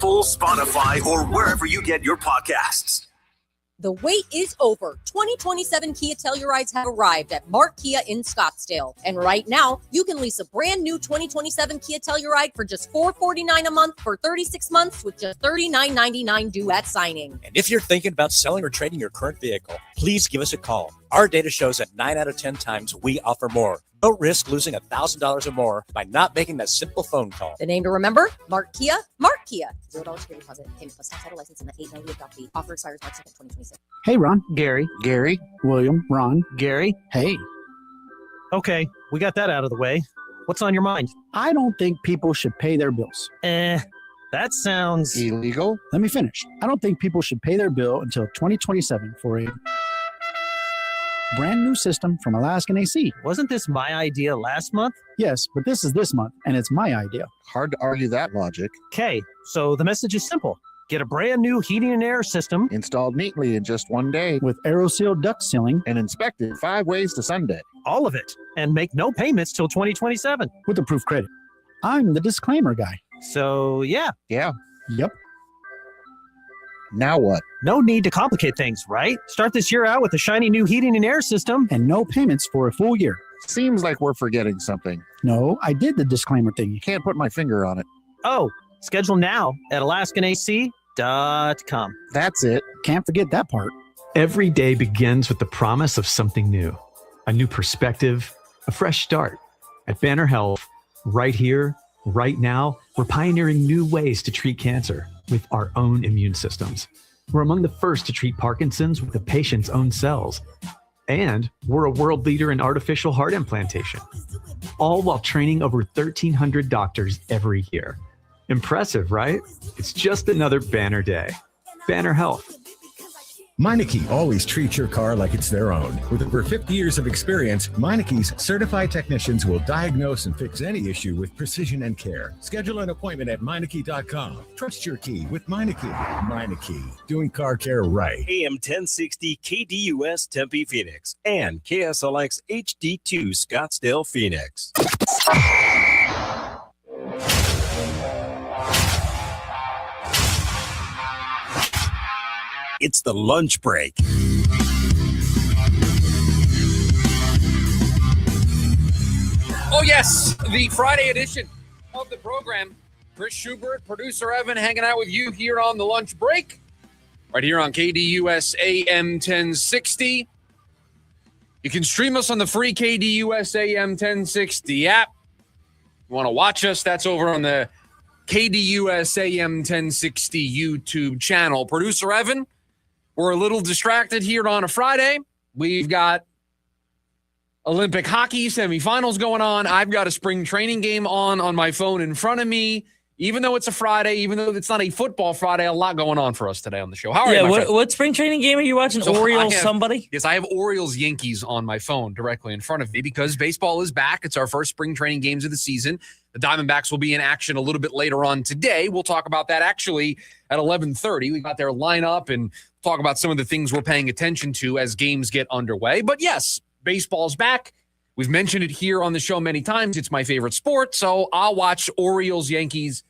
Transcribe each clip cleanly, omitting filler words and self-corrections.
Apple, Spotify, or wherever you get your podcasts. The wait is over. 2027 Kia Tellurides have arrived at Mark Kia in Scottsdale. And right now, you can lease a brand new 2027 Kia Telluride for just $449 a month for 36 months with just $39.99 due at signing. And if you're thinking about selling or trading your current vehicle, please give us a call. Our data shows that 9 out of 10 times we offer more. Don't risk losing $1,000 or more by not making that simple phone call. The name to remember? Mark Kia. Mark Kia. $0 security deposit. Payment plus title license and the $8.90 adopt fee. Offer expires March 2nd, 2026. Hey, Ron. Gary. William. Ron. Gary. Hey. Okay, we got that out of the way. What's on your mind? I don't think people should pay their bills. That sounds illegal. Let me finish. I don't think people should pay their bill until 2027 for a brand new system from Alaskan AC. Wasn't this my idea last month? Yes, but this is this month, and it's my idea. Hard to argue that logic. Okay, so the message is simple. Get a brand new heating and air system Installed neatly in just one day With AeroSeal duct sealing and inspected 5 ways to Sunday. all of it, and make no payments till 2027. with approved credit. I'm the disclaimer guy. So, yeah, Yeah. Yep. Now what? no need to complicate things, right? Start this year out with a shiny new heating and air system. And no payments for a full year. Seems like we're forgetting something. No, I did the disclaimer thing. Can't put my finger on it. Oh, schedule now at alaskanac.com. That's it. Can't forget that part. Every day begins with the promise of something new, a new perspective, a fresh start. At Banner Health, right here, right now, we're pioneering new ways to treat cancer with our own immune systems. We're among the first to treat Parkinson's with the patient's own cells. And we're a world leader in artificial heart implantation, all while training over 1,300 doctors every year. Impressive, right? It's just another Banner day. Banner Health. Meineke always treats your car like it's their own. With over 50 years of experience, Meineke's certified technicians will diagnose and fix any issue with precision and care. Schedule an appointment at Meineke.com. Trust your key with Meineke. Meineke, doing car care right. AM 1060 KDUS Tempe Phoenix and KSLX HD2 Scottsdale Phoenix. It's the lunch break. Oh, yes, the Friday edition of the program. Chris Schubert, producer Evan, hanging out with you here on the lunch break, right here on KDUS AM 1060. You can stream us on the free KDUS AM 1060 app. You want to watch us, that's over on the KDUS AM 1060 YouTube channel. Producer Evan, we're a little distracted here on a Friday. We've got Olympic hockey semifinals going on. I've got a spring training game on my phone in front of me. Even though it's a Friday, even though it's not a football Friday, a lot going on for us today on the show. How are you, my friend? What spring training game are you watching? So Orioles somebody? Yes, I have Orioles Yankees on my phone directly in front of me because baseball is back. It's our first spring training games of the season. The Diamondbacks will be in action a little bit later on today. We'll talk about that actually at 11:30. We got their lineup and talk about some of the things we're paying attention to as games get underway. But yes, baseball's back. We've mentioned it here on the show many times. It's my favorite sport, so I'll watch Orioles Yankees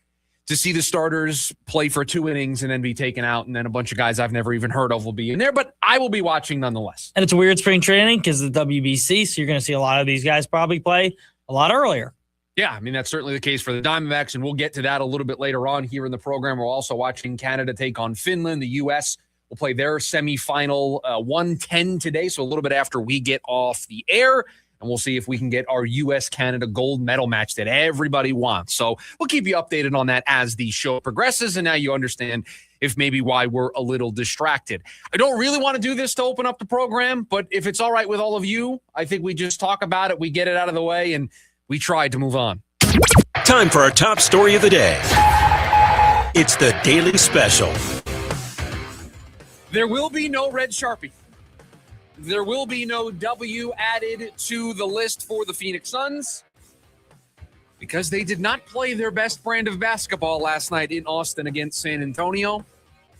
to see the starters play for 2 innings and then be taken out, and then a bunch of guys I've never even heard of will be in there, but I will be watching nonetheless. And it's a weird spring training because of the WBC, so you're going to see a lot of these guys probably play a lot earlier. Yeah, I mean, that's certainly the case for the Diamondbacks, and we'll get to that a little bit later on here in the program. We're also watching Canada take on Finland. The U.S. will play their semifinal 1:10 today, so a little bit after we get off the air. And we'll see if we can get our U.S.-Canada gold medal match that everybody wants. So we'll keep you updated on that as the show progresses. And now you understand if maybe why we're a little distracted. I don't really want to do this to open up the program, but if it's all right with all of you, I think we just talk about it, we get it out of the way, and we try to move on. Time for our top story of the day. It's the Daily Special. There will be no red Sharpie. There will be no W added to the list for the Phoenix Suns because they did not play their best brand of basketball last night in Austin against San Antonio.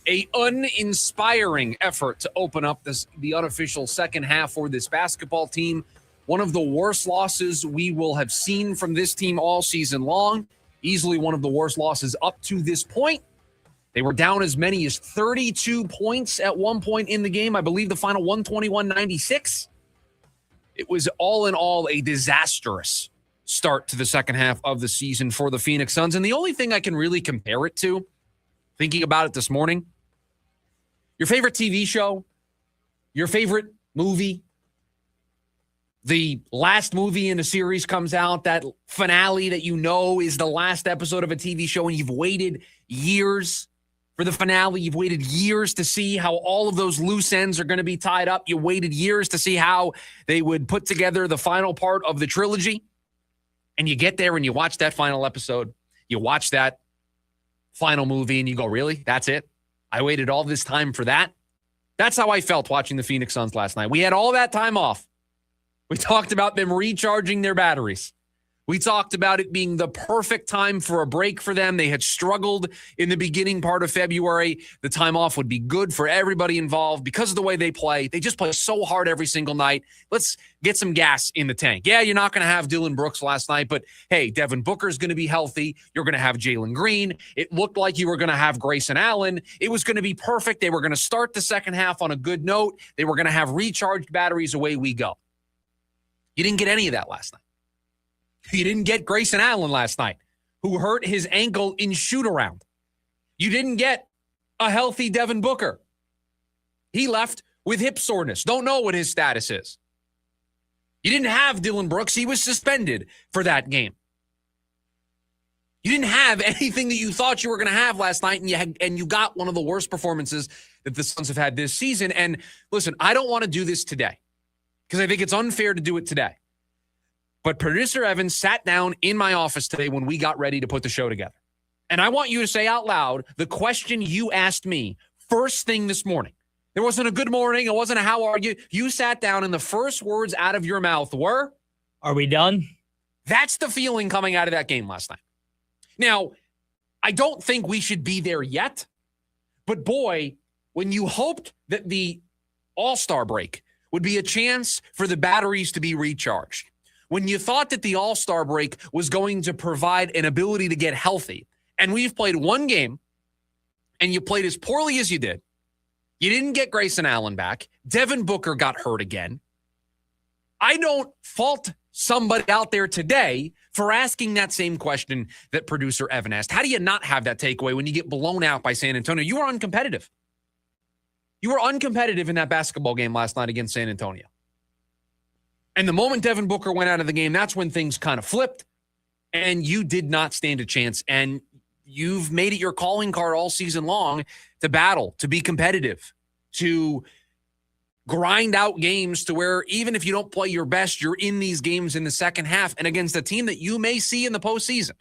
A uninspiring effort to open up the unofficial second half for this basketball team. One of the worst losses we will have seen from this team all season long. Easily one of the worst losses up to this point. They were down as many as 32 points at one point in the game. I believe the final 121-96. It was all in all a disastrous start to the second half of the season for the Phoenix Suns. And the only thing I can really compare it to, thinking about it this morning, your favorite TV show, your favorite movie, the last movie in a series comes out, that finale that you know is the last episode of a TV show, and you've waited years for the finale. You've waited years to see how all of those loose ends are going to be tied up. You waited years to see how they would put together the final part of the trilogy. And you get there and you watch that final episode. You watch that final movie and you go, really? That's it? I waited all this time for that? That's how I felt watching the Phoenix Suns last night. We had all that time off. We talked about them recharging their batteries. We talked about it being the perfect time for a break for them. They had struggled in the beginning part of February. The time off would be good for everybody involved because of the way they play. They just play so hard every single night. Let's get some gas in the tank. Yeah, you're not going to have Dillon Brooks last night, but hey, Devin Booker's going to be healthy. You're going to have Jalen Green. It looked like you were going to have Grayson Allen. It was going to be perfect. They were going to start the second half on a good note. They were going to have recharged batteries. Away we go. You didn't get any of that last night. You didn't get Grayson Allen last night, who hurt his ankle in shoot-around. You didn't get a healthy Devin Booker. He left with hip soreness. Don't know what his status is. You didn't have Dillon Brooks. He was suspended for that game. You didn't have anything that you thought you were going to have last night, and you got one of the worst performances that the Suns have had this season. And listen, I don't want to do this today because I think it's unfair to do it today. But producer Evan sat down in my office today when we got ready to put the show together. And I want you to say out loud the question you asked me first thing this morning. There wasn't a good morning. It wasn't a how are you. You sat down and the first words out of your mouth were, are we done? That's the feeling coming out of that game last night. Now, I don't think we should be there yet. But boy, when you hoped that the All-Star break would be a chance for the batteries to be recharged, when you thought that the All-Star break was going to provide an ability to get healthy, and we've played one game, and you played as poorly as you did, you didn't get Grayson Allen back, Devin Booker got hurt again, I don't fault somebody out there today for asking that same question that producer Evan asked. How do you not have that takeaway when you get blown out by San Antonio? You were uncompetitive. You were uncompetitive in that basketball game last night against San Antonio. And the moment Devin Booker went out of the game, that's when things kind of flipped, and you did not stand a chance. And you've made it your calling card all season long to battle, to be competitive, to grind out games to where even if you don't play your best, you're in these games in the second half and against a team that you may see in the postseason,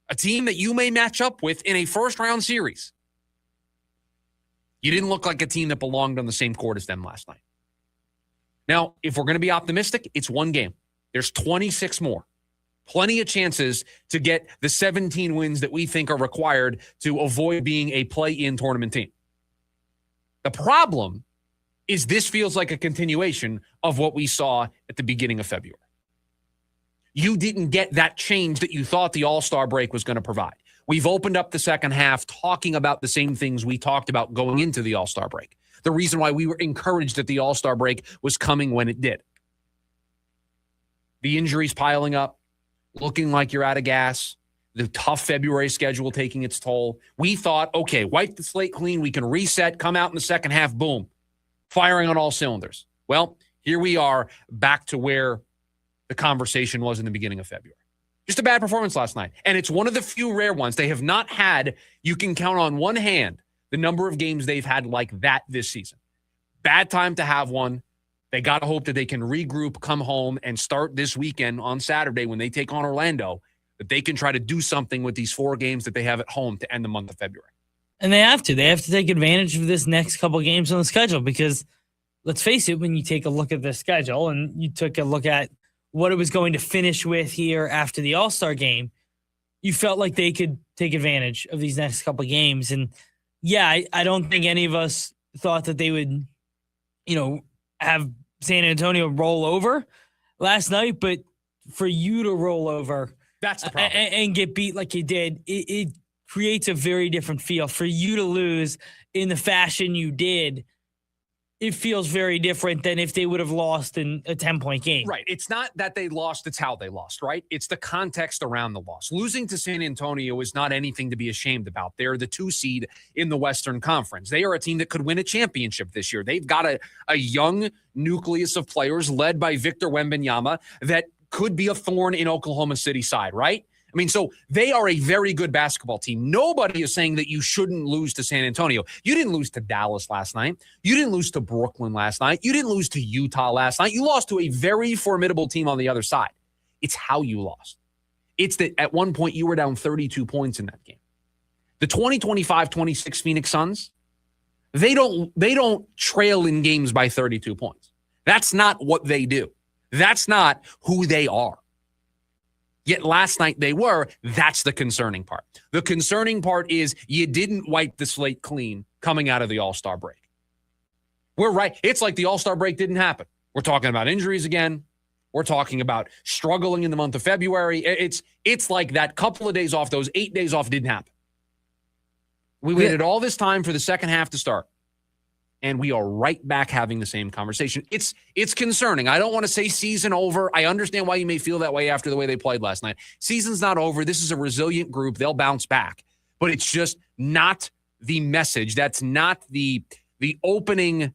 a team that you may match up with in a first-round series. You didn't look like a team that belonged on the same court as them last night. Now, if we're going to be optimistic, it's one game. There's 26 more. Plenty of chances to get the 17 wins that we think are required to avoid being a play-in tournament team. The problem is this feels like a continuation of what we saw at the beginning of February. You didn't get that change that you thought the All-Star break was going to provide. We've opened up the second half talking about the same things we talked about going into the All-Star break. The reason why we were encouraged that the All-Star break was coming when it did. The injuries piling up, looking like you're out of gas, the tough February schedule taking its toll. We thought, okay, wipe the slate clean. We can reset, come out in the second half, boom, firing on all cylinders. Well, here we are back to where the conversation was in the beginning of February. Just a bad performance last night. And it's one of the few rare ones. They have not had, you can count on one hand, the number of games they've had like that this season. Bad time to have one. They got to hope that they can regroup, come home, and start this weekend on Saturday when they take on Orlando, that they can try to do something with these 4 games that they have at home to end the month of February. And they have to. They have to take advantage of this next couple of games on the schedule because, let's face it, when you take a look at the schedule and you took a look at what it was going to finish with here after the All-Star game, you felt like they could take advantage of these next couple of games. And yeah, I don't think any of us thought that they would, have San Antonio roll over last night. But for you to roll over that's the problem. And get beat like you did, it creates a very different feel. For you to lose in the fashion you did, it feels very different than if they would have lost in a 10-point game. Right. It's not that they lost, it's how they lost, right? It's the context around the loss. Losing to San Antonio is not anything to be ashamed about. They're the 2 seed in the Western Conference. They are a team that could win a championship this year. They've got a young nucleus of players led by Victor Wembanyama that could be a thorn in Oklahoma City's side, right? I mean, so they are a very good basketball team. Nobody is saying that you shouldn't lose to San Antonio. You didn't lose to Dallas last night. You didn't lose to Brooklyn last night. You didn't lose to Utah last night. You lost to a very formidable team on the other side. It's how you lost. It's that at one point you were down 32 points in that game. The 2025-26 Phoenix Suns, they don't trail in games by 32 points. That's not what they do. That's not who they are. Yet last night they were. That's the concerning part. The concerning part is you didn't wipe the slate clean coming out of the All-Star break. We're right. It's like the All-Star break didn't happen. We're talking about injuries again. We're talking about struggling in the month of February. It's like that couple of days off, those 8 days off didn't happen. We waited all this time for the second half to start. And we are right back having the same conversation. It's concerning. I don't want to say season over. I understand why you may feel that way after the way they played last night. Season's not over. This is a resilient group. They'll bounce back. But it's just not the message. That's not the opening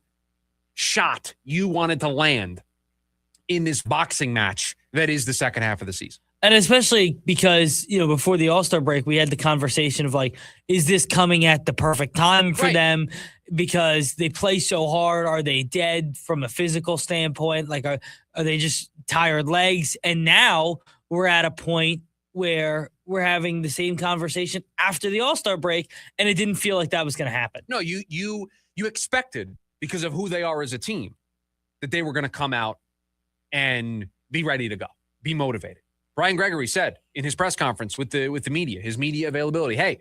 shot you wanted to land in this boxing match that is the second half of the season. And especially because, before the All-Star break, we had the conversation of like, is this coming at the perfect time for them? Because they play so hard. Are they dead from a physical standpoint? Like, are they just tired legs? And now we're at a point where we're having the same conversation after the All-Star break, and it didn't feel like that was going to happen. No, you expected, because of who they are as a team, that they were going to come out and be ready to go, be motivated. Brian Gregory said in his press conference with the media, his media availability, hey,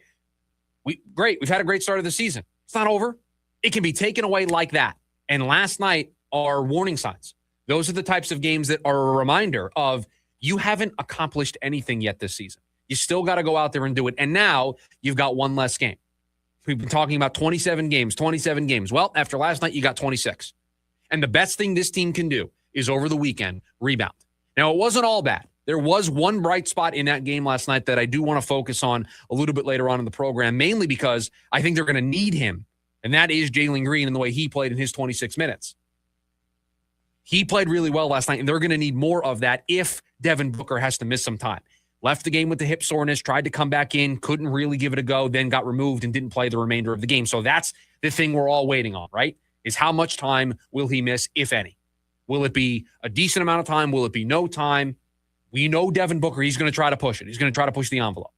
we've had a great start of the season. It's not over. It can be taken away like that. And last night are warning signs. Those are the types of games that are a reminder of you haven't accomplished anything yet this season. You still got to go out there and do it. And now you've got one less game. We've been talking about 27 games. Well, after last night, you got 26. And the best thing this team can do is over the weekend, rebound. Now, it wasn't all bad. There was one bright spot in that game last night that I do want to focus on a little bit later on in the program, mainly because I think they're going to need him, and that is Jalen Green and the way he played in his 26 minutes. He played really well last night, and they're going to need more of that if Devin Booker has to miss some time. Left the game with the hip soreness, tried to come back in, couldn't really give it a go, then got removed and didn't play the remainder of the game. So that's the thing we're all waiting on, right? Is how much time will he miss, if any? Will it be a decent amount of time? Will it be no time? We know Devin Booker, he's going to try to push it. He's going to try to push the envelope.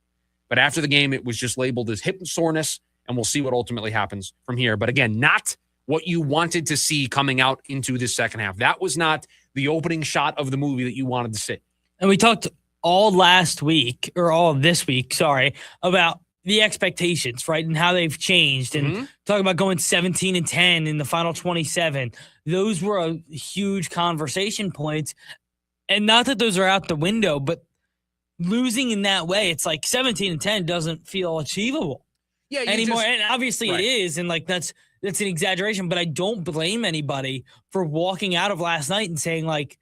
But after the game, it was just labeled as hip soreness, and we'll see what ultimately happens from here. But again, not what you wanted to see coming out into this second half. That was not the opening shot of the movie that you wanted to see. And we talked all this week, about the expectations, right? And how they've changed, and talk about going 17-10 in the final 27. Those were a huge conversation points. And not that those are out the window, but losing in that way, it's like 17-10 doesn't feel achievable anymore. And obviously it is. And like, that's an exaggeration, but I don't blame anybody for walking out of last night and saying like,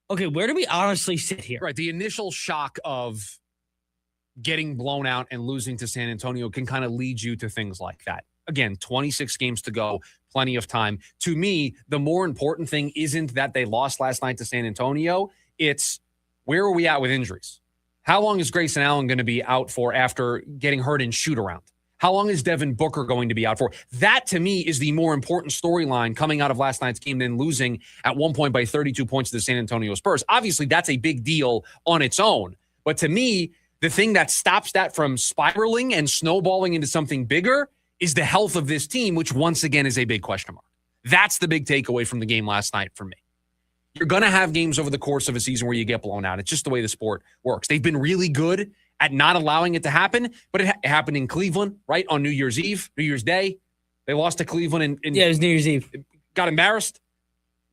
okay, where do we honestly sit here? Right. The initial shock of getting blown out and losing to San Antonio can kind of lead you to things like that. Again, 26 games to go, plenty of time. To me, the more important thing isn't that they lost last night to San Antonio. It's where are we at with injuries? How long is Grayson Allen going to be out for after getting hurt in shoot-around? How long is Devin Booker going to be out for? That, to me, is the more important storyline coming out of last night's game than losing at one point by 32 points to the San Antonio Spurs. Obviously, that's a big deal on its own. But to me, the thing that stops that from spiraling and snowballing into something bigger is the health of this team, which once again is a big question mark. That's the big takeaway from the game last night for me. You're going to have games over the course of a season where you get blown out. It's just the way the sport works. They've been really good at not allowing it to happen, but it happened in Cleveland, right, on New Year's Day. They lost to Cleveland. And it was New Year's Eve. Got embarrassed.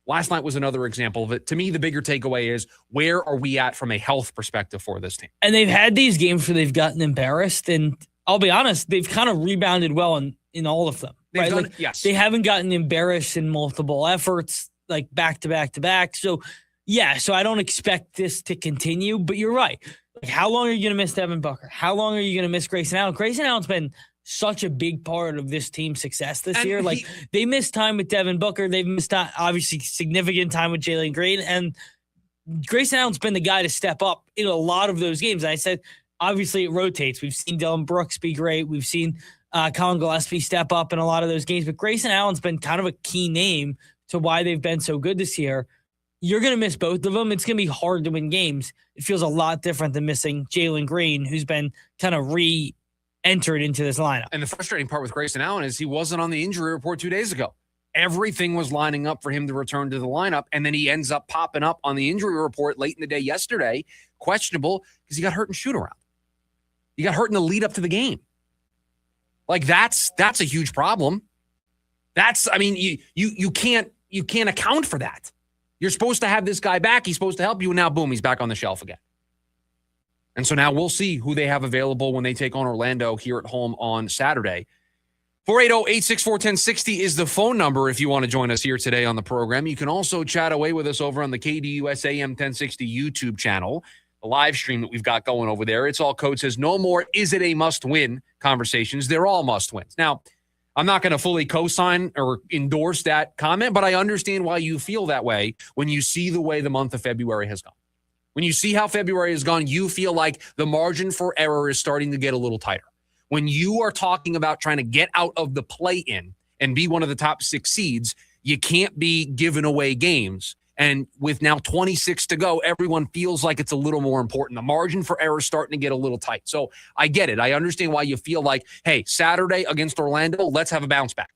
Last night was another example of it. To me, the bigger takeaway is where are we at from a health perspective for this team? And they've had these games where they've gotten embarrassed, and I'll be honest, they've kind of rebounded well in all of them. They've right? done, Like, yes. they haven't gotten embarrassed in multiple efforts, like back to back to back. So, yeah, so I don't expect this to continue, but you're right. Like, how long are you going to miss Devin Booker? How long are you going to miss Grayson Allen? Grayson Allen's been such a big part of this team's success this year. Like, they missed time with Devin Booker. They've missed time, obviously significant time with Jalen Green. And Grayson Allen's been the guy to step up in a lot of those games. And I said, obviously it rotates. We've seen Dylan Brooks be great. We've seen Colin Gillespie step up in a lot of those games. But Grayson Allen's been kind of a key name to why they've been so good this year. You're going to miss both of them. It's going to be hard to win games. It feels a lot different than missing Jalen Green, who's been kind of re-entered into this lineup. And the frustrating part with Grayson Allen is he wasn't on the injury report 2 days ago. Everything was lining up for him to return to the lineup, and then he ends up popping up on the injury report late in the day yesterday, questionable, because he got hurt in shoot-around. He got hurt in the lead up to the game. Like, that's a huge problem. You can't account for that. You're supposed to have this guy back. He's supposed to help you, and now, boom, he's back on the shelf again. And so now we'll see who they have available when they take on Orlando here at home on Saturday. 480-864-1060 is the phone number if you want to join us here today on the program. You can also chat away with us over on the KDUS AM 1060 YouTube channel, the live stream that we've got going over there. It's all code says no more is it a must-win conversations. They're all must-wins. Now, I'm not going to fully co-sign or endorse that comment, but I understand why you feel that way when you see the way the month of February has gone. When you see how February has gone, you feel like the margin for error is starting to get a little tighter. When you are talking about trying to get out of the play-in and be one of the top 6 seeds, you can't be giving away games. And with now 26 to go, everyone feels like it's a little more important. The margin for error is starting to get a little tight. So I get it. I understand why you feel like, hey, Saturday against Orlando, let's have a bounce back.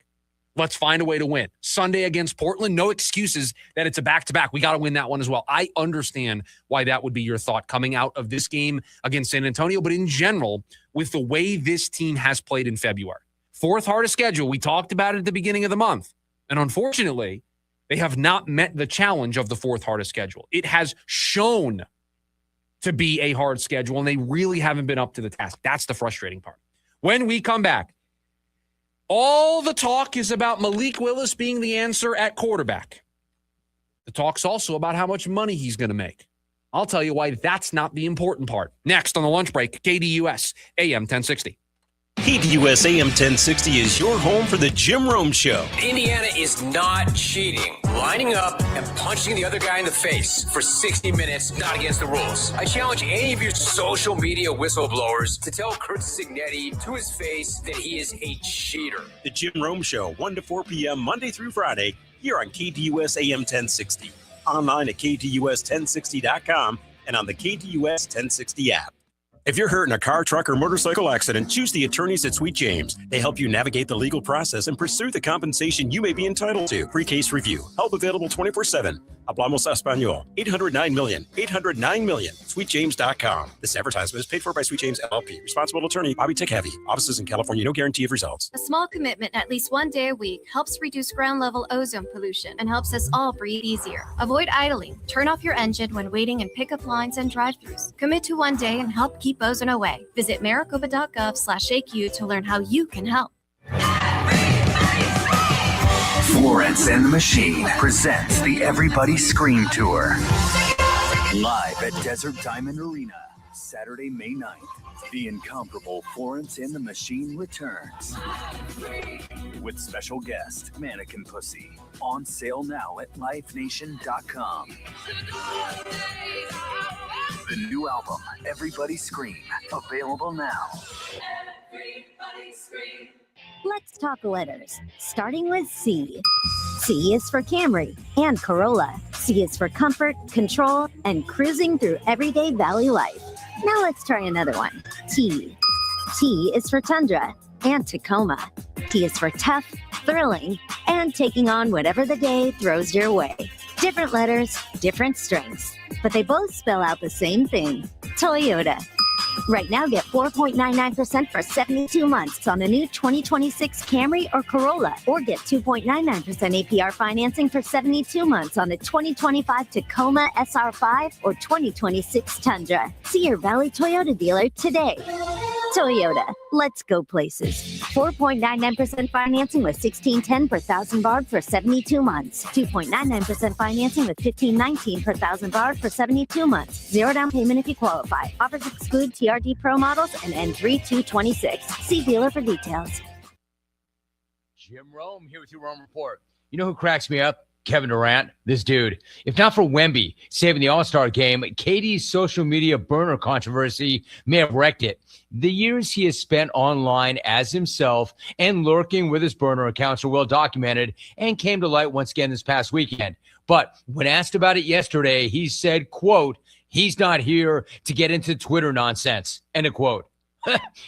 Let's find a way to win. Sunday against Portland, no excuses that it's a back-to-back. We got to win that one as well. I understand why that would be your thought coming out of this game against San Antonio. But in general, with the way this team has played in February, 4th hardest schedule, we talked about it at the beginning of the month. And unfortunately, they have not met the challenge of the 4th hardest schedule. It has shown to be a hard schedule, and they really haven't been up to the task. That's the frustrating part. When we come back, all the talk is about Malik Willis being the answer at quarterback. The talk's also about how much money he's going to make. I'll tell you why that's not the important part. Next on the lunch break, KDUS AM 1060. KDUS AM 1060 is your home for the Jim Rome Show. Indiana is not cheating. Lining up and punching the other guy in the face for 60 minutes, not against the rules. I challenge any of your social media whistleblowers to tell Kurt Signetti to his face that he is a cheater. The Jim Rome Show, 1 to 4 p.m. Monday through Friday, here on KDUS AM 1060. Online at KDUS1060.com and on the KDUS 1060 app. If you're hurt in a car, truck, or motorcycle accident, choose the attorneys at Sweet James. They help you navigate the legal process and pursue the compensation you may be entitled to. Free case review. Help available 24/7. Hablamos Español. 800-9-MILLION. 800-9-MILLION. SweetJames.com. This advertisement is paid for by Sweet James LLP. Responsible attorney, Bobby Tech-Heavy. Offices in California. No guarantee of results. A small commitment at least 1 day a week helps reduce ground-level ozone pollution and helps us all breathe easier. Avoid idling. Turn off your engine when waiting in pickup lines and drive-thrus. Commit to 1 day and help keep ozone away. Visit maricopa.gov/AQ to learn how you can help. Florence and the Machine presents the Everybody Scream Tour. Live at Desert Diamond Arena, Saturday, May 9th. The incomparable Florence and the Machine returns. With special guest, Mannequin Pussy. On sale now at livenation.com. The new album, Everybody Scream, available now. Everybody scream. Let's talk letters, starting with C. C is for Camry and Corolla. C is for comfort, control, and cruising through everyday valley life. Now let's try another one. T. T is for Tundra and Tacoma. T is for tough, thrilling, and taking on whatever the day throws your way. Different letters, different strengths, but they both spell out the same thing, Toyota. Right now, get 4.99% for 72 months on the new 2026 Camry or Corolla, or get 2.99% APR financing for 72 months on the 2025 Tacoma SR5 or 2026 Tundra. See your Valley Toyota dealer today. Toyota, let's go places. 4.99% financing with $1,610 per thousand borrowed for 72 months. 2.99% financing with $1,519 per thousand borrowed for 72 months. Zero down payment if you qualify. Offers exclude TRD Pro models and N3226. See dealer for details. Jim Rome here with your Rome Report. You know who cracks me up? Kevin Durant, this dude. If not for Wemby saving the All-Star game, KD's social media burner controversy may have wrecked it. The years he has spent online as himself and lurking with his burner accounts are well documented and came to light once again this past weekend. But when asked about it yesterday, he said, quote, he's not here to get into Twitter nonsense, end of quote.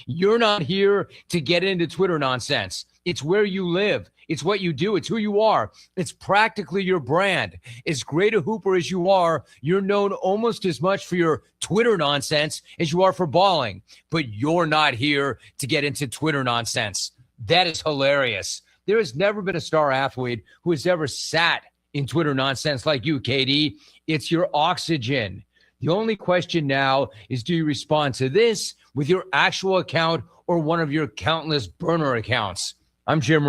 You're not here to get into Twitter nonsense. It's where you live. It's what you do. It's who you are. It's practically your brand. As great a hooper as you are, you're known almost as much for your Twitter nonsense as you are for balling. But you're not here to get into Twitter nonsense. That is hilarious. There has never been a star athlete who has ever sat in Twitter nonsense like you, KD. It's your oxygen. The only question now is, do you respond to this with your actual account or one of your countless burner accounts? I'm Jim.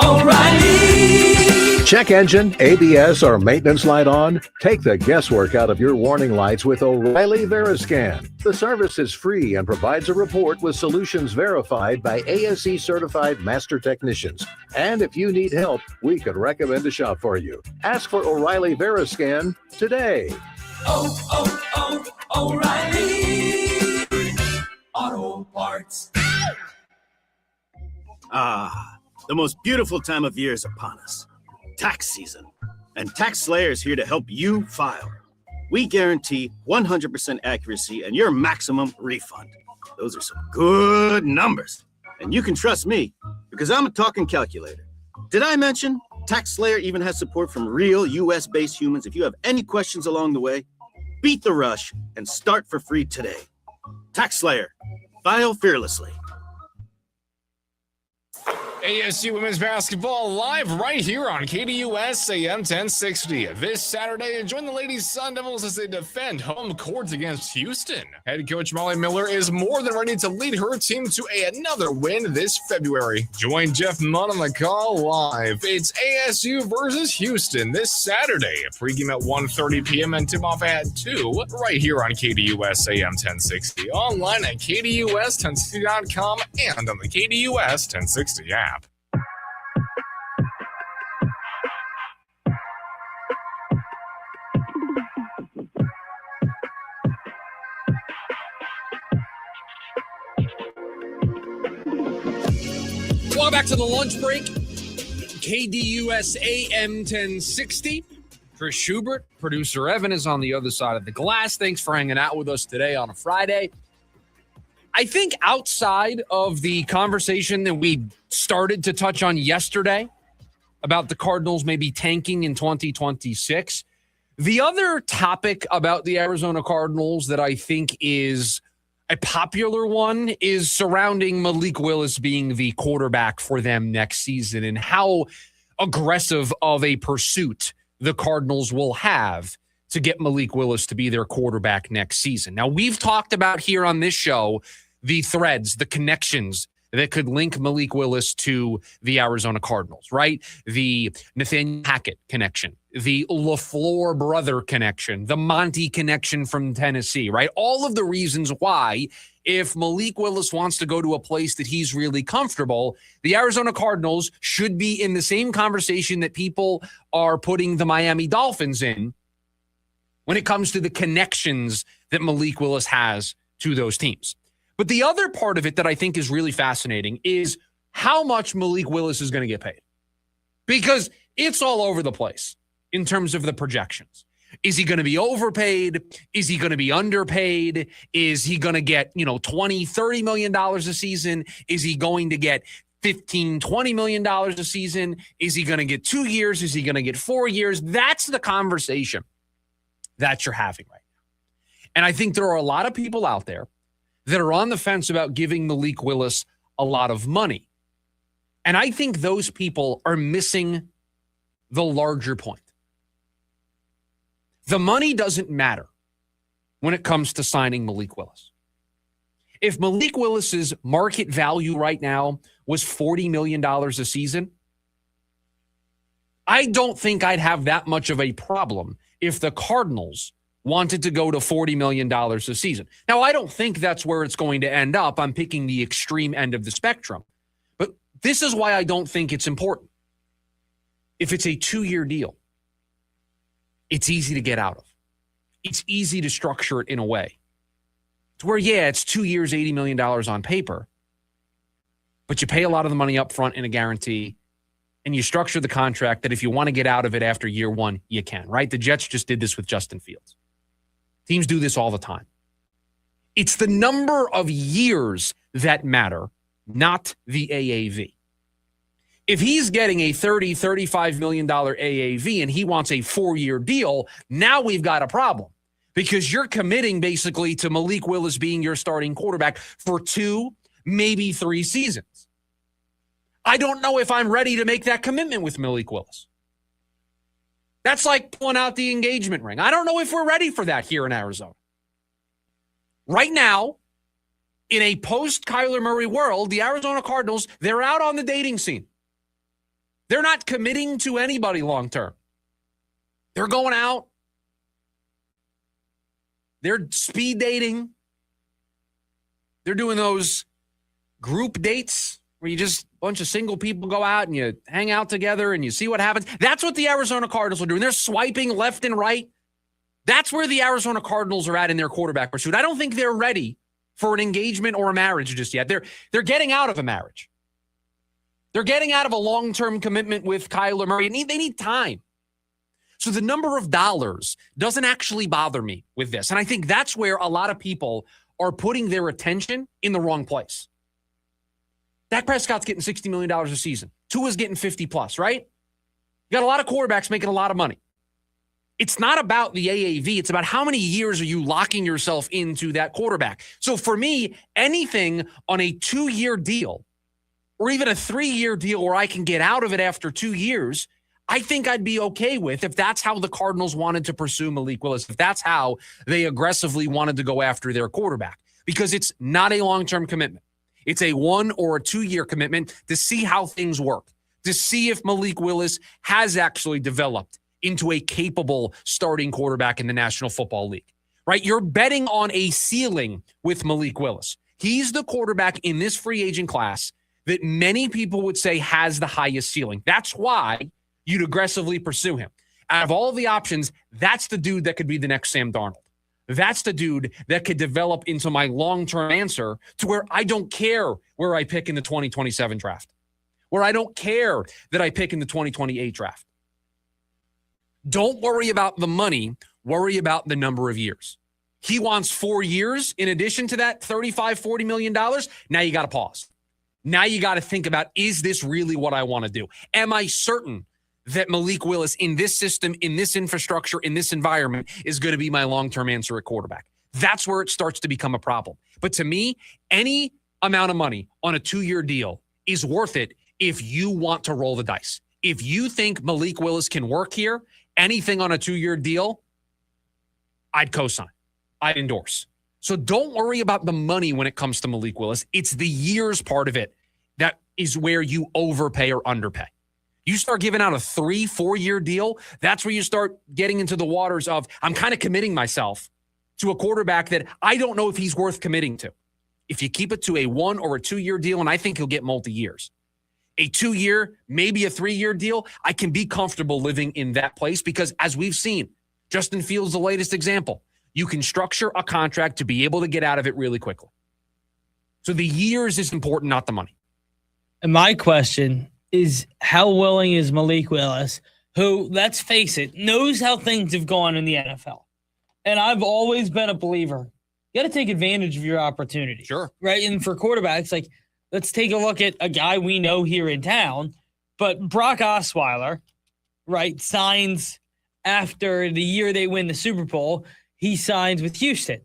O'Reilly. Check engine, ABS, or maintenance light on? Take the guesswork out of your warning lights with O'Reilly Veriscan. The service is free and provides a report with solutions verified by ASE certified master technicians. And if you need help, we could recommend a shop for you. Ask for O'Reilly Veriscan today. O'Reilly Auto Parts. Ah, the most beautiful time of year is upon us. Tax season. And Tax Slayer is here to help you file. We guarantee 100% accuracy and your maximum refund. Those are some good numbers. And you can trust me because I'm a talking calculator. Did I mention Tax Slayer even has support from real US-based humans? If you have any questions along the way, beat the rush and start for free today. Tax Slayer. File fearlessly. ASU women's basketball live right here on KDUS AM 1060. This Saturday, join the Ladies Sun Devils as they defend home court against Houston. Head coach Molly Miller is more than ready to lead her team to another win this February. Join Jeff Munn on the call live. It's ASU versus Houston this Saturday. Pregame at 1:30 p.m. and tip-off at 2 right here on KDUS AM 1060. Online at KDUS1060.com and on the KDUS 1060 app. Welcome back to the lunch break. KDUS AM 1060. Chris Schubert, producer Evan is on the other side of the glass. Thanks for hanging out with us today on a Friday. I think outside of the conversation that we started to touch on yesterday about the Cardinals maybe tanking in 2026, the other topic about the Arizona Cardinals that I think is a popular one is surrounding Malik Willis being the quarterback for them next season and how aggressive of a pursuit the Cardinals will have to get Malik Willis to be their quarterback next season. Now, we've talked about here on this show the threads, the connections that could link Malik Willis to the Arizona Cardinals, right? The Nathaniel Hackett connection, the LaFleur brother connection, the Monty connection from Tennessee, right? All of the reasons why, if Malik Willis wants to go to a place that he's really comfortable, the Arizona Cardinals should be in the same conversation that people are putting the Miami Dolphins in when it comes to the connections that Malik Willis has to those teams. But the other part of it that I think is really fascinating is how much Malik Willis is going to get paid. Because it's all over the place in terms of the projections. Is he going to be overpaid? Is he going to be underpaid? Is he going to get, $20, $30 million a season? Is he going to get $15, $20 million a season? Is he going to get 2 years? Is he going to get 4 years? That's the conversation that you're having right now. And I think there are a lot of people out there that are on the fence about giving Malik Willis a lot of money. And I think those people are missing the larger point. The money doesn't matter when it comes to signing Malik Willis. If Malik Willis's market value right now was $40 million a season, I don't think I'd have that much of a problem if the Cardinals wanted to go to $40 million a season. Now, I don't think that's where it's going to end up. I'm picking the extreme end of the spectrum. But this is why I don't think it's important. If it's a 2-year deal, it's easy to get out of. It's easy to structure it in a way to where, yeah, it's 2 years, $80 million on paper, but you pay a lot of the money up front in a guarantee, and you structure the contract that if you want to get out of it after year 1, you can, right? The Jets just did this with Justin Fields. Teams do this all the time. It's the number of years that matter, not the AAV. If he's getting a $30, $35 million AAV and he wants a 4-year deal, now we've got a problem because you're committing basically to Malik Willis being your starting quarterback for 2, maybe 3 seasons. I don't know if I'm ready to make that commitment with Malik Willis. That's like pulling out the engagement ring. I don't know if we're ready for that here in Arizona. Right now, in a post-Kyler Murray world, the Arizona Cardinals, they're out on the dating scene. They're not committing to anybody long-term. They're going out. They're speed dating. They're doing those group dates where you just, a bunch of single people go out and you hang out together and you see what happens. That's what the Arizona Cardinals are doing. They're swiping left and right. That's where the Arizona Cardinals are at in their quarterback pursuit. I don't think they're ready for an engagement or a marriage just yet. They're getting out of a marriage. They're getting out of a long-term commitment with Kyler Murray. They need time. So the number of dollars doesn't actually bother me with this. And I think that's where a lot of people are putting their attention in the wrong place. Dak Prescott's getting $60 million a season. Tua's getting 50 plus, right? You got a lot of quarterbacks making a lot of money. It's not about the AAV. It's about how many years are you locking yourself into that quarterback. So for me, anything on a 2-year deal or even a 3-year deal where I can get out of it after 2 years, I think I'd be okay with if that's how the Cardinals wanted to pursue Malik Willis, if that's how they aggressively wanted to go after their quarterback, because it's not a long-term commitment. It's a 1 or a 2-year commitment to see how things work, to see if Malik Willis has actually developed into a capable starting quarterback in the National Football League, right? You're betting on a ceiling with Malik Willis. He's the quarterback in this free agent class that many people would say has the highest ceiling. That's why you'd aggressively pursue him. Out of all of the options, that's the dude that could be the next Sam Darnold. That's the dude that could develop into my long-term answer to where I don't care where I pick in the 2027 draft, where I don't care that I pick in the 2028 draft. Don't worry about the money. Worry about the number of years. He wants 4 years in addition to that $35-40 million. Now you got to pause. Now you got to think about, is this really what I want to do? Am I certain that Malik Willis in this system, in this infrastructure, in this environment is going to be my long-term answer at quarterback? That's where it starts to become a problem. But to me, any amount of money on a 2-year deal is worth it if you want to roll the dice. If you think Malik Willis can work here, anything on a 2-year deal, I'd co-sign. I'd endorse. So don't worry about the money when it comes to Malik Willis. It's the years part of it that is where you overpay or underpay. You start giving out a 3-4 year deal, that's where you start getting into the waters of, I'm kind of committing myself to a quarterback that I don't know if he's worth committing to. If you keep it to a 1 or a 2 year deal, and I think he'll get multi-years. A 2-year, maybe a 3-year deal, I can be comfortable living in that place because as we've seen, Justin Fields, the latest example, you can structure a contract to be able to get out of it really quickly. So the years is important, not the money. And my question is, how willing is Malik Willis, who, let's face it, knows how things have gone in the NFL? And I've always been a believer. You got to take advantage of your opportunity. Sure. Right? And for quarterbacks, like, let's take a look at a guy we know here in town, but Brock Osweiler, right, signs after the year they win the Super Bowl. He signs with Houston.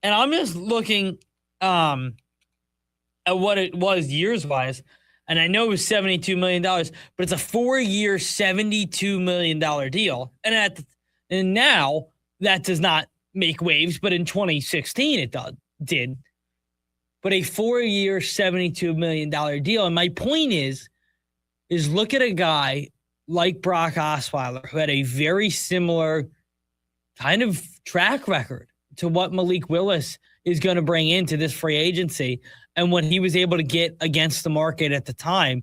And I'm just looking at what it was years-wise, and I know it was $72 million, but it's a 4-year, $72 million deal. And now that does not make waves, but in 2016 it did. but a 4-year, $72 million deal. And my point is look at a guy like Brock Osweiler, who had a very similar kind of track record to what Malik Willis is going to bring into this free agency and what he was able to get against the market at the time.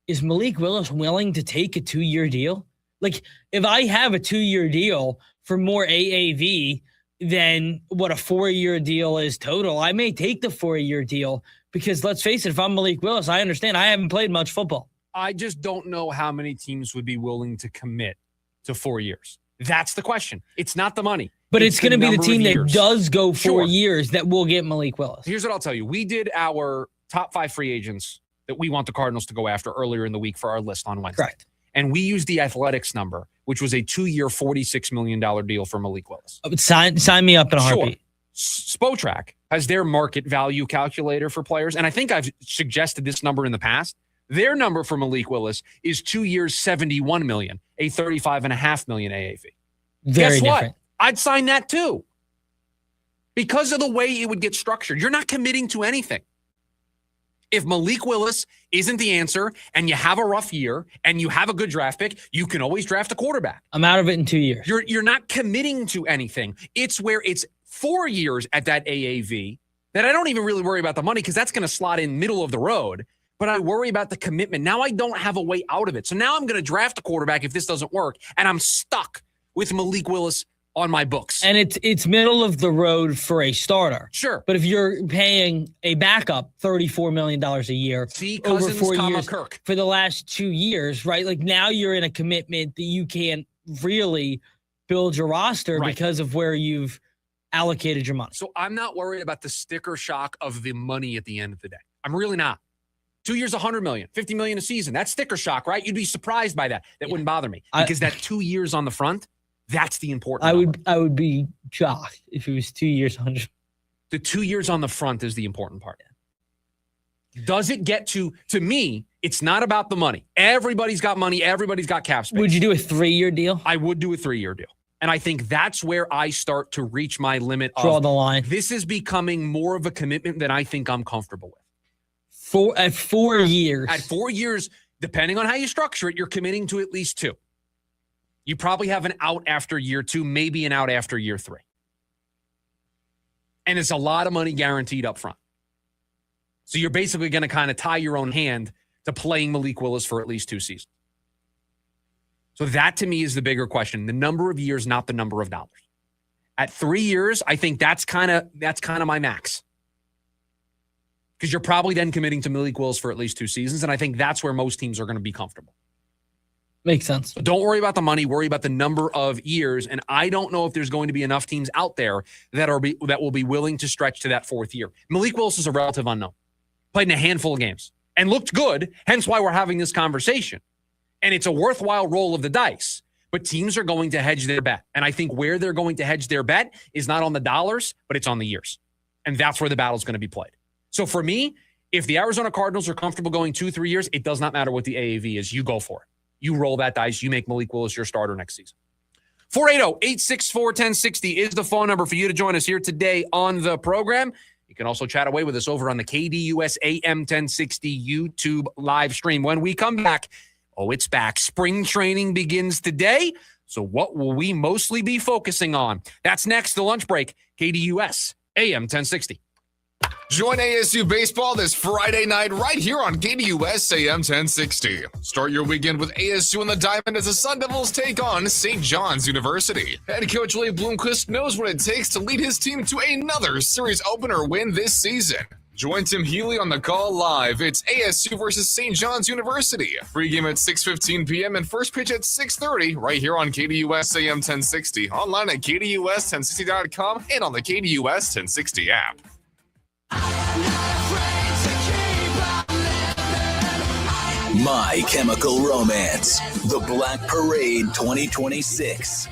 Is Malik Willis willing to take a 2-year deal? Like, if I have a 2-year deal for more AAV than what a 4-year deal is total, I may take the 4-year deal because, let's face it, if I'm Malik Willis, I understand I haven't played much football. I just don't know how many teams would be willing to commit to 4 years. That's the question. It's not the money. But it's going to be the team that does go 4 Sure. years that will get Malik Willis. Here's what I'll tell you. We did our top 5 free agents that we want the Cardinals to go after earlier in the week for our list on Wednesday. Correct. And we used the Athletics number, which was a 2-year, $46 million deal for Malik Willis. Sign me up in a heartbeat. Spotrac has their market value calculator for players, and I think I've suggested this number in the past. Their number for Malik Willis is 2 years, $71 million, a $35.5 million AAV. Very Guess what? different. I'd sign that too. Because of the way it would get structured. You're not committing to anything. If Malik Willis isn't the answer and you have a rough year and you have a good draft pick, you can always draft a quarterback. I'm out of it in 2 years. You're not committing to anything. It's where it's 4 years at that AAV that I don't even really worry about the money because that's going to slot in middle of the road. But I worry about the commitment. Now I don't have a way out of it. So now I'm going to draft a quarterback if this doesn't work, and I'm stuck with Malik Willis on my books. And it's middle of the road for a starter. Sure. But if you're paying a backup $34 million a year over Cousins, 4 years Kirk. for the last 2 years, right? Like now you're in a commitment that you can't really build your roster because of where you've allocated your money. So I'm not worried about the sticker shock of the money at the end of the day. I'm really not. 2 years, $100 million, $50 million a season. That's sticker shock, right? You'd be surprised by that. That wouldn't bother me because that 2 years on the front, that's the important number. I would be shocked if it was 2 years, 100. The 2 years on the front is the important part. Does it get to me, it's not about the money. Everybody's got money. Everybody's got cap space. Would you do a 3-year deal? I would do a 3-year deal. And I think that's where I start to reach my limit. Draw the line. This is becoming more of a commitment than I think I'm comfortable with. At 4 years. At 4 years, depending on how you structure it, you're committing to at least 2. You probably have an out after year 2, maybe an out after year 3. And it's a lot of money guaranteed up front. So you're basically going to kind of tie your own hand to playing Malik Willis for at least 2 seasons. So that to me is the bigger question. The number of years, not the number of dollars. At 3 years, I think that's kind of my max. Because you're probably then committing to Malik Willis for at least 2 seasons. And I think that's where most teams are going to be comfortable. Makes sense. So don't worry about the money. Worry about the number of years. And I don't know if there's going to be enough teams out there that will be willing to stretch to that 4th year. Malik Willis is a relative unknown. Played in a handful of games and looked good. Hence why we're having this conversation. And it's a worthwhile roll of the dice. But teams are going to hedge their bet. And I think where they're going to hedge their bet is not on the dollars, but it's on the years. And that's where the battle's going to be played. So for me, if the Arizona Cardinals are comfortable going 2-3 years, it does not matter what the AAV is. You go for it. You roll that dice. You make Malik Willis your starter next season. 480-864-1060 is the phone number for you to join us here today on the program. You can also chat away with us over on the KDUS AM 1060 YouTube live stream. When we come back, it's back. Spring training begins today. So what will we mostly be focusing on? That's next, the lunch break, KDUS AM 1060. Join ASU Baseball this Friday night right here on KDUS AM 1060. Start your weekend with ASU and the Diamond as the Sun Devils take on St. John's University. Head coach Lee Bloomquist knows what it takes to lead his team to another series opener win this season. Join Tim Healy on the call live. It's ASU versus St. John's University. Pregame at 6:15 p.m. and first pitch at 6:30 right here on KDUS AM 1060. Online at KDUS1060.com and on the KDUS 1060 app. My Chemical Romance, The Black Parade 2026.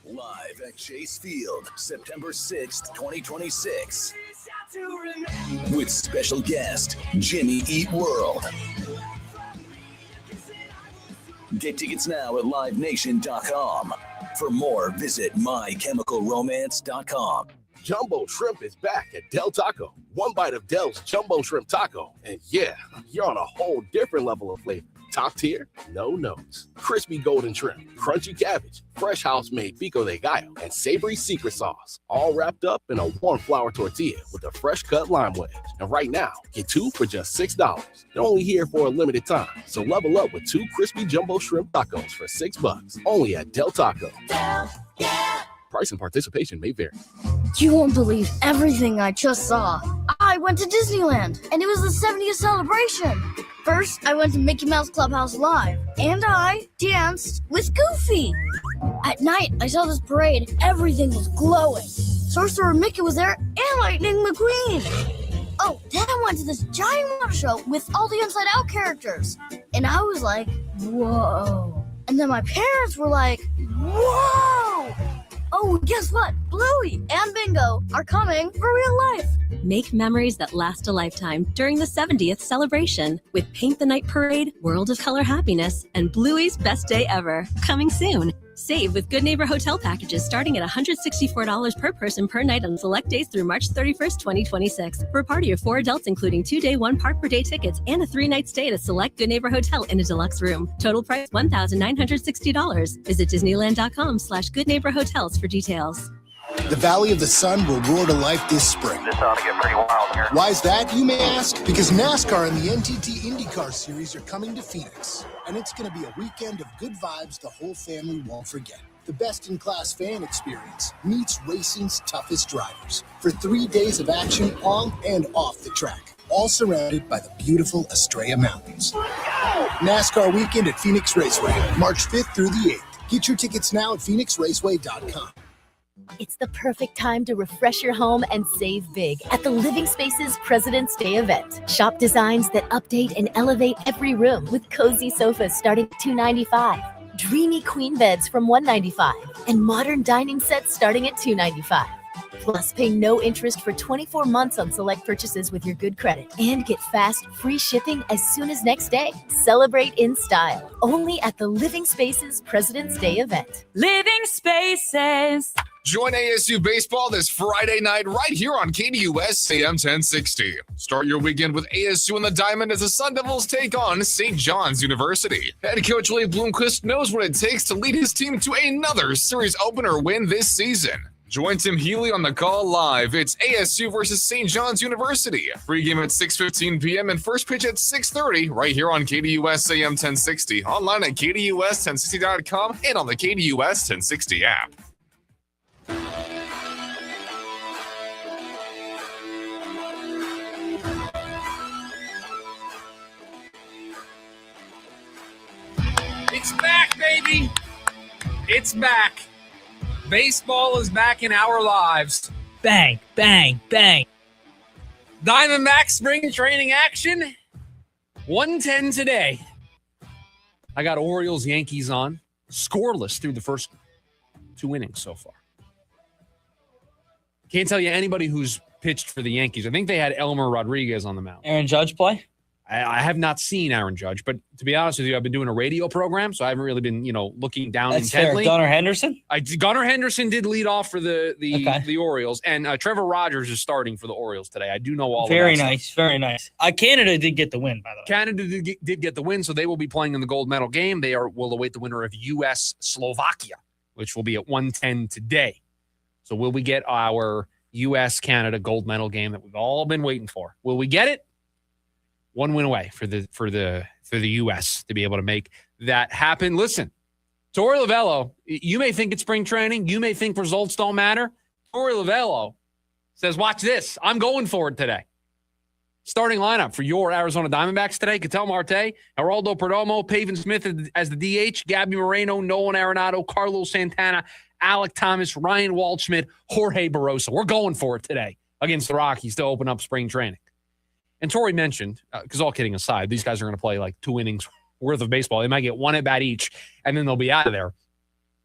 Live at Chase Field, September 6th, 2026. With special guest, Jimmy Eat World. Get tickets now at livenation.com. For more, visit mychemicalromance.com. Jumbo Shrimp is back at Del Taco. One bite of Del's Jumbo Shrimp Taco. And yeah, you're on a whole different level of flavor. Top tier, no notes. Crispy golden shrimp, crunchy cabbage, fresh house-made pico de gallo, and savory secret sauce. All wrapped up in a warm flour tortilla with a fresh-cut lime wedge. And right now, get 2 for just $6. They're only here for a limited time. So level up with 2 crispy jumbo shrimp tacos for $6. Only at Del Taco. Del, yeah. Price and participation may vary. You won't believe everything I just saw. I went to Disneyland, and it was the 70th celebration. First, I went to Mickey Mouse Clubhouse Live, and I danced with Goofy. At night, I saw this parade. Everything was glowing. Sorcerer Mickey was there, and Lightning McQueen. Oh, then I went to this giant water show with all the Inside Out characters. And I was like, whoa. And then my parents were like, whoa. Oh, guess what? Bluey and Bingo are coming for real life. Make memories that last a lifetime during the 70th celebration with Paint the Night Parade, World of Color Happiness, and Bluey's Best Day Ever. Coming soon. Save with Good Neighbor Hotel packages starting at $164 per person per night on select days through March 31st, 2026. For a party of 4 adults, including 2-day, 1-park-per-day tickets and a 3-night stay at a select Good Neighbor Hotel in a deluxe room. Total price $1,960. Visit Disneyland.com/Good Neighbor Hotels for details. The Valley of the Sun will roar to life this spring. This ought to get pretty wild here. Why is that, you may ask? Because NASCAR and the NTT IndyCar Series are coming to Phoenix. And it's going to be a weekend of good vibes the whole family won't forget. The best-in-class fan experience meets racing's toughest drivers for 3 days of action on and off the track, all surrounded by the beautiful Estrella Mountains. NASCAR weekend at Phoenix Raceway, March 5th through the 8th. Get your tickets now at phoenixraceway.com. It's the perfect time to refresh your home and save big at the Living Spaces President's Day event. Shop designs that update and elevate every room with cozy sofas starting at $295, dreamy queen beds from $195, and modern dining sets starting at $295. Plus, pay no interest for 24 months on select purchases with your good credit and get fast, free shipping as soon as next day. Celebrate in style, only at the Living Spaces President's Day event. Living Spaces. Join ASU baseball this Friday night right here on KDUS AM 1060. Start your weekend with ASU and the Diamond as the Sun Devils take on St. John's University. Head coach Lee Bloomquist knows what it takes to lead his team to another series opener win this season. Join Tim Healy on the call live. It's ASU versus St. John's University. Pre-game at 6:15 p.m. and first pitch at 6:30 right here on KDUS AM 1060. Online at KDUS1060.com and on the KDUS 1060 app. It's back, baby. It's back. Baseball is back in our lives. Bang, bang, bang. Diamondback spring training action. 1:10 today. I got Orioles, Yankees on. Scoreless through the first 2 innings so far. Can't tell you anybody who's pitched for the Yankees. I think they had Elmer Rodriguez on the mound. Aaron Judge play? I have not seen Aaron Judge, but to be honest with you, I've been doing a radio program, so I haven't really been, looking down intently. Fair. Gunnar Henderson? Gunnar Henderson did lead off for the Orioles, and Trevor Rogers is starting for the Orioles today. I do know all of that. Very nice, very nice. Canada did get the win, by the way. Canada did get the win, so they will be playing in the gold medal game. They will await the winner of U.S.-Slovakia, which will be at 1:10 today. So will we get our U.S.-Canada gold medal game that we've all been waiting for? Will we get it? 1 win away for the U.S. to be able to make that happen. Listen, Torey Lovello, you may think it's spring training. You may think results don't matter. Torey Lovello says, watch this. I'm going for it today. Starting lineup for your Arizona Diamondbacks today: Ketel Marte, Geraldo Perdomo, Pavin Smith as the DH, Gabby Moreno, Nolan Arenado, Carlos Santana, Alec Thomas, Ryan Waldschmidt, Jorge Barroso. We're going for it today against the Rockies to open up spring training. And Torey mentioned, because all kidding aside, these guys are going to play like 2 innings worth of baseball. They might get 1 at bat each, and then they'll be out of there.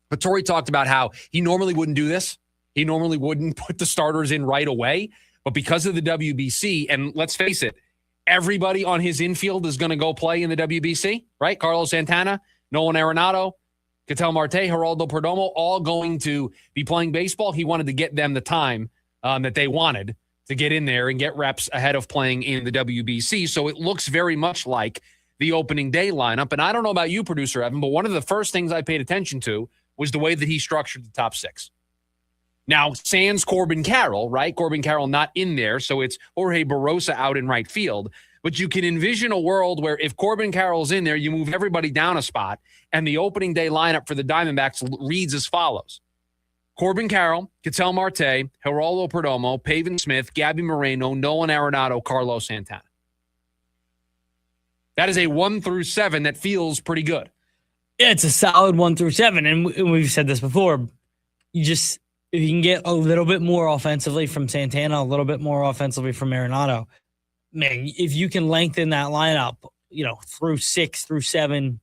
But Torey talked about how he normally wouldn't do this. He normally wouldn't put the starters in right away. But because of the WBC, and let's face it, everybody on his infield is going to go play in the WBC, right? Carlos Santana, Nolan Arenado, Ketel Marte, Geraldo Perdomo, all going to be playing baseball. He wanted to get them the time that they wanted to get in there and get reps ahead of playing in the WBC. So it looks very much like the opening day lineup. And I don't know about you, producer Evan, but one of the first things I paid attention to was the way that he structured the top six. Now, sans Corbin Carroll, right? Corbin Carroll not in there, so it's Jorge Barrosa out in right field. But you can envision a world where if Corbin Carroll's in there, you move everybody down a spot, and the opening day lineup for the Diamondbacks reads as follows. Corbin Carroll, Ketel Marte, Geraldo Perdomo, Pavin Smith, Gabby Moreno, Nolan Arenado, Carlos Santana. That is a 1 through 7 that feels pretty good. Yeah, it's a solid 1 through 7. And we've said this before. If you can get a little bit more offensively from Santana, a little bit more offensively from Arenado, man, if you can lengthen that lineup, through 6 through 7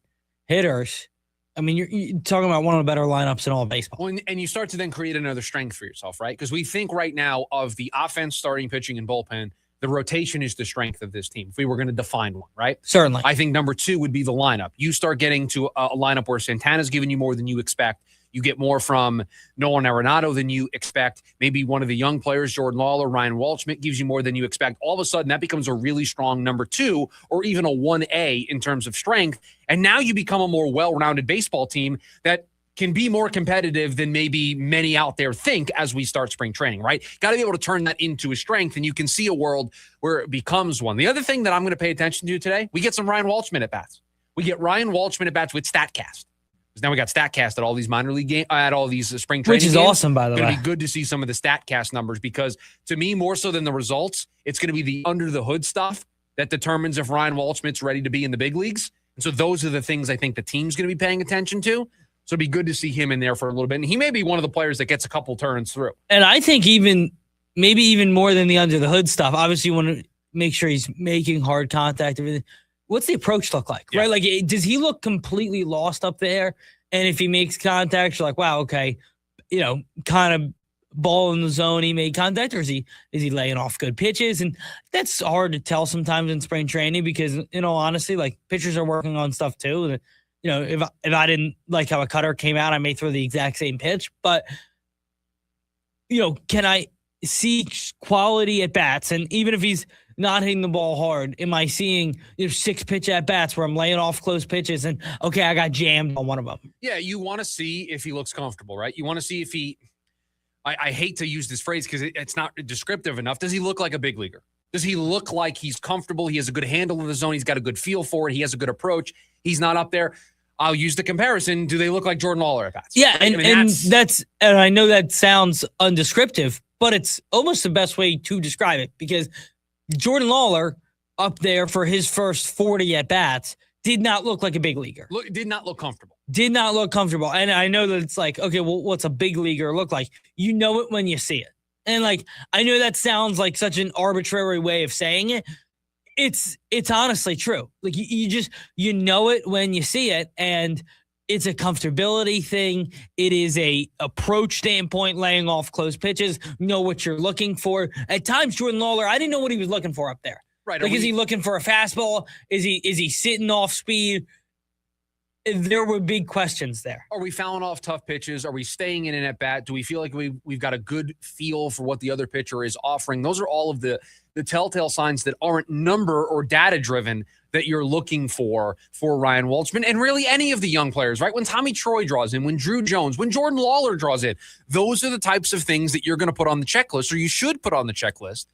hitters, I mean, you're talking about one of the better lineups in all of baseball. Well, and you start to then create another strength for yourself, right? Because we think right now of the offense, starting pitching, and bullpen, the rotation is the strength of this team, if we were going to define one, right? Certainly. I think number 2 would be the lineup. You start getting to a lineup where Santana's giving you more than you expect. You get more from Nolan Arenado than you expect. Maybe one of the young players, Jordan Lawler, Ryan Waldschmidt, gives you more than you expect. All of a sudden, that becomes a really strong number 2 or even a 1A in terms of strength. And now you become a more well-rounded baseball team that can be more competitive than maybe many out there think as we start spring training, right? Got to be able to turn that into a strength, and you can see a world where it becomes one. The other thing that I'm going to pay attention to today, we get some Ryan Waldschmidt at-bats. We get Ryan Waldschmidt at-bats with StatCast. Now we got StatCast at all these minor league games, at all these spring training games. Which is awesome, by the way. It's going to be good to see some of the StatCast numbers because, to me, more so than the results, it's going to be the under-the-hood stuff that determines if Ryan Waldschmidt's ready to be in the big leagues. And so those are the things I think the team's going to be paying attention to. So it'd be good to see him in there for a little bit. And he may be one of the players that gets a couple turns through. And I think maybe even more than the under-the-hood stuff, obviously you want to make sure he's making hard contact, everything. What's the approach look like, right? Like, does he look completely lost up there? And if he makes contact, you're like, wow, okay, kind of ball in the zone, he made contact, or is he laying off good pitches? And that's hard to tell sometimes in spring training because, honestly, like pitchers are working on stuff too. If I didn't like how a cutter came out, I may throw the exact same pitch. But, can I see quality at bats? And even if he's not hitting the ball hard, am I seeing 6 pitch at bats where I'm laying off close pitches and, okay, I got jammed on one of them? Yeah, you want to see if he looks comfortable, right? You want to see if I hate to use this phrase because it's not descriptive enough. Does he look like a big leaguer? Does he look like he's comfortable? He has a good handle in the zone. He's got a good feel for it. He has a good approach. He's not up there. I'll use the comparison. Do they look like Jordan Lawler at bats? Yeah, and I know that sounds undescriptive, but it's almost the best way to describe it because Jordan Lawler up there for his first 40 at bats did not look like a big leaguer. Did not look comfortable. Did not look comfortable. And I know that it's like, okay, well, what's a big leaguer look like? You know it when you see it. And I know that sounds like such an arbitrary way of saying it. It's honestly true. Like you know it when you see it, and it's a comfortability thing. It is a approach standpoint, laying off close pitches, know what you're looking for. At times, Jordan Lawler, I didn't know what he was looking for up there. Right. Is he looking for a fastball? Is he sitting off speed? There were big questions there. Are we fouling off tough pitches? Are we staying in an at-bat? Do we feel like we've got a good feel for what the other pitcher is offering? Those are all of the telltale signs that aren't number or data-driven that you're looking for Ryan Waldschmidt and really any of the young players, right? When Tommy Troy draws in, when Drew Jones, when Jordan Lawler draws in, those are the types of things that you're going to put on the checklist, or you should put on the checklist,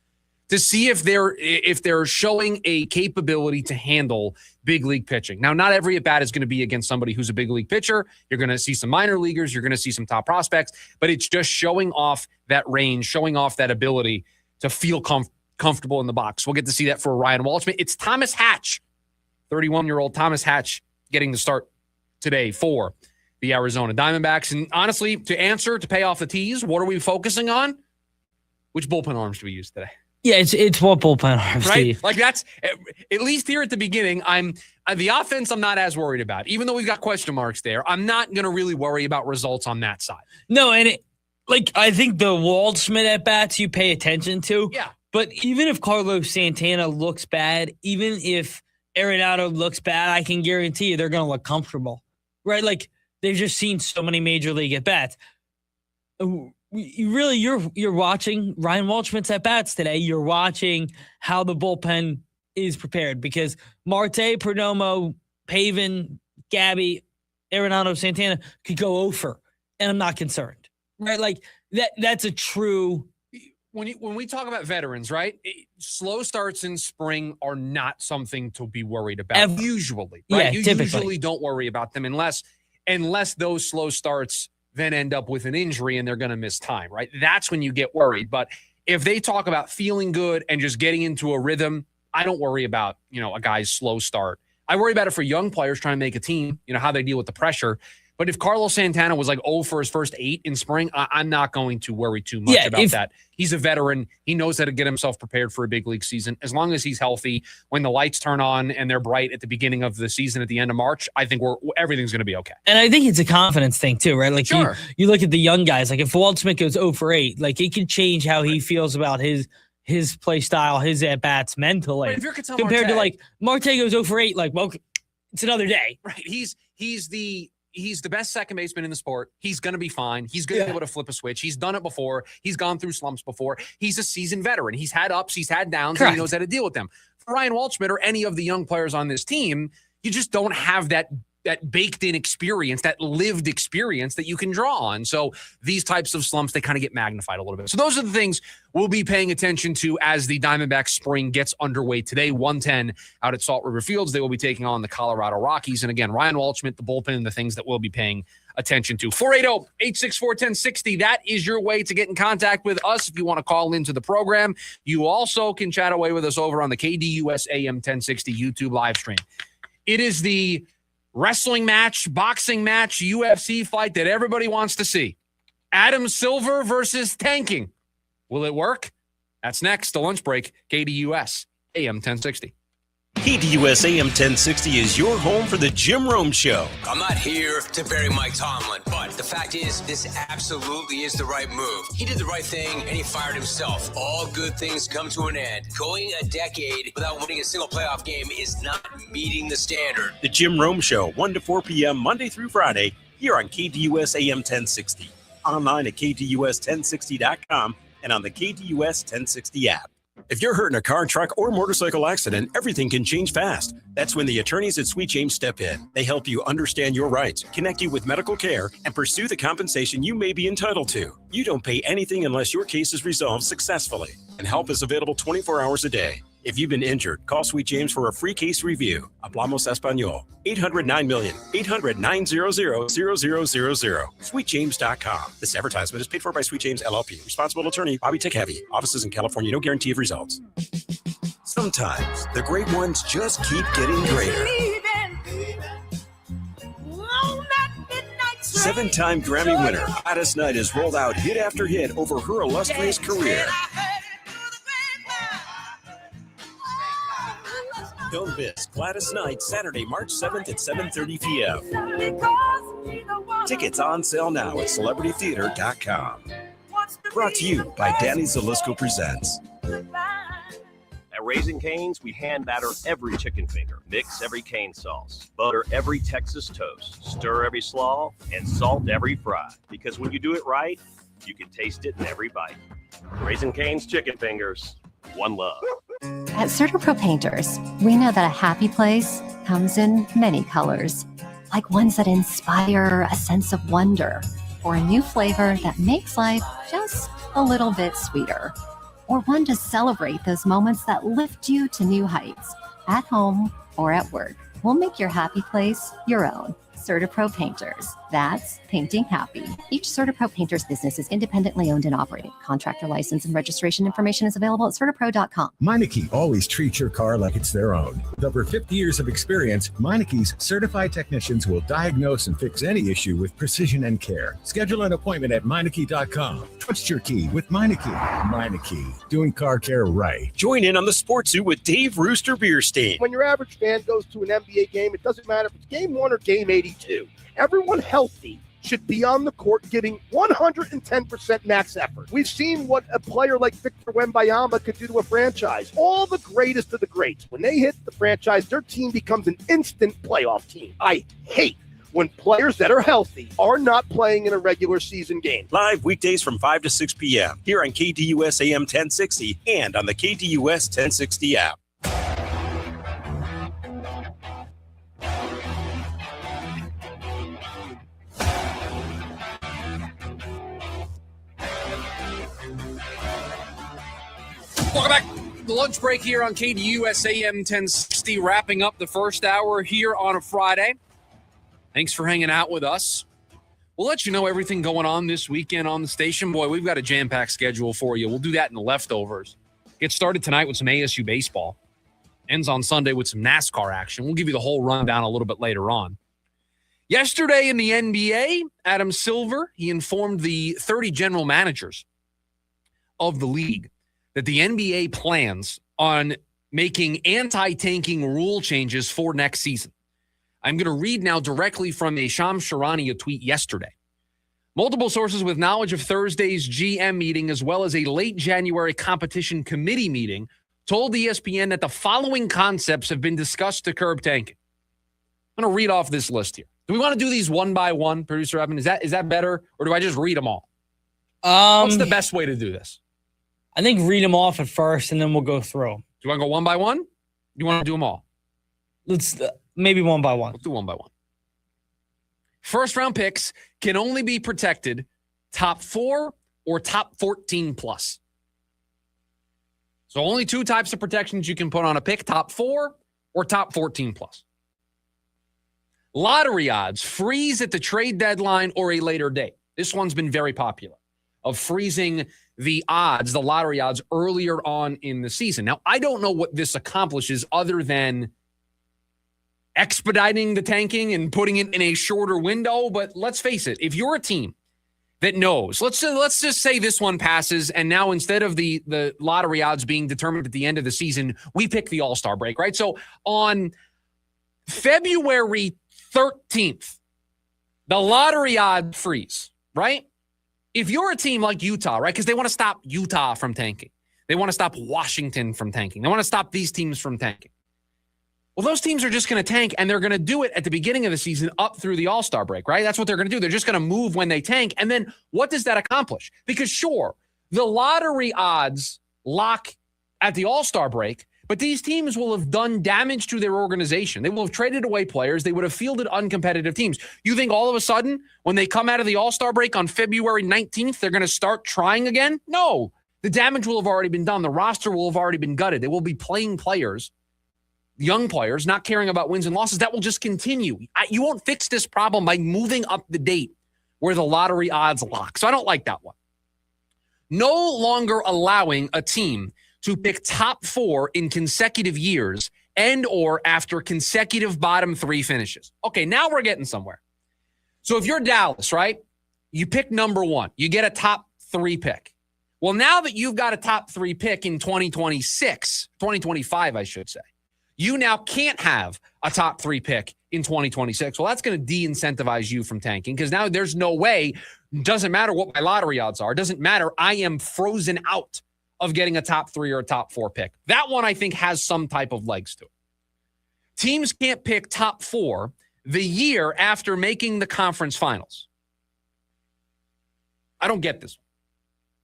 to see if they're showing a capability to handle big league pitching. Now, not every at-bat is going to be against somebody who's a big league pitcher. You're going to see some minor leaguers. You're going to see some top prospects. But it's just showing off that range, showing off that ability to feel comfortable in the box. We'll get to see that for Ryan Waldschmidt. It's Thomas Hatch, 31-year-old Thomas Hatch, getting the start today for the Arizona Diamondbacks. And honestly, to pay off the tease, what are we focusing on? Which bullpen arms do we use today? Yeah, it's what bullpen arms, right? Like that's at least here at the beginning. The offense I'm not as worried about, even though we've got question marks there. I'm not going to really worry about results on that side. No, and I think the Waldschmidt at bats you pay attention to. Yeah. But even if Carlos Santana looks bad, even if Arenado looks bad, I can guarantee you they're going to look comfortable, right? Like they've just seen so many major league at bats. you're watching Ryan Waldschmidt's at bats today. You're watching how the bullpen is prepared because Marte, Perdomo, Pavin, Gabby, Arenado, Santana could go over, and I'm not concerned, right? Like that's a true. When we talk about veterans, right? Slow starts in spring are not something to be worried about. Usually, right? You usually don't worry about them unless those slow starts then end up with an injury and they're going to miss time, right? That's when you get worried. But if they talk about feeling good and just getting into a rhythm, I don't worry about, a guy's slow start. I worry about it for young players trying to make a team, how they deal with the pressure. But if Carlos Santana was like 0 for his first 8 in spring, I'm not going to worry too much about that. He's a veteran. He knows how to get himself prepared for a big league season. As long as he's healthy, when the lights turn on and they're bright at the beginning of the season at the end of March, I think everything's going to be okay. And I think it's a confidence thing too, right? Like you look at the young guys, like if Waldschmidt goes 0 for 8, like it can change how he feels about his play style, his at-bats mentally. Right, if you're compared to like Marte goes 0 for 8, like, well, it's another day. Right. He's the best second baseman in the sport. He's going to be fine. He's going to be able to flip a switch. He's done it before. He's gone through slumps before. He's a seasoned veteran. He's had ups. He's had downs. And he knows how to deal with them. For Ryan Waldschmidt or any of the young players on this team, you just don't have that baked-in experience, that lived experience that you can draw on. So these types of slumps, they kind of get magnified a little bit. So those are the things we'll be paying attention to as the Diamondbacks spring gets underway today. 1:10 out at Salt River Fields. They will be taking on the Colorado Rockies. And again, Ryan Waldschmidt, the bullpen, and the things that we'll be paying attention to. 480-864-1060. That is your way to get in contact with us if you want to call into the program. You also can chat away with us over on the KDUS AM 1060 YouTube live stream. It is the wrestling match, boxing match, UFC fight that everybody wants to see. Adam Silver versus tanking. Will it work? That's next. The lunch break. KDUS AM 1060. KDUS AM 1060 is your home for the Jim Rome Show. I'm not here to bury Mike Tomlin, but the fact is, this absolutely is the right move. He did the right thing, and he fired himself. All good things come to an end. Going a decade without winning a single playoff game is not meeting the standard. The Jim Rome Show, 1 to 4 p.m. Monday through Friday, here on KDUS AM 1060. Online at KDUS1060.com and on the KDUS 1060 app. If you're hurt in a car, truck, or motorcycle accident, everything can change fast. That's when the attorneys at Sweet James step in. They help you understand your rights, connect you with medical care, and pursue the compensation you may be entitled to. You don't pay anything unless your case is resolved successfully, and help is available 24 hours a day. If you've been injured, call Sweet James for a free case review. Hablamos Español. 800-900-0000. SweetJames.com. This advertisement is paid for by Sweet James LLP. Responsible attorney, Bobby Tick-Heavy. Offices in California. No guarantee of results. Sometimes the great ones just keep getting greater. 7-time Grammy winner Gladys Knight has rolled out hit after hit over her illustrious career. Don't miss Gladys Knight, Saturday, March 7th at 7:30 p.m. Tickets on sale now at celebritytheater.com. Brought to you by Danny Zalisco Presents. At Raising Cane's, we hand batter every chicken finger, mix every cane sauce, butter every Texas toast, stir every slaw, and salt every fry. Because when you do it right, you can taste it in every bite. Raising Cane's chicken fingers, one love. At CertaPro Painters, we know that a happy place comes in many colors, like ones that inspire a sense of wonder, or a new flavor that makes life just a little bit sweeter, or one to celebrate those moments that lift you to new heights, at home or at work. We'll make your happy place your own. CertaPro Painters. That's painting happy. Each CertaPro Painters business is independently owned and operated. Contractor license and registration information is available at CertaPro.com. Meineke always treats your car like it's their own. With over 50 years of experience, Meineke's certified technicians will diagnose and fix any issue with precision and care. Schedule an appointment at Meineke.com. Trust your key with Meineke. Meineke, doing car care right. Join in on the Sports Zoo with Dave Rooster Bierstein. When your average fan goes to an NBA game, it doesn't matter if it's game 1 or game 82. Everyone healthy should be on the court giving 110% max effort. We've seen what a player like Victor Wembanyama could do to a franchise. All the greatest of the greats, when they hit the franchise, their team becomes an instant playoff team. I hate when players that are healthy are not playing in a regular season game. Live weekdays from 5 to 6 p.m. here on KDUS AM 1060 and on the KDUS 1060 app. Welcome back. The lunch break here on KDUS AM 1060, wrapping up the first hour here on a Friday. Thanks for hanging out with us. We'll let you know everything going on this weekend on the station. Boy, we've got a jam-packed schedule for you. We'll do that in the leftovers. Get started tonight with some ASU baseball. Ends on Sunday with some NASCAR action. We'll give you the whole rundown a little bit later on. Yesterday in the NBA, Adam Silver, he informed the 30 general managers of the league that the NBA plans on making anti-tanking rule changes for next season. I'm going to read now directly from a Shams Charania tweet yesterday. Multiple sources with knowledge of Thursday's GM meeting as well as a late January competition committee meeting told ESPN that the following concepts have been discussed to curb tanking. I'm going to read off this list here. Do we want to do these one by one, Producer Evan? Is that better, or do I just read them all? What's the best way to do this? I think read them off at first, and then we'll go through them. Do you want to go one by one? Do you want to do them all? Let's maybe one by one. Let's do one by one. First round picks can only be protected top 4 or top 14 plus. So only 2 types of protections you can put on a pick, top 4 or top 14 plus. Lottery odds freeze at the trade deadline or a later date. This one's been very popular, of freezing the odds, the lottery odds, earlier on in the season. Now, I don't know what this accomplishes other than expediting the tanking and putting it in a shorter window, but let's face it, if you're a team that knows, let's just say this one passes, and now instead of the lottery odds being determined at the end of the season, we pick the All-Star break, right? So on February 13th, the lottery odd freeze, right? If you're a team like Utah, right, because they want to stop Utah from tanking. They want to stop Washington from tanking. They want to stop these teams from tanking. Well, those teams are just going to tank, and they're going to do it at the beginning of the season up through the All-Star break, right? That's what they're going to do. They're just going to move when they tank. And then what does that accomplish? Because sure, the lottery odds lock at the All-Star break, but these teams will have done damage to their organization. They will have traded away players. They would have fielded uncompetitive teams. You think all of a sudden, when they come out of the All-Star break on February 19th, they're going to start trying again? No. The damage will have already been done. The roster will have already been gutted. They will be playing players, young players, not caring about wins and losses. That will just continue. You won't fix this problem by moving up the date where the lottery odds lock. So I don't like that one. No longer allowing a team to pick top 4 in consecutive years and or after consecutive bottom 3 finishes. Okay, now we're getting somewhere. So if you're Dallas, right, you pick number 1. You get a top 3 pick. Well, now that you've got a top 3 pick in 2025, I should say, you now can't have a top 3 pick in 2026. Well, that's going to de-incentivize you from tanking because now there's no way, doesn't matter what my lottery odds are, doesn't matter, I am frozen out of getting a top 3 or a top 4 pick. That one, I think, has some type of legs to it. Teams can't pick top 4 the year after making the conference finals. I don't get this one.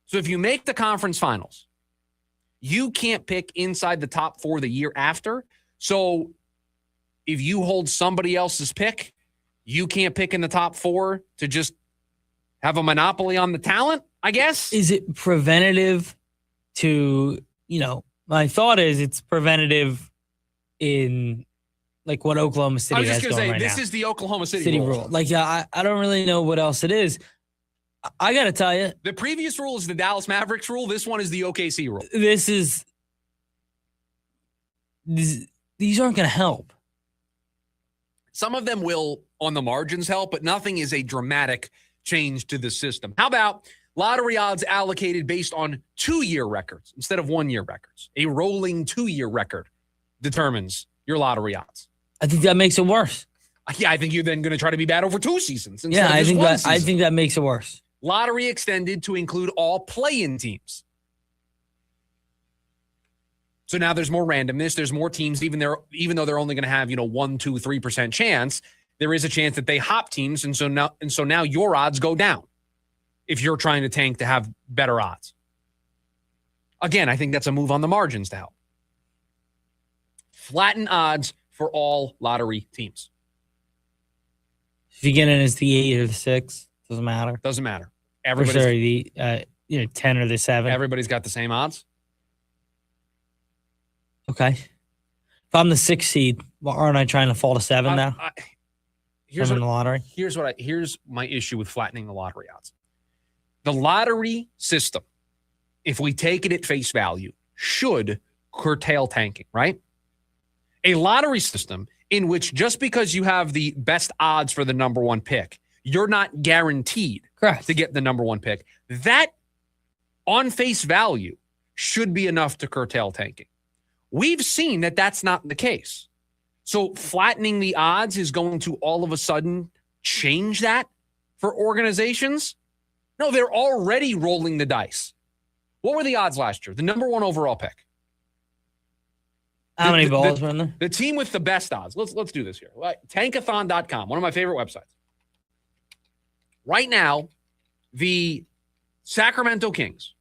So if you make the conference finals, you can't pick inside the top 4 the year after. So if you hold somebody else's pick, you can't pick in the top 4 to just have a monopoly on the talent, I guess? Is it preventative to, my thought is it's preventative in like what Oklahoma City has going right now. I was just going to say, this is the Oklahoma City rule. Like, I don't really know what else it is. I got to tell you. The previous rule is the Dallas Mavericks rule. This one is the OKC rule. These aren't going to help. Some of them will on the margins help, but nothing is a dramatic change to the system. How about lottery odds allocated based on 2-year records instead of 1-year records? A rolling 2-year record determines your lottery odds. I think that makes it worse. Yeah, I think you're then going to try to be bad over 2 seasons. Yeah, I think that makes it worse. Lottery extended to include all play-in teams. So now there's more randomness. There's more teams, even though they're only going to have 1, 2, 3% chance. there is a chance that they hop teams, and so now your odds go down if you're trying to tank to have better odds. Again, I think that's a move on the margins to help. Flatten odds for all lottery teams. If you get in as the 8 or the 6, doesn't matter. Doesn't matter. Everybody's the 10 or the 7. Everybody's got the same odds. Okay. If I'm the 6th seed, aren't I trying to fall to 7 now? Here's in the lottery. Here's my issue with flattening the lottery odds. The lottery system, if we take it at face value, should curtail tanking, right? A lottery system in which just because you have the best odds for the number 1 pick, you're not guaranteed to get the number 1 pick. That, on face value, should be enough to curtail tanking. We've seen that that's not the case. So flattening the odds is going to all of a sudden change that for organizations? No, they're already rolling the dice. What were the odds last year? The number 1 overall pick. How many balls were in there? The team with the best odds. Let's do this here. Tankathon.com, one of my favorite websites. Right now, the Sacramento Kings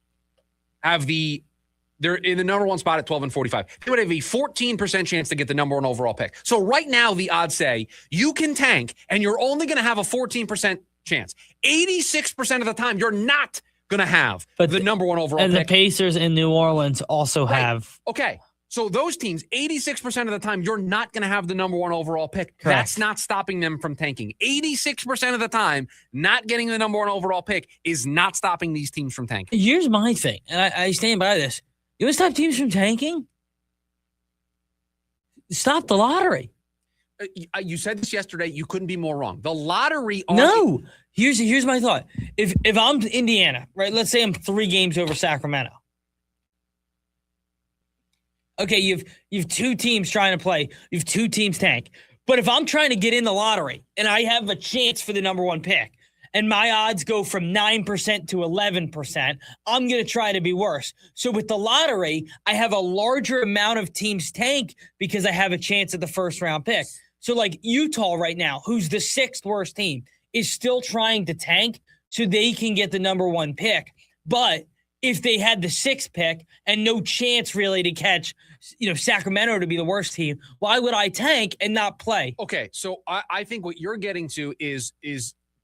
they're in the number 1 spot at 12-45. They would have a 14% chance to get the number 1 overall pick. So right now, the odds say you can tank and you're only going to have a 14% chance. 86% of the time, you're not going to have the number 1 overall pick. And the Pacers in New Orleans also have. Okay. So those teams, 86% of the time, you're not going to have the number 1 overall pick. Correct. That's not stopping them from tanking. 86% of the time, not getting the number 1 overall pick is not stopping these teams from tanking. Here's my thing, and I stand by this. You want to stop teams from tanking? Stop the lottery. You said this yesterday. You couldn't be more wrong. The lottery. No. Here's my thought. If I'm Indiana, right? Let's say I'm 3 games over Sacramento. Okay, you've 2 teams trying to play. You have 2 teams tank. But if I'm trying to get in the lottery and I have a chance for the number 1 pick, and my odds go from 9% to 11%, I'm going to try to be worse. So with the lottery, I have a larger amount of teams tank because I have a chance at the first round pick. So like Utah right now, who's the 6th worst team, is still trying to tank so they can get the number 1 pick. But if they had the 6th pick and no chance really to catch, Sacramento to be the worst team, why would I tank and not play? Okay, so I think what you're getting to is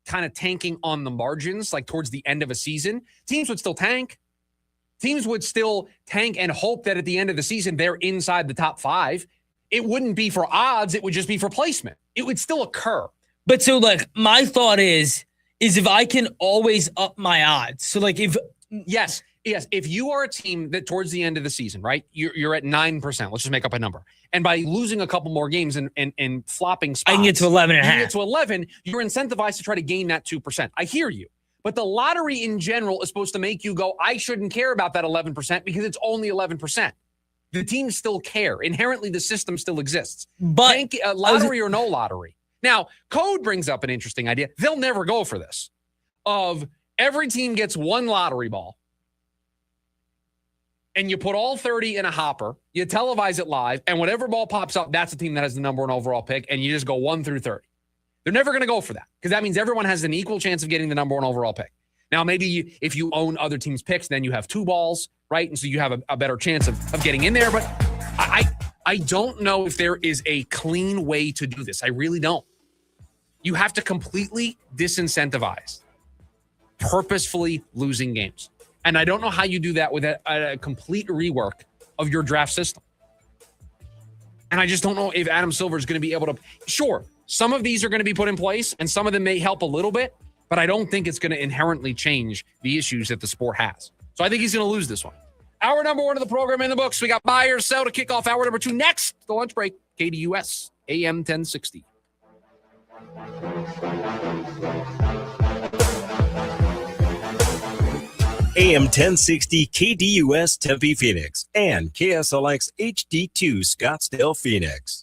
kind of tanking on the margins, like towards the end of a season. Teams would still tank. Teams would still tank and hope that at the end of the season, they're inside the top 5. It wouldn't be for odds. It would just be for placement. It would still occur. But so like my thought is if I can always up my odds. So like Yes. If you are a team that towards the end of the season, right, you're at 9%. Let's just make up a number. And by losing a couple more games and flopping spots, I can get to 11.5. You can get to 11. You're incentivized to try to gain that 2%. I hear you. But the lottery in general is supposed to make you go, I shouldn't care about that 11% because it's only 11%. The teams still care. Inherently, the system still exists. But lottery or no lottery. Now, Code brings up an interesting idea. They'll never go for this. Of every team gets 1 lottery ball. And you put all 30 in a hopper, you televise it live, and whatever ball pops up, that's the team that has the number 1 overall pick, and you just go 1 through 30. They're never going to go for that because that means everyone has an equal chance of getting the number 1 overall pick. Now, maybe if you own other teams' picks, then you have 2 balls, right? And so you have a better chance of getting in there. But I don't know if there is a clean way to do this. I really don't. You have to completely disincentivize purposefully losing games. And I don't know how you do that with a complete rework of your draft system. And I just don't know if Adam Silver is going to be able to. Sure, some of these are going to be put in place, and some of them may help a little bit, but I don't think it's going to inherently change the issues that the sport has. So I think he's going to lose this one. Hour number 1 of the program in the books. We got buy or sell to kick off hour number 2 next. The lunch break, KDUS, AM 1060. AM 1060 KDUS Tempe Phoenix and KSLX HD2 Scottsdale Phoenix.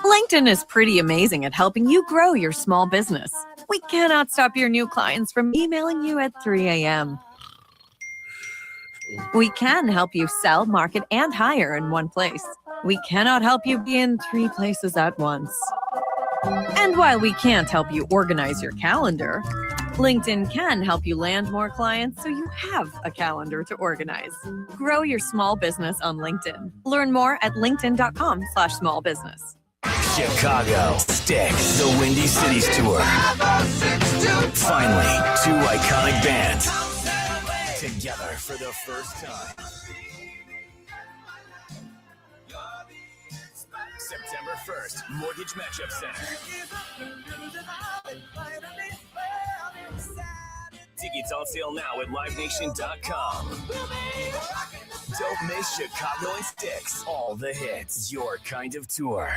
LinkedIn is pretty amazing at helping you grow your small business. We cannot stop your new clients from emailing you at 3 a.m. We can help you sell, market, and hire in one place. We cannot help you be in 3 places at once. And while we can't help you organize your calendar, LinkedIn can help you land more clients so you have a calendar to organize. Grow your small business on LinkedIn. Learn more at linkedin.com/smallbusiness. Chicago Sticks, the Windy Cities Tour. Finally, 2 iconic bands together for the first time. September 1st, Mortgage Matchup Center. Tickets on sale now at livenation.com. Don't miss Chicago and Sticks. All the hits, your kind of tour.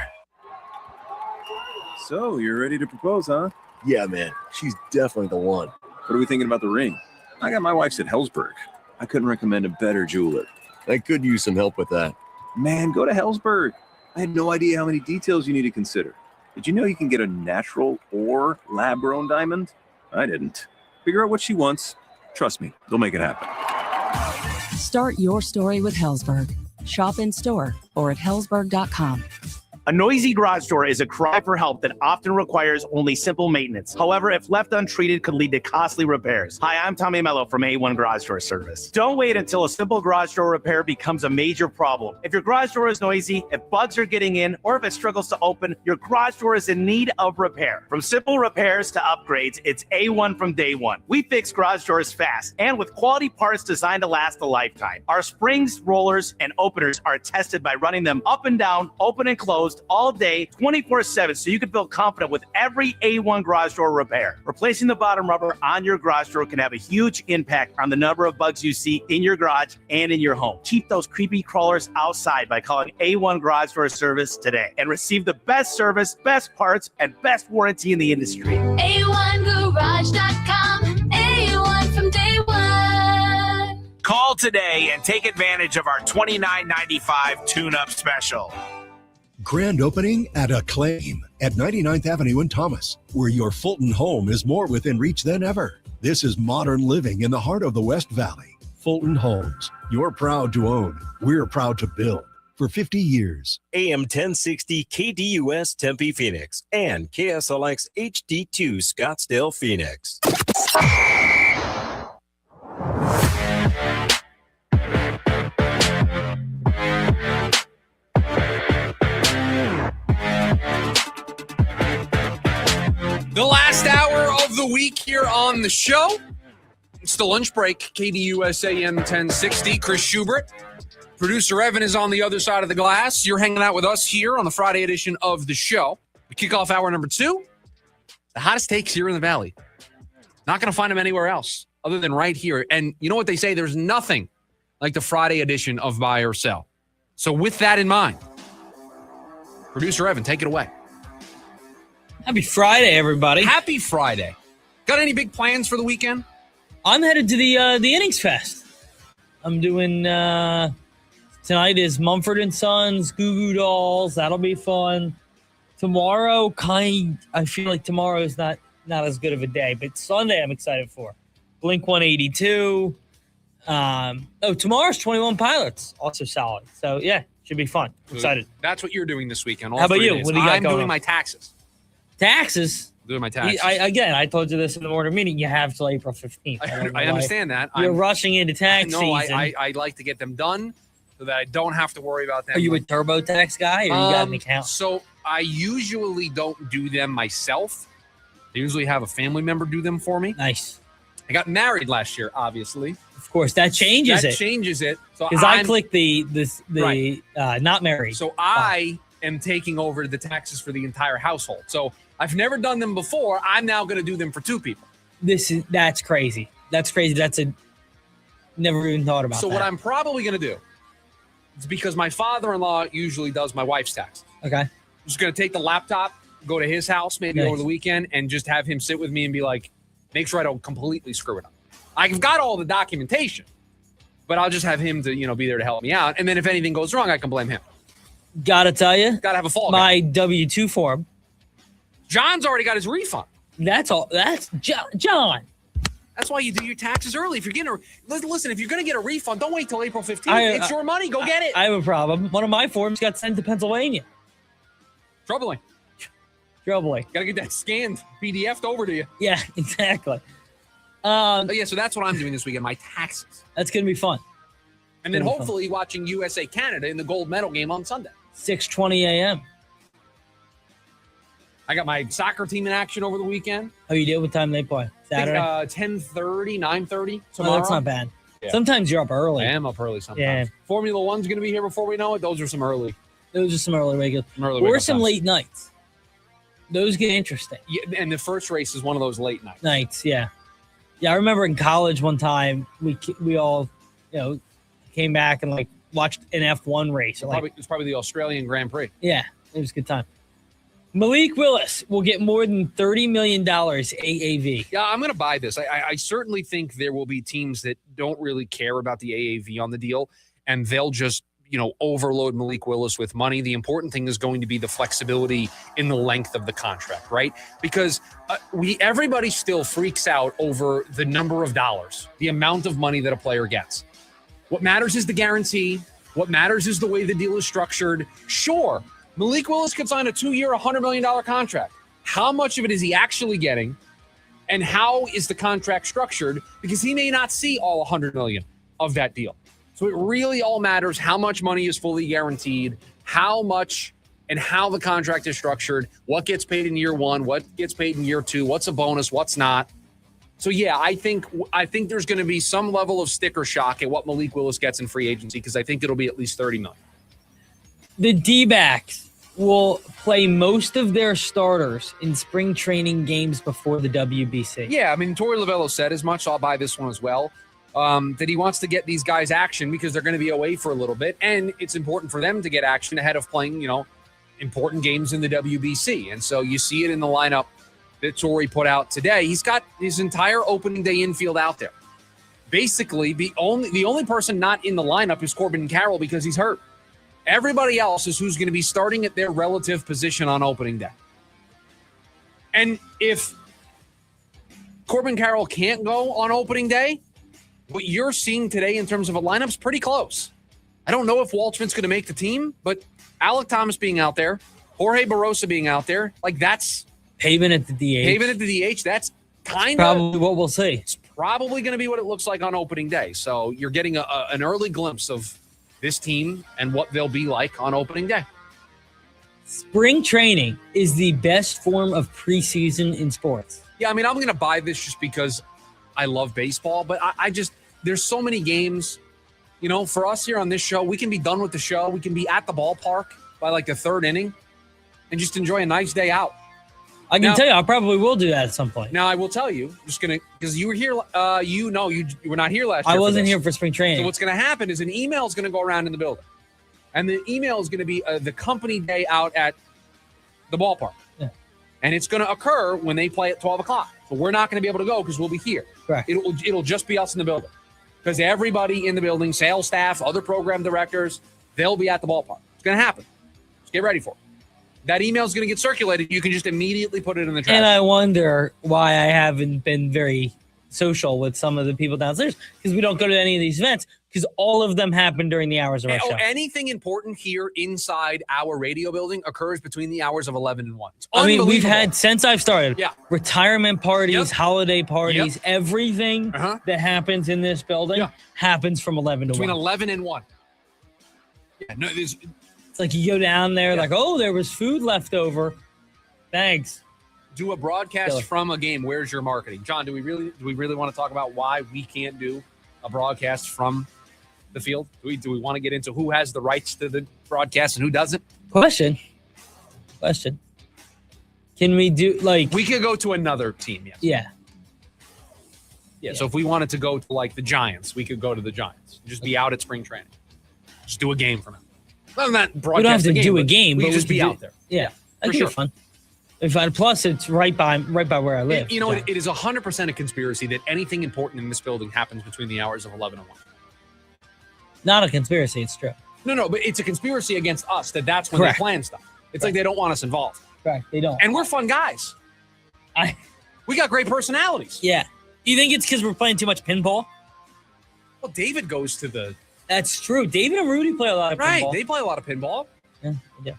So, you're ready to propose, huh? Yeah, man. She's definitely the one. What are we thinking about the ring? I got my wife's at Hellsberg. I couldn't recommend a better jeweler. I could use some help with that. Man, go to Hellsberg. I had no idea how many details you need to consider. Did you know you can get a natural or lab-grown diamond? I didn't. Figure out what she wants. Trust me, they'll make it happen. Start your story with Hellsberg. Shop in store or at hellsberg.com. A noisy garage door is a cry for help that often requires only simple maintenance. However, if left untreated, could lead to costly repairs. Hi, I'm Tommy Mello from A1 Garage Door Service. Don't wait until a simple garage door repair becomes a major problem. If your garage door is noisy, if bugs are getting in, or if it struggles to open, your garage door is in need of repair. From simple repairs to upgrades, it's A1 from day one. We fix garage doors fast and with quality parts designed to last a lifetime. Our springs, rollers, and openers are tested by running them up and down, open and closed, all day, 24/7, so you can feel confident with every A1 garage door repair. Replacing the bottom rubber on your garage door can have a huge impact on the number of bugs you see in your garage and in your home. Keep those creepy crawlers outside by calling A1 Garage Door Service today and receive the best service, best parts, and best warranty in the industry. A1Garage.com. A1 from day one. Call today and take advantage of our $29.95 tune-up special. Grand opening at Acclaim at 99th Avenue in Thomas, where your Fulton home is more within reach than ever. This is modern living in the heart of the West Valley. Fulton Homes. You're proud to own. We're proud to build. For 50 years. AM 1060 KDUS Tempe Phoenix and KSLX HD2 Scottsdale Phoenix. The last hour of the week here on the show. It's the lunch break. KDUS AM 1060. Chris Schubert. Producer Evan is on the other side of the glass. You're hanging out with us here on the Friday edition of the show. We kick off hour number 2. The hottest takes here in the Valley. Not going to find them anywhere else other than right here. And you know what they say? There's nothing like the Friday edition of Buy or Sell. So with that in mind, Producer Evan, take it away. Happy Friday, everybody. Happy Friday. Got any big plans for the weekend? I'm headed to the Innings Fest. I'm doing tonight is Mumford & Sons, Goo Goo Dolls. That'll be fun. Tomorrow, I feel like tomorrow is not as good of a day, but Sunday I'm excited for. Blink 182. Tomorrow's 21 Pilots, also solid. So yeah, should be fun. Excited. That's what you're doing this weekend. How about you? What do you got I'm going doing on? my taxes. Taxes? Doing my taxes. I told you this in the morning meeting. You have till April 15th. I understand that. You're rushing into tax season. I like to get them done so that I don't have to worry about them. Are you a TurboTax guy or you got an account? So I usually don't do them myself. I usually have a family member do them for me. Nice. I got married last year, obviously. Of course, that changes it. That changes it. Because I clicked the not married. So I am taking over the taxes for the entire household. So I've never done them before. I'm now going to do them for 2 people. That's crazy. That's crazy. Never even thought about that. So what I'm probably going to do is because my father-in-law usually does my wife's taxes. Okay. I'm just going to take the laptop, go to his house maybe over the weekend, and just have him sit with me and be like, make sure I don't completely screw it up. I've got all the documentation, but I'll just have him to, be there to help me out. And then if anything goes wrong, I can blame him. Gotta tell you. Gotta have a fall. My W-2 form. John's already got his refund. That's all. That's John. That's why you do your taxes early. If you're getting listen, if you're going to get a refund, don't wait till April 15th. It's your money. Go get it. I have a problem. One of my forms got sent to Pennsylvania. Troubling. Got to get that scanned PDF'd over to you. Yeah, exactly. So that's what I'm doing this weekend, my taxes. That's going to be fun. And then hopefully watching USA Canada in the gold medal game on Sunday. 6:20 a.m. I got my soccer team in action over the weekend. Oh, you did? What time they play? Saturday? 10:30, 9:30 tomorrow. Oh, that's not bad. Yeah. Sometimes you're up early. I am up early sometimes. Yeah. Formula One's going to be here before we know it. Those are some early. Those are some early regular. Or some late nights. Those get interesting. Yeah, and the first race is one of those late nights. Yeah. I remember in college one time we all, came back and like watched an F1 race. It's probably the Australian Grand Prix. Yeah, it was a good time. Malik Willis will get more than $30 million AAV. Yeah, I'm going to buy this. I certainly think there will be teams that don't really care about the AAV on the deal, and they'll just, overload Malik Willis with money. The important thing is going to be the flexibility in the length of the contract, right? Because everybody still freaks out over the number of dollars, the amount of money that a player gets. What matters is the guarantee. What matters is the way the deal is structured. Sure, Malik Willis could sign a 2-year, $100 million contract. How much of it is he actually getting? And how is the contract structured? Because he may not see all $100 million of that deal. So it really all matters how much money is fully guaranteed, how much and how the contract is structured, what gets paid in year 1, what gets paid in year 2, what's a bonus, what's not. So, yeah, I think there's going to be some level of sticker shock at what Malik Willis gets in free agency because I think it'll be at least $30 million. The D-backs will play most of their starters in spring training games before the WBC. Yeah, I mean, Torey Lovello said as much. So I'll buy this one as well. That he wants to get these guys action because they're going to be away for a little bit. And it's important for them to get action ahead of playing, important games in the WBC. And so you see it in the lineup that Torey put out today. He's got his entire opening day infield out there. Basically, the only person not in the lineup is Corbin Carroll because he's hurt. Everybody else is who's going to be starting at their relative position on opening day. And if Corbin Carroll can't go on opening day, what you're seeing today in terms of a lineup is pretty close. I don't know if Walchman's going to make the team, but Alec Thomas being out there, Jorge Barrosa being out there, that's Pavin at the DH. That's kind of probably what we'll see. It's probably going to be what it looks like on opening day. So you're getting an early glimpse of this team and what they'll be like on opening day. Spring training is the best form of preseason in sports. Yeah, I mean, I'm going to buy this just because I love baseball, but I just, there's so many games, for us here on this show, we can be done with the show. We can be at the ballpark by the third inning and just enjoy a nice day out. I can tell you, I probably will do that at some point. Now, I will tell you, because you were here, you were not here last year. I wasn't here for spring training. So what's going to happen is an email is going to go around in the building. And the email is going to be the company day out at the ballpark. Yeah. And it's going to occur when they play at 12 o'clock. So we're not going to be able to go because we'll be here. Correct. It'll just be us in the building. Because everybody in the building, sales staff, other program directors, they'll be at the ballpark. It's going to happen. Just get ready for it. That email is going to get circulated. You can just immediately put it in the trash. And I wonder why I haven't been very social with some of the people downstairs because we don't go to any of these events because all of them happen during the hours of our show. Anything important here inside our radio building occurs between the hours of 11 and 1. I mean, we've had, since I've started, Yeah. retirement parties, holiday parties, everything that happens in this building happens from 11 to 1. Between 11 and 1. Yeah, no, it's like you go down there, there was food left over. Thanks. Do a broadcast from a game. Where's your marketing? John, do we really want to talk about why we can't do a broadcast from the field? Do we want to get into who has the rights to the broadcast and who doesn't? Question. Can we do we could go to another team, yes. Yeah. So if we wanted to go to the Giants, we could go to the Giants. Just be out at spring training. Just do a game from it. Well, not broadcast. We don't have to do a game, but but just be out there. Yeah. That'd For be sure. fun. Plus, it's right by where I live. It is 100% a conspiracy that anything important in this building happens between the hours of 11 and 1. Not a conspiracy. It's true. No, but it's a conspiracy against us that's when Correct. they plan stuff. It's like they don't want us involved. Correct. They don't. And we're fun guys. We got great personalities. Yeah. You think it's because we're playing too much pinball? Well, David goes to the. That's true. David and Rudy play a lot of pinball. Right, they play a lot of pinball. Yeah.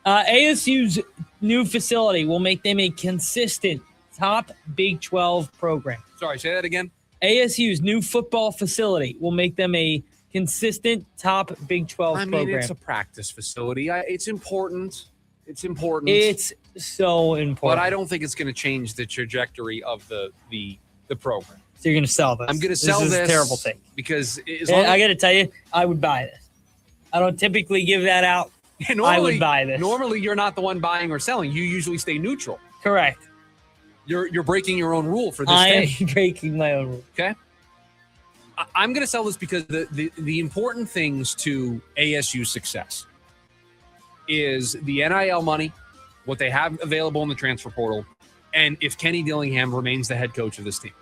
ASU's new facility will make them a consistent top Big 12 program. Sorry, say that again. ASU's new football facility will make them a consistent top Big 12 program. I mean, it's a practice facility. It's important. It's important. It's so important. But I don't think it's going to change the trajectory of the program. So you're going to sell this. I'm going to sell this. This is a terrible thing. Because I got to tell you, I would buy this. I don't typically give that out. I would buy this. Normally, you're not the one buying or selling. You usually stay neutral. Correct. You're breaking your own rule for this I day. am breaking my own rule. Okay. I'm going to sell this because the important things to ASU's success is the NIL money, what they have available in the transfer portal, and if Kenny Dillingham remains the head coach of this team.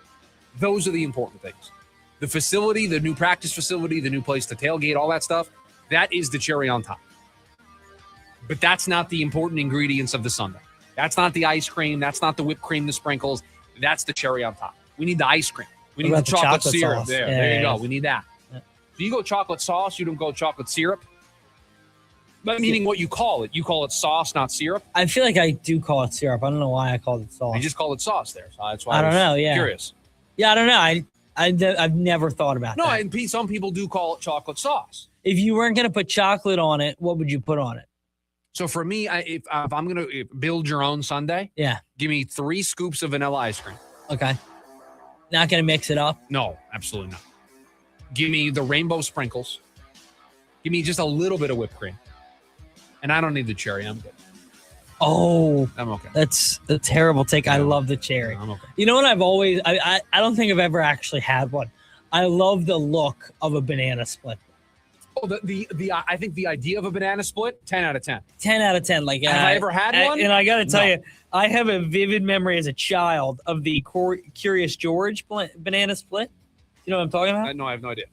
Those are the important things. The facility, the new practice facility, the new place to tailgate, all that stuff, that is the cherry on top. But that's not the important ingredients of the sundae. That's not the ice cream. That's not the whipped cream, the sprinkles. That's the cherry on top. We need the ice cream. We need the chocolate syrup. Sauce? There you go. We need that. Yeah. So you go chocolate sauce. You don't go chocolate syrup. But meaning what you call it. You call it sauce, not syrup. I feel like I do call it syrup. I don't know why I called it sauce. You just call it sauce there. So that's why I don't know. Yeah. Curious. Yeah, I don't know. I've never thought about that. No, and some people do call it chocolate sauce. If you weren't going to put chocolate on it, what would you put on it? So for me, if I'm going to build your own sundae, give me 3 scoops of vanilla ice cream. Okay. Not going to mix it up? No, absolutely not. Give me the rainbow sprinkles. Give me just a little bit of whipped cream. And I don't need the cherry. I'm good. Oh. I'm okay. That's a terrible take. I love the cherry. I'm okay. You know what I've always, I don't think I've ever actually had one. I love the look of a banana split. Oh, I think the idea of a banana split, 10 out of 10. 10 out of 10. Like, have I ever had one? And I got to tell you, I have a vivid memory as a child of the Curious George banana split. You know what I'm talking about? No, I have no idea.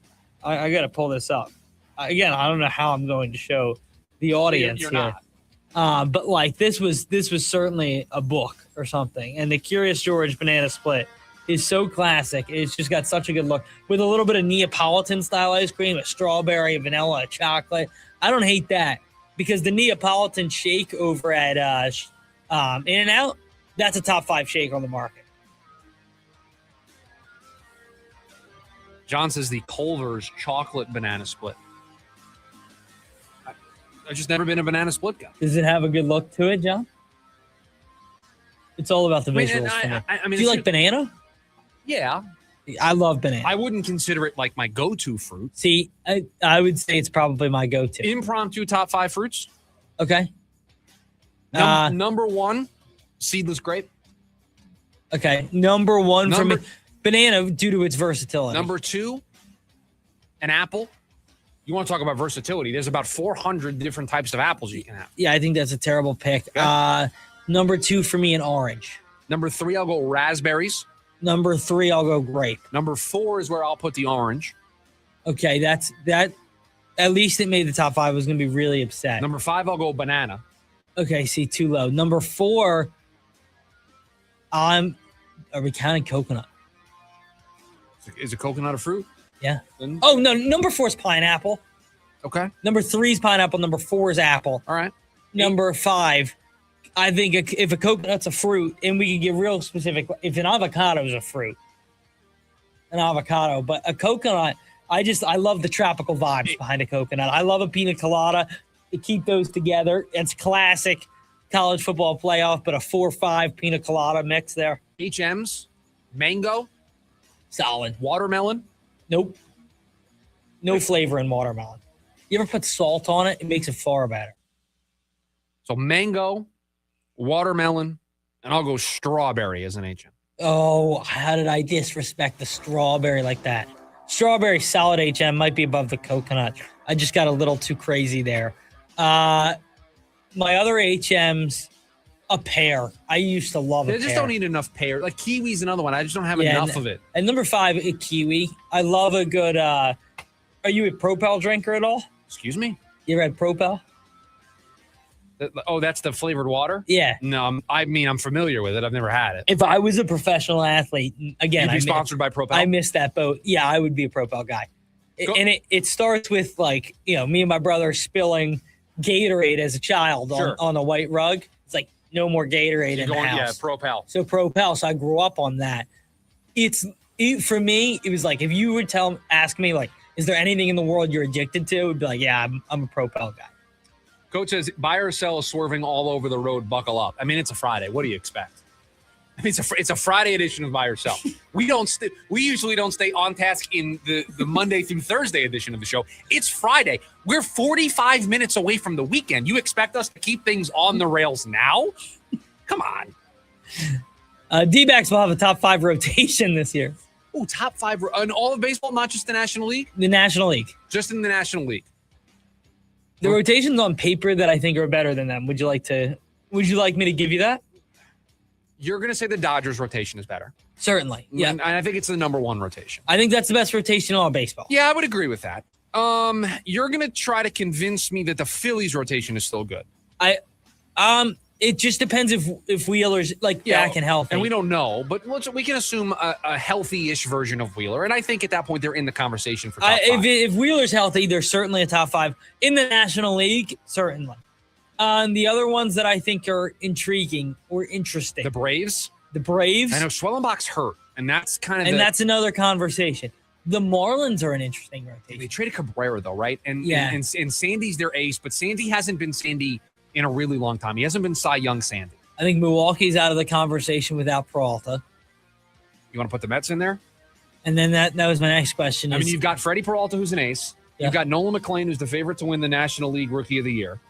I got to pull this up. Again, I don't know how I'm going to show the audience You're here. not. But like this was certainly a book or something. And the Curious George banana split is so classic. It's just got such a good look with a little bit of Neapolitan style ice cream, a strawberry, a vanilla, a chocolate. I don't hate that because the Neapolitan shake over at In-N-Out, that's a top 5 shake on the market. John says the Culver's chocolate banana split. I've just never been a banana split guy. Does it have a good look to it, John? It's all about the visuals for me. I mean, do you like banana? Yeah. I love banana. I wouldn't consider it like my go-to fruit. See, I would say it's probably my go-to. Impromptu top 5 fruits. Okay. Number 1, seedless grape. Okay. Number 1 for me, banana due to its versatility. Number 2, an apple. You want to talk about versatility. There's about 400 different types of apples you can have. Yeah, I think that's a terrible pick. Okay. Number 2 for me, an orange. Number 3, I'll go raspberries. Number 3, I'll go grape. Number 4 is where I'll put the orange. Okay, that. At least it made the top 5. I was going to be really upset. Number 5, I'll go banana. Okay, see, too low. Number 4, are we counting coconut? Is a coconut a fruit? Yeah. Oh, no, number 4 is pineapple. Okay. Number 3 is pineapple. Number 4 is apple. All right. Number 5, I think if a coconut's a fruit, and we can get real specific, if an avocado is a fruit, an avocado, but a coconut, I love the tropical vibes behind a coconut. I love a pina colada. To keep those together. It's classic college football playoff, but a 4-5 pina colada mix there. HMs, mango, solid. Watermelon, nope. No flavor in watermelon. You ever put salt on it? It makes it far better. So mango, watermelon, and I'll go strawberry as an HM. Oh, how did I disrespect the strawberry like that? Strawberry solid HM might be above the coconut. I just got a little too crazy there. My other HMs, a pear. I used to love a pear. I just don't eat enough pear. Like kiwi's another one. I just don't have enough of it. And number 5, a kiwi. I love a good, are you a Propel drinker at all? Excuse me? You ever had Propel? That's the flavored water? Yeah. No, I'm familiar with it. I've never had it. If I was a professional athlete, again, You'd be sponsored by Propel? I missed that boat. Yeah, I would be a Propel guy. And it starts with me and my brother spilling Gatorade as a child on a white rug. It's like no more Gatorade in the house. Yeah, Propel. So Propel. So I grew up on that. For me, it was like if you would ask me like, is there anything in the world you're addicted to? It'd be like, yeah, I'm a Propel guy. Coach says, buy or sell is swerving all over the road. Buckle up. I mean, it's a Friday. What do you expect? I mean, it's a Friday edition of buy or sell. We usually don't stay on task in the Monday through Thursday edition of the show. It's Friday. We're 45 minutes away from the weekend. You expect us to keep things on the rails now? Come on. D-backs will have a top 5 rotation this year. Oh, top 5 in all of baseball, not just the National League? The National League. Just in the National League. The rotations on paper that I think are better than them. Would you like me to give you that? You're going to say the Dodgers rotation is better. Certainly. Yeah. And I think it's the number 1 rotation. I think that's the best rotation in all baseball. Yeah, I would agree with that. You're going to try to convince me that the Phillies rotation is still good. It just depends if Wheeler's back and healthy. And we don't know, but we can assume a healthy-ish version of Wheeler. And I think at that point they're in the conversation for top 5. If Wheeler's healthy, they're certainly a top 5. In the National League, certainly. The other ones that I think are intriguing or interesting. The Braves? I know Schwellenbach's hurt, and that's that's another conversation. The Marlins are an interesting rotation. They traded Cabrera, though, right? And Sandy's their ace, but Sandy hasn't been Sandy in a really long time. He hasn't been Cy Young Sandy. I think Milwaukee's out of the conversation without Peralta. You want to put the Mets in there? And then that was my next question. You've got Freddie Peralta, who's an ace. Yeah. You've got Nolan McClain, who's the favorite to win the National League Rookie of the Year.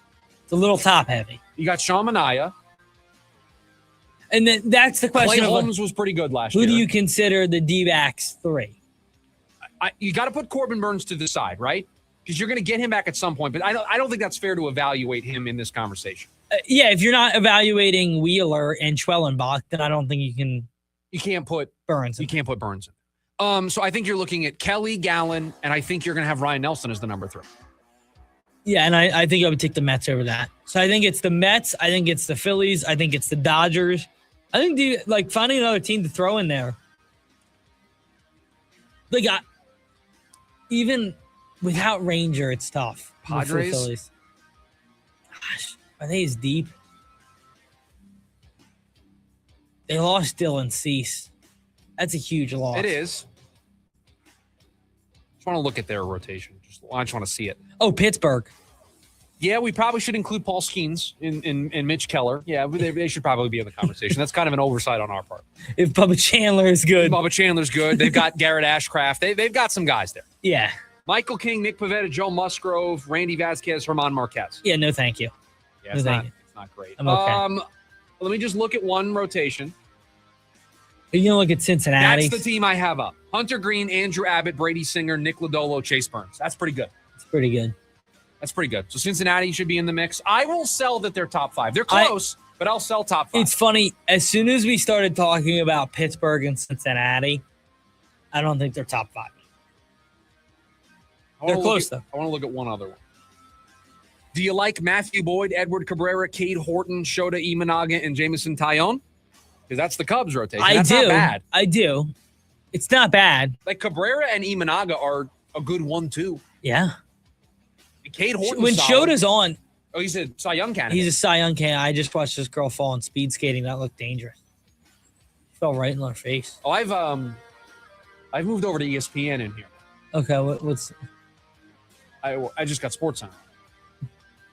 It's a little top heavy. You got Sean Manaea. And then that's the question. Clay Holmes was pretty good last year. Who do you consider the D-backs 3? You got to put Corbin Burns to the side, right? Because you're going to get him back at some point. But I don't think that's fair to evaluate him in this conversation. If you're not evaluating Wheeler and Schwellenbach, then I don't think you can. You can't put Burns. You can't put Burns in. So I think you're looking at Kelly, Gallen, and I think you're going to have Ryan Nelson as the number 3. Yeah, and I think I would take the Mets over that. So I think it's the Mets. I think it's the Phillies. I think it's the Dodgers. I think finding another team to throw in there. Even without Ranger, it's tough. Padres? Phillies. Gosh, are they as deep? They lost Dylan Cease. That's a huge loss. It is. Just want to look at their rotation. I just want to see it. Oh, Pittsburgh. Yeah, we probably should include Paul Skeens and Mitch Keller. Yeah, they should probably be in the conversation. That's kind of an oversight on our part. If Bubba Chandler is good. Bubba Chandler's good. They've got Garrett Ashcraft. They've got some guys there. Yeah. Michael King, Nick Pivetta, Joe Musgrove, Randy Vasquez, Herman Marquez. Yeah, no thank you. Yeah, it's not great. I'm okay. Let me just look at one rotation. Are you going to look at Cincinnati? That's the team I have up. Hunter Green, Andrew Abbott, Brady Singer, Nick Lodolo, Chase Burns. That's pretty good. That's pretty good. That's pretty good. So Cincinnati should be in the mix. I will sell that they're top 5. They're close, but I'll sell top 5. It's funny. As soon as we started talking about Pittsburgh and Cincinnati, I don't think they're top 5. They're close, though. I want to look at one other one. Do you like Matthew Boyd, Edward Cabrera, Cade Horton, Shota Imanaga, and Jameson Taillon? Because that's the Cubs rotation. That's not bad. I do. It's not bad. Like Cabrera and Imanaga are a good 1-2. Yeah. Cade Horton. When Shota's on. Oh, he's a Cy Young candidate. He's a Cy Young candidate. I just watched this girl fall on speed skating. That looked dangerous. Fell right in her face. Oh, I've moved over to ESPN in here. Okay, what's? I just got Sports Center.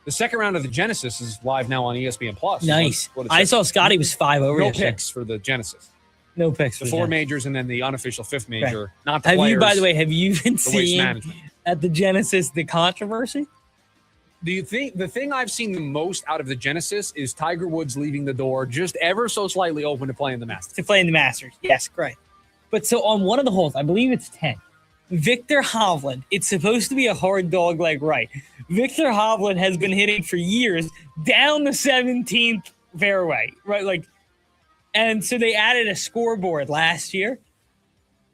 The second round of the Genesis is live now on ESPN Plus. Nice. I saw Scotty was 5 over. No picks for the Genesis. No picks. The 4 majors and then the unofficial 5th major. Right. Not the players. By the way, have you been seeing at the Genesis the controversy? The thing I've seen the most out of the Genesis is Tiger Woods leaving the door just ever so slightly open to playing the Masters. Yes, great. But so on one of the holes, I believe it's 10, Victor Hovland, it's supposed to be a hard dog leg right. Victor Hovland has been hitting for years down the 17th fairway, right? And so they added a scoreboard last year.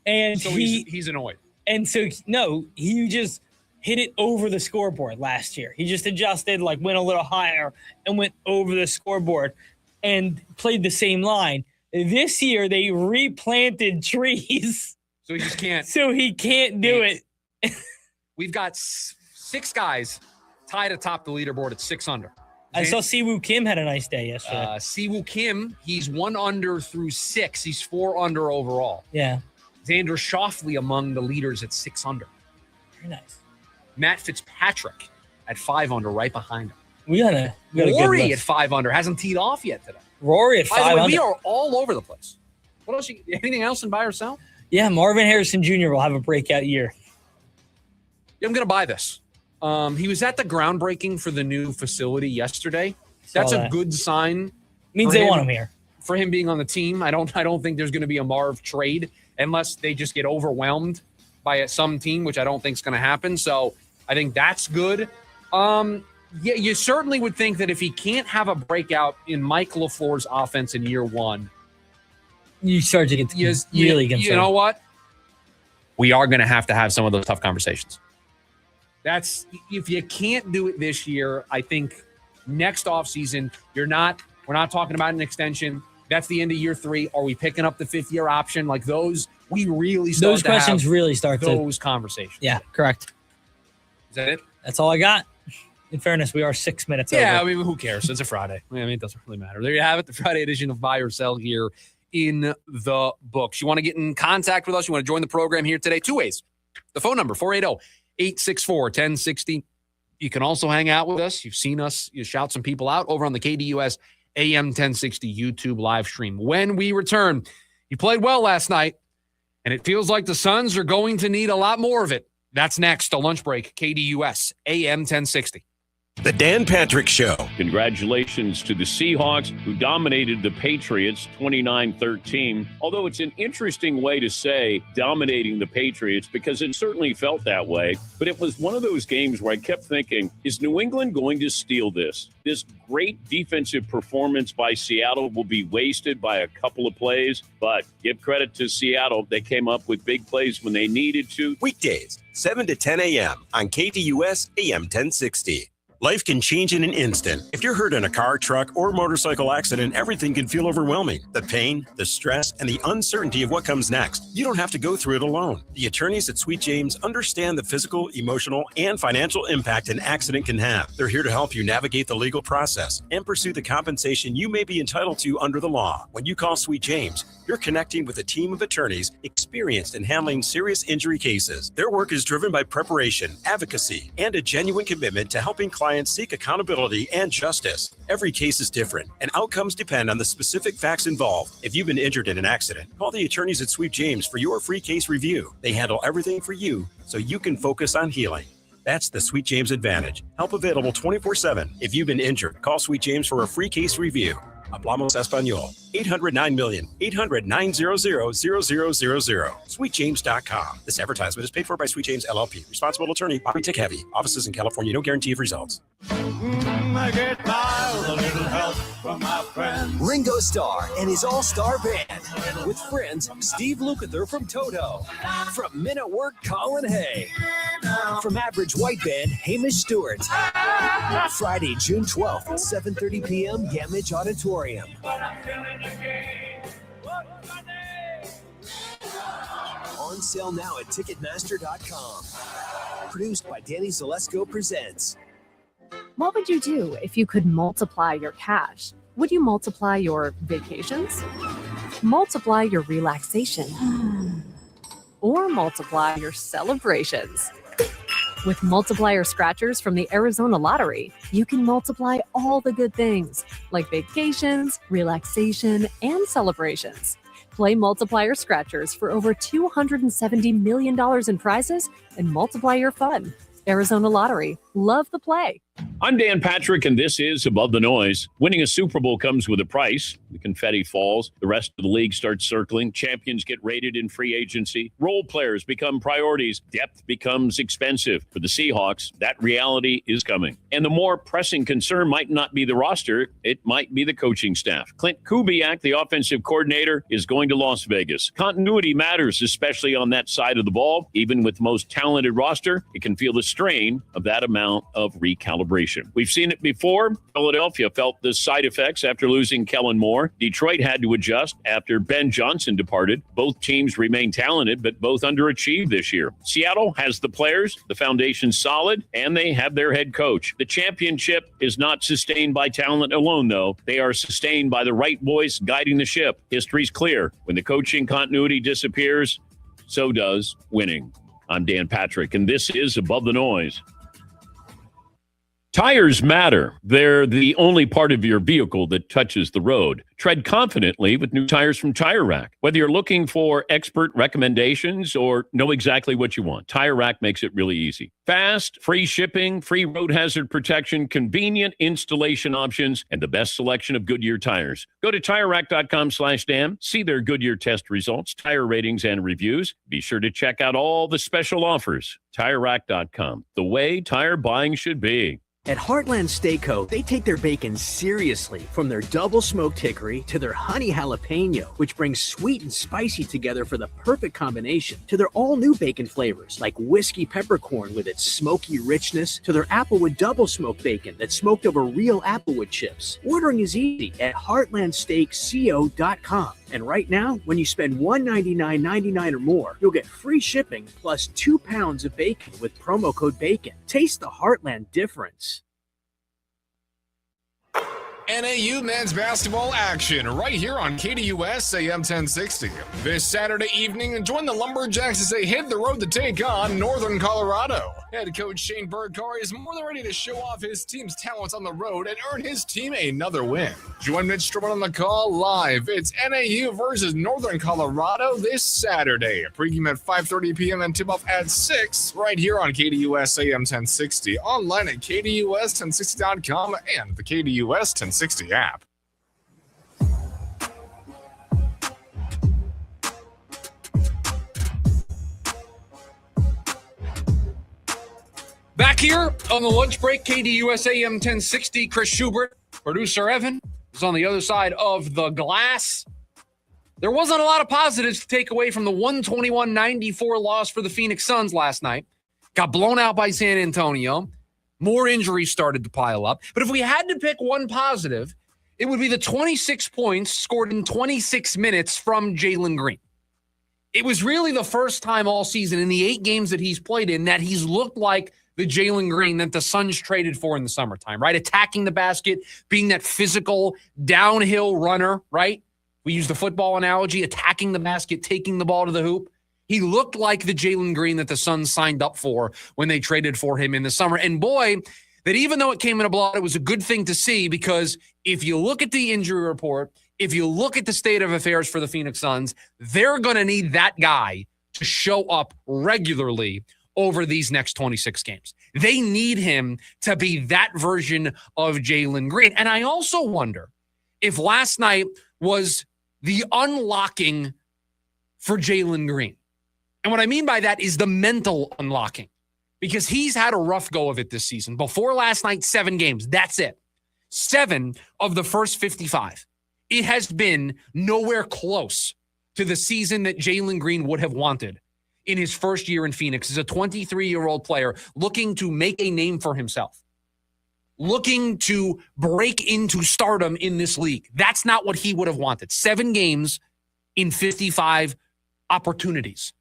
And so he's annoyed. And so, no, he just hit it over the scoreboard last year. He just adjusted, like went a little higher and went over the scoreboard and played the same line. This year, they replanted trees. So he just can't. So he can't do it. We've got 6 guys tied atop the leaderboard at 6 under. I saw Siwoo Kim had a nice day yesterday. Siwoo Kim, he's 1 under through 6. He's 4 under overall. Yeah. Xander Schauffele among the leaders at 6 under. Very nice. Matt Fitzpatrick at 5 under, right behind him. We got a Rory good at 5 under, hasn't teed off yet today. Rory at 5 under. By the way, we are all over the place. What else? Anything else in buy or sell? Yeah, Marvin Harrison Jr. will have a breakout year. I'm going to buy this. He was at the groundbreaking for the new facility yesterday. That's a good sign. Means they want him here. For him being on the team. I don't think there's going to be a Marv trade unless they just get overwhelmed by some team, which I don't think is going to happen. So I think that's good. Yeah, you certainly would think that if he can't have a breakout in Mike LaFleur's offense in year 1, you start to get really concerned. You know what? We are going to have some of those tough conversations. That's if you can't do it this year, I think next offseason, we're not talking about an extension. That's the end of year 3. Are we picking up the 5th-year option? Like those, we really start those to questions have really start those conversations. Yeah, correct. Is that it? That's all I got. In fairness, we are 6 minutes over. Yeah, I mean, who cares? It's a Friday. I mean, it doesn't really matter. There you have it, the Friday edition of Buy or Sell here in the books. You want to get in contact with us? You want to join the program here today? 2 ways. The phone number, 480-864-1060. You can also hang out with us. You've seen us. You shout some people out over on the KDUS AM 1060 YouTube live stream. When we return, you played well last night, and it feels like the Suns are going to need a lot more of it. That's next, a lunch break, KDUS AM 1060. The Dan Patrick Show. Congratulations to the Seahawks, who dominated the Patriots 29-13. Although it's an interesting way to say dominating the Patriots, because it certainly felt that way. But it was one of those games where I kept thinking, is New England going to steal this? This great defensive performance by Seattle will be wasted by a couple of plays. But give credit to Seattle. They came up with big plays when they needed to. Weekdays, 7 to 10 a.m. on KDUS AM 1060. Life can change in an instant. If you're hurt in a car, truck, or motorcycle accident, everything can feel overwhelming. The pain, the stress, and the uncertainty of what comes next. You don't have to go through it alone. The attorneys at Sweet James understand the physical, emotional, and financial impact an accident can have. They're here to help you navigate the legal process and pursue the compensation you may be entitled to under the law. When you call Sweet James, you're connecting with a team of attorneys experienced in handling serious injury cases. Their work is driven by preparation, advocacy, and a genuine commitment to helping clients seek accountability and justice. Every case is different, and outcomes depend on the specific facts involved. If you've been injured in an accident, call the attorneys at Sweet James for your free case review. They handle everything for you so you can focus on healing. That's the Sweet James advantage. Help available 24/7. If you've been injured, call Sweet James for a free case review. Hablamos Español. 800-9000000. 800-900-0000. SweetJames.com. This advertisement is paid for by Sweet James LLP. Responsible attorney, Bobby Tick Heavy. Offices in California. No guarantee of results. I get by with a little help from my friends. Ringo Starr and his all-star band. With friends, Steve Lukather from Toto. From Men at Work, Colin Hay. From Average White Band, Hamish Stewart. Friday, June 12th at 7:30 p.m., Gamage Auditorium. On sale now at Ticketmaster.com. Produced by Danny Zalesko Presents. What would you do if you could multiply your cash? Would you multiply your vacations? Multiply your relaxation? Or multiply your celebrations? With multiplier scratchers from the Arizona Lottery, you can multiply all the good things, like vacations, relaxation, and celebrations. Play multiplier scratchers for over $270 million in prizes and multiply your fun. Arizona Lottery, Love the play. I'm Dan Patrick, and this is Above the Noise. Winning a Super Bowl comes with a price. The confetti falls. The rest of the league starts circling. Champions get rated in free agency. Role players become priorities. Depth becomes expensive. For the Seahawks, that reality is coming. And the more pressing concern might not be the roster. It might be the coaching staff. Clint Kubiak, the offensive coordinator, is going to Las Vegas. Continuity matters, especially on that side of the ball. Even with the most talented roster, it can feel the strain of that amount of recalibration. We've seen it before. Philadelphia felt the side effects after losing Kellen Moore. Detroit had to adjust after Ben Johnson departed. Both teams remain talented, but both underachieved this year. Seattle has the players, the foundation's solid, and they have their head coach. The championship is not sustained by talent alone, though. They are sustained by the right voice guiding the ship. History's clear. When the coaching continuity disappears, so does winning. I'm Dan Patrick, and this is Above the Noise. Tires matter. They're the only part of your vehicle that touches the road. Tread confidently with new tires from Tire Rack. Whether you're looking for expert recommendations or know exactly what you want, Tire Rack makes it really easy. Fast, free shipping, free road hazard protection, convenient installation options, and the best selection of Goodyear tires. Go to TireRack.com/Dan. See their Goodyear test results, tire ratings, and reviews. Be sure to check out all the special offers. TireRack.com. The way tire buying should be. At Heartland Steakco, they take their bacon seriously, from their double smoked hickory to their honey jalapeno, which brings sweet and spicy together for the perfect combination, to their all-new bacon flavors like whiskey peppercorn with its smoky richness, to their applewood double smoked bacon that's smoked over real applewood chips. Ordering is easy at heartlandsteakco.com. And right now, when you spend $199.99 or more, you'll get free shipping plus 2 pounds of bacon with promo code BACON. Taste the Heartland difference. NAU men's basketball action right here on KDUS AM 1060. This Saturday evening, join the Lumberjacks as they hit the road to take on Northern Colorado. Head coach Shane Burkhardt is more than ready to show off his team's talents on the road and earn his team another win. Join Mitch Strowman on the call live. It's NAU versus Northern Colorado this Saturday. Pregame at 5:30 p.m. and tip-off at 6 right here on KDUS AM 1060. Online at KDUS1060.com and the KDUS 1060 app. Back here on the lunch break, KDUS AM 1060, Chris Schubert, producer Evan is on the other side of the glass. There wasn't a lot of positives to take away from the 121-94 loss for the Phoenix Suns last night. Got blown out by San Antonio. More injuries started to pile up. But if we had to pick one positive, it would be the 26 points scored in 26 minutes from Jalen Green. It was really the first time all season in the 8 games that he's played in that he's looked like the Jalen Green that the Suns traded for in the summertime, right? Attacking the basket, being that physical downhill runner, right? We use the football analogy, attacking the basket, taking the ball to the hoop. He looked like the Jalen Green that the Suns signed up for when they traded for him in the summer. And boy, that even though it came in a blowout, it was a good thing to see, because if you look at the injury report, if you look at the state of affairs for the Phoenix Suns, they're going to need that guy to show up regularly over these next 26 games. They need him to be that version of Jalen Green. And I also wonder if last night was the unlocking for Jalen Green. And what I mean by that is the mental unlocking, because he's had a rough go of it this season. Before last night, 7 games. That's it. 7 of the first 55. It has been nowhere close to the season that Jalen Green would have wanted in his first year in Phoenix as a 23-year-old player looking to make a name for himself, looking to break into stardom in this league. That's not what he would have wanted. 7 games in 55 opportunities.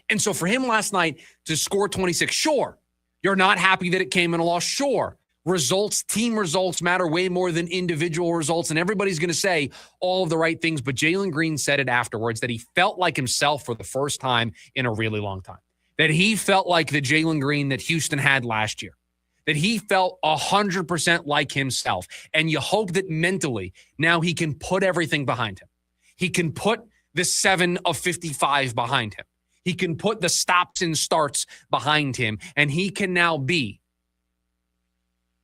And so for him last night to score 26, sure, you're not happy that it came in a loss. Sure, results, team results matter way more than individual results. And everybody's going to say all of the right things. But Jalen Green said it afterwards that he felt like himself for the first time in a really long time. That he felt like the Jalen Green that Houston had last year. That he felt 100% like himself. And you hope that mentally now he can put everything behind him. He can put the 7 of 55 behind him. He can put the stops and starts behind him. And he can now be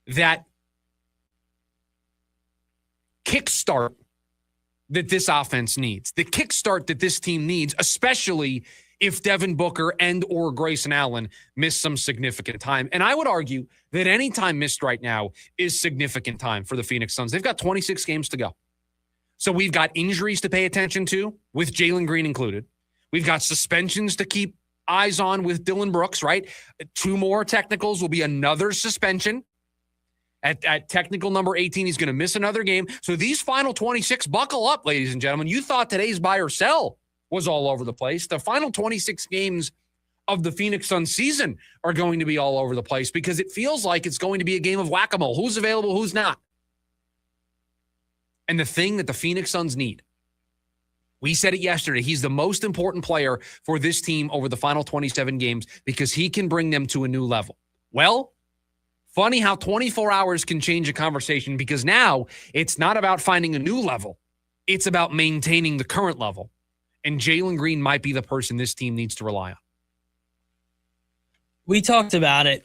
that kickstart that this offense needs, the kickstart that this team needs, especially if Devin Booker and or Grayson Allen miss some significant time. And I would argue that any time missed right now is significant time for the Phoenix Suns. They've got 26 games to go. So we've got injuries to pay attention to, with Jalen Green included. We've got suspensions to keep eyes on with Dylan Brooks, right? 2 more technicals will be another suspension. At technical number 18, he's going to miss another game. So these final 26, buckle up, ladies and gentlemen. You thought today's buy or sell was all over the place. The final 26 games of the Phoenix Suns season are going to be all over the place because it feels like it's going to be a game of whack-a-mole. Who's available, who's not? And the thing that the Phoenix Suns need, we said it yesterday, he's the most important player for this team over the final 27 games because he can bring them to a new level. Well, funny how 24 hours can change a conversation because now it's not about finding a new level. It's about maintaining the current level. And Jalen Green might be the person this team needs to rely on. We talked about it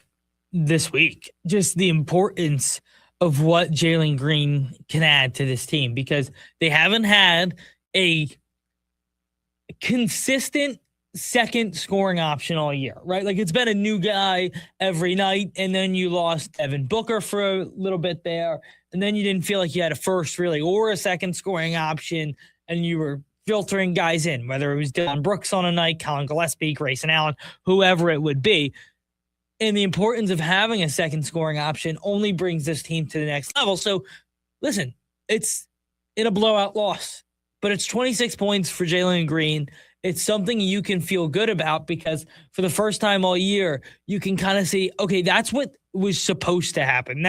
this week, just the importance of what Jalen Green can add to this team because they haven't had a consistent second scoring option all year, right? Like it's been a new guy every night, and then you lost Devin Booker for a little bit there, and then you didn't feel like you had a first really or a second scoring option, and you were filtering guys in, whether it was Dylan Brooks on a night, Colin Gillespie, Grayson Allen, whoever it would be. And the importance of having a second scoring option only brings this team to the next level. So, listen, it's in a blowout loss, but it's 26 points for Jalen Green. It's something you can feel good about because for the first time all year, you can kind of see, okay, that's what was supposed to happen.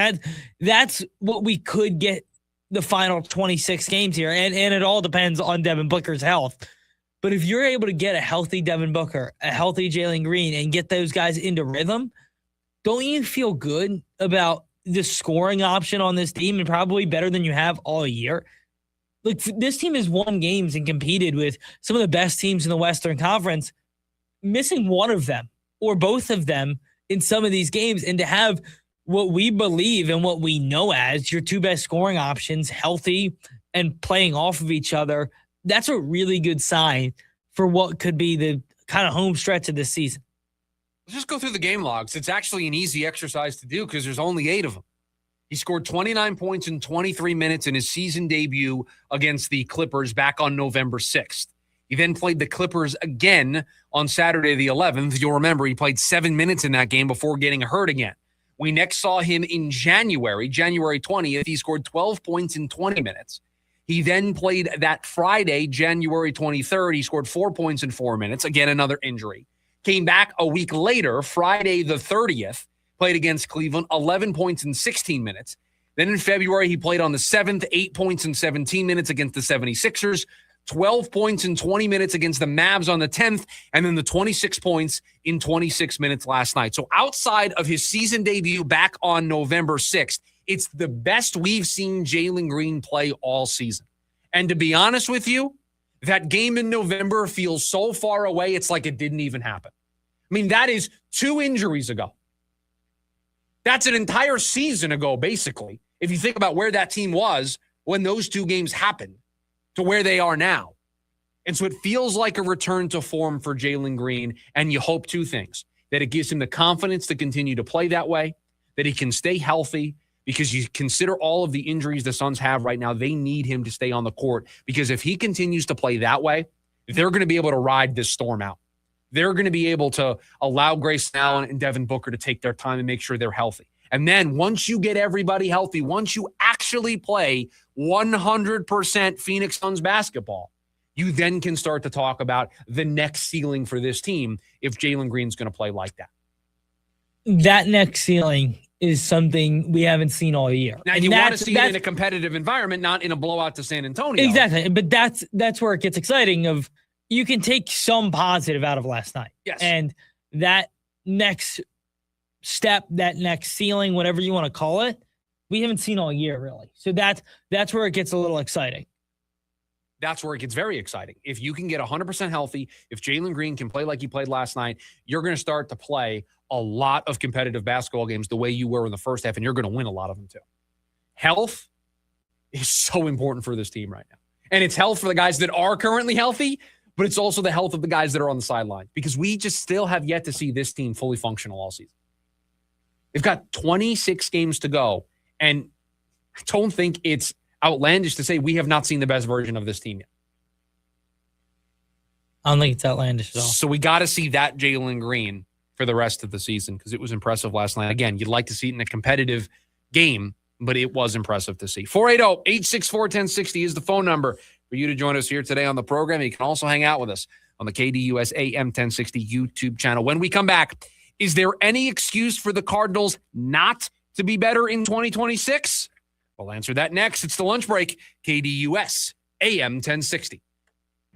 That's what we could get the final 26 games here. And it all depends on Devin Booker's health. But if you're able to get a healthy Devin Booker, a healthy Jalen Green, and get those guys into rhythm, don't you feel good about the scoring option on this team and probably better than you have all year? Like this team has won games and competed with some of the best teams in the Western Conference, missing one of them or both of them in some of these games, and to have what we believe and what we know as your 2 best scoring options healthy and playing off of each other, that's a really good sign for what could be the kind of home stretch of this season. Let's just go through the game logs. It's actually an easy exercise to do because there's only 8 of them. He scored 29 points in 23 minutes in his season debut against the Clippers back on November 6th. He then played the Clippers again on Saturday the 11th. You'll remember he played 7 minutes in that game before getting hurt again. We next saw him in January 20th. He scored 12 points in 20 minutes. He then played that Friday, January 23rd. He scored 4 points in 4 minutes. Again, another injury. Came back a week later, Friday the 30th, played against Cleveland, 11 points in 16 minutes. Then in February, he played on the 7th, 8 points in 17 minutes against the 76ers, 12 points in 20 minutes against the Mavs on the 10th, and then the 26 points in 26 minutes last night. So outside of his season debut back on November 6th, it's the best we've seen Jalen Green play all season. And to be honest with you, that game in November feels so far away, it's like it didn't even happen. I mean, that is 2 injuries ago. That's an entire season ago, basically, if you think about where that team was when those 2 games happened to where they are now. And so it feels like a return to form for Jalen Green, and you hope 2 things, that it gives him the confidence to continue to play that way, that he can stay healthy, because you consider all of the injuries the Suns have right now, they need him to stay on the court, because if he continues to play that way, they're going to be able to ride this storm out. They're going to be able to allow Grayson Allen and Devin Booker to take their time and make sure they're healthy. And then once you get everybody healthy, once you actually play 100% Phoenix Suns basketball, you then can start to talk about the next ceiling for this team if Jalen Green's going to play like that. That next ceiling is something we haven't seen all year. Now, you want to see it in a competitive environment, not in a blowout to San Antonio. Exactly. But that's where it gets exciting of you can take some positive out of last night. Yes. And that next step, that next ceiling, whatever you want to call it, we haven't seen all year, really. So that's where it gets a little exciting. That's where it gets very exciting. If you can get 100% healthy, if Jalen Green can play like he played last night, you're going to start to play a lot of competitive basketball games the way you were in the first half, and you're going to win a lot of them too. Health is so important for this team right now. And it's health for the guys that are currently healthy, but it's also the health of the guys that are on the sideline, because we just still have yet to see this team fully functional all season. They've got 26 games to go, and I don't think it's outlandish to say we have not seen the best version of this team yet. I don't think it's outlandish at all. So we got to see that Jalen Green for the rest of the season, because it was impressive last night. Again, you'd like to see it in a competitive game, but it was impressive to see. 480-864-1060 is the phone number for you to join us here today on the program. You can also hang out with us on the KDUS AM 1060 YouTube channel. When we come back, is there any excuse for the Cardinals not to be better in 2026? We'll answer that next. It's the lunch break, KDUS AM 1060.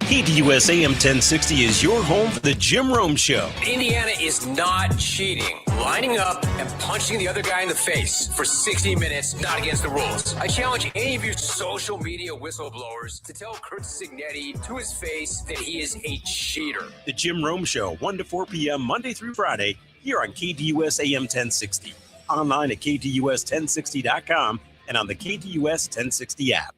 KDUS AM 1060 is your home for the Jim Rome Show. Indiana is not cheating. Lining up and punching the other guy in the face for 60 minutes, not against the rules. I challenge any of you social media whistleblowers to tell Kurt Signetti to his face that he is a cheater. The Jim Rome Show, 1 to 4 p.m. Monday through Friday, here on KDUS AM 1060. Online at KDUS1060.com and on the KDUS 1060 app.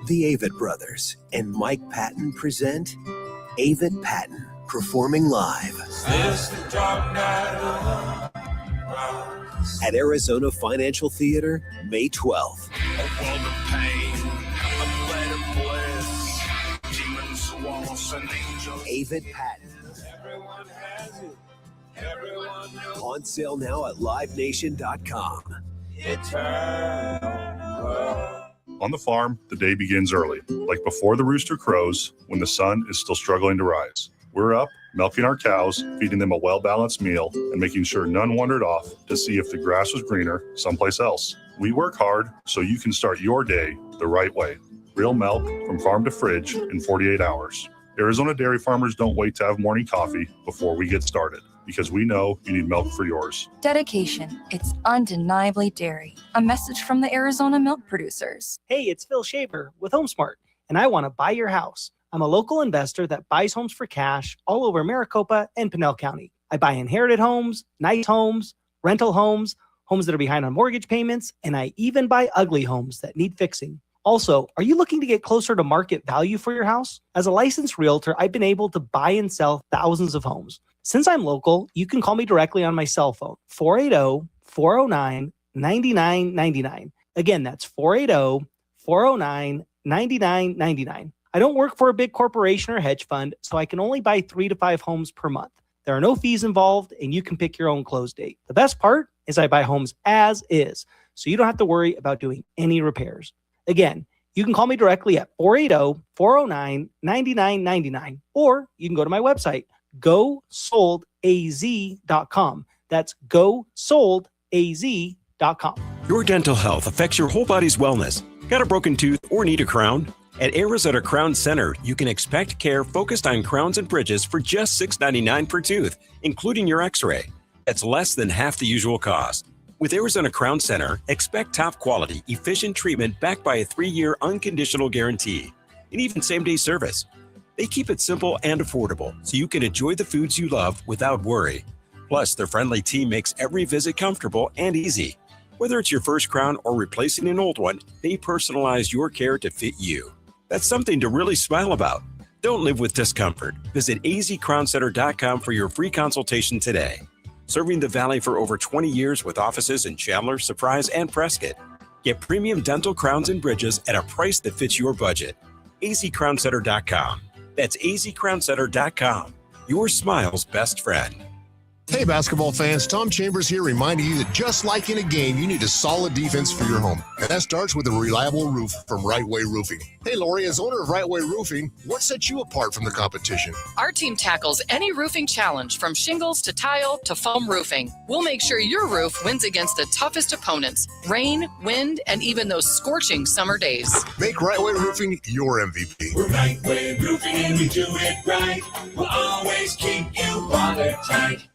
The Avett Brothers and Mike Patton present Avett Patton performing live at Arizona Financial Theater, May 12th. Avett Patton. On sale now at livenation.com. On the farm, the day begins early, like before the rooster crows, when the sun is still struggling to rise. We're up, milking our cows, feeding them a well-balanced meal, and making sure none wandered off to see if the grass was greener someplace else. We work hard so you can start your day the right way. Real milk from farm to fridge in 48 hours. Arizona dairy farmers don't wait to have morning coffee before we get started, because we know you need milk for yours. Dedication. It's undeniably dairy. A message from the Arizona milk producers. Hey, it's Phil Shaver with HomeSmart, and I want to buy your house. I'm a local investor that buys homes for cash all over Maricopa and Pinell County. I buy inherited homes, nice homes, rental homes, homes that are behind on mortgage payments, and I even buy ugly homes that need fixing. Also, are you looking to get closer to market value for your house? As a licensed realtor, I've been able to buy and sell thousands of homes. Since I'm local, you can call me directly on my cell phone, 480-409-9999. Again, that's 480-409-9999. I don't work for a big corporation or hedge fund, so I can only buy 3 to 5 homes per month. There are no fees involved, and you can pick your own close date. The best part is I buy homes as is, so you don't have to worry about doing any repairs. Again, you can call me directly at 480-409-9999, or you can go to my website, GoSoldAZ.com. That's GoSoldAZ.com. Your dental health affects your whole body's wellness. Got a broken tooth or need a crown? At Arizona Crown Center, you can expect care focused on crowns and bridges for just $6.99 per tooth, including your x-ray. That's less than half the usual cost. With Arizona Crown Center, expect top quality, efficient treatment backed by a 3-year unconditional guarantee, and even same-day service. They keep it simple and affordable, so you can enjoy the foods you love without worry. Plus, their friendly team makes every visit comfortable and easy. Whether it's your first crown or replacing an old one, they personalize your care to fit you. That's something to really smile about. Don't live with discomfort. Visit azcrowncenter.com for your free consultation today. Serving the Valley for over 20 years with offices in Chandler, Surprise, and Prescott. Get premium dental crowns and bridges at a price that fits your budget. azcrowncenter.com. That's azcrowncenter.com. Your smile's best friend. Hey, basketball fans, Tom Chambers here reminding you that just like in a game, you need a solid defense for your home. And that starts with a reliable roof from Right Way Roofing. Hey, Lori, as owner of Right Way Roofing, what sets you apart from the competition? Our team tackles any roofing challenge, from shingles to tile to foam roofing. We'll make sure your roof wins against the toughest opponents, rain, wind, and even those scorching summer days. Make Right Way Roofing your MVP. We're Right Way Roofing and we do it right. We'll always keep you watertight.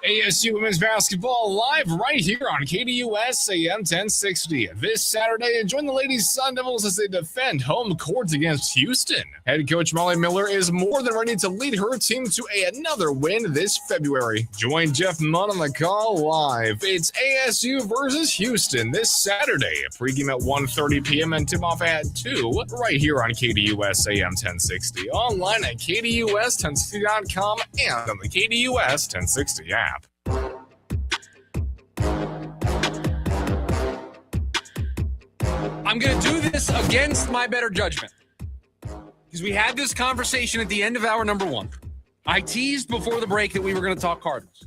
ASU women's basketball live right here on KDUS AM 1060. This Saturday, join the Ladies Sun Devils as they defend home court against Houston. Head coach Malik Miller is more than ready to lead her team to another win this February. Join Jeff Munn on the call live. It's ASU versus Houston this Saturday. Pregame at 1:30 p.m. and tip-off at 2 right here on KDUS AM 1060. Online at KDUS1060.com and on the KDUS 1060 app. I'm going to do this against my better judgment because we had this conversation at the end of hour number 1. I teased before the break that we were going to talk Cardinals.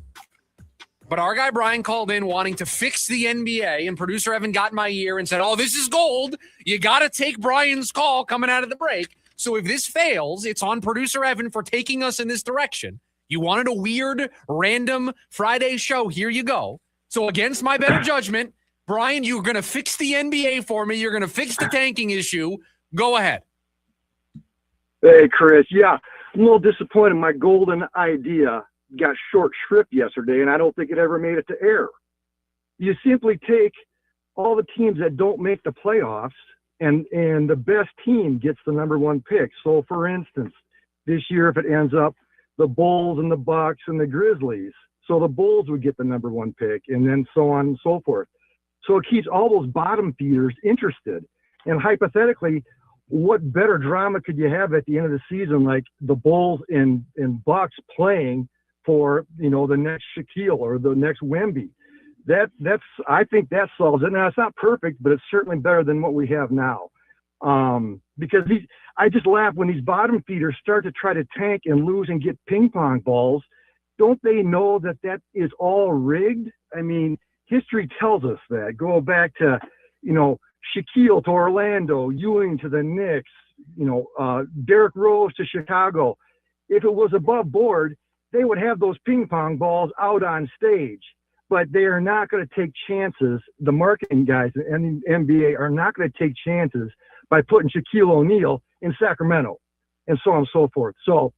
But our guy Brian called in wanting to fix the NBA, and producer Evan got in my ear and said, oh, this is gold. You got to take Brian's call coming out of the break. So if this fails, it's on producer Evan for taking us in this direction. You wanted a weird, random Friday show. Here you go. So against my better judgment, Brian, you're going to fix the NBA for me. You're going to fix the tanking issue. Go ahead. Hey, Chris. Yeah, I'm a little disappointed. My golden idea got short shrift yesterday, and I don't think it ever made it to air. You simply take all the teams that don't make the playoffs, and the best team gets the number 1 pick. So, for instance, this year, if it ends up the Bulls and the Bucks and the Grizzlies, so the Bulls would get the number 1 pick, and then so on and so forth. So it keeps all those bottom feeders interested. And hypothetically, what better drama could you have at the end of the season, like the Bulls and Bucks playing for, the next Shaquille or the next Wemby? I think that solves it. Now, it's not perfect, but it's certainly better than what we have now. Because I just laugh when these bottom feeders start to try to tank and lose and get ping pong balls. Don't they know that is all rigged? I mean, history tells us that. Go back to, Shaquille to Orlando, Ewing to the Knicks, Derrick Rose to Chicago. If it was above board, they would have those ping pong balls out on stage. But they are not going to take chances. The marketing guys in the NBA are not going to take chances by putting Shaquille O'Neal in Sacramento and so on and so forth. So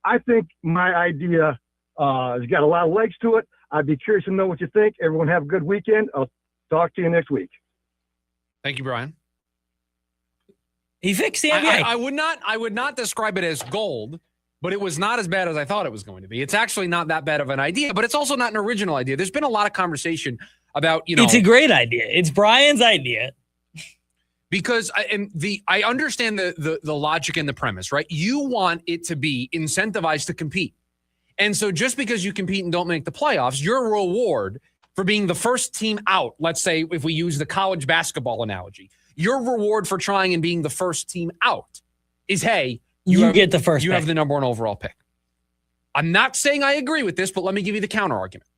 I think my idea has got a lot of legs to it. I'd be curious to know what you think. Everyone have a good weekend. I'll talk to you next week. Thank you, Brian. He fixed the NBA. I would not describe it as gold, but it was not as bad as I thought it was going to be. It's actually not that bad of an idea, but it's also not an original idea. There's been a lot of conversation about, It's a great idea. It's Brian's idea. Because I understand the logic and the premise, right? You want it to be incentivized to compete. And so just because you compete and don't make the playoffs, your reward for being the first team out, let's say if we use the college basketball analogy, your reward for trying and being the first team out is, hey, you get the first you pick. have the number 1 overall pick. I'm not saying I agree with this, but let me give you the counter argument.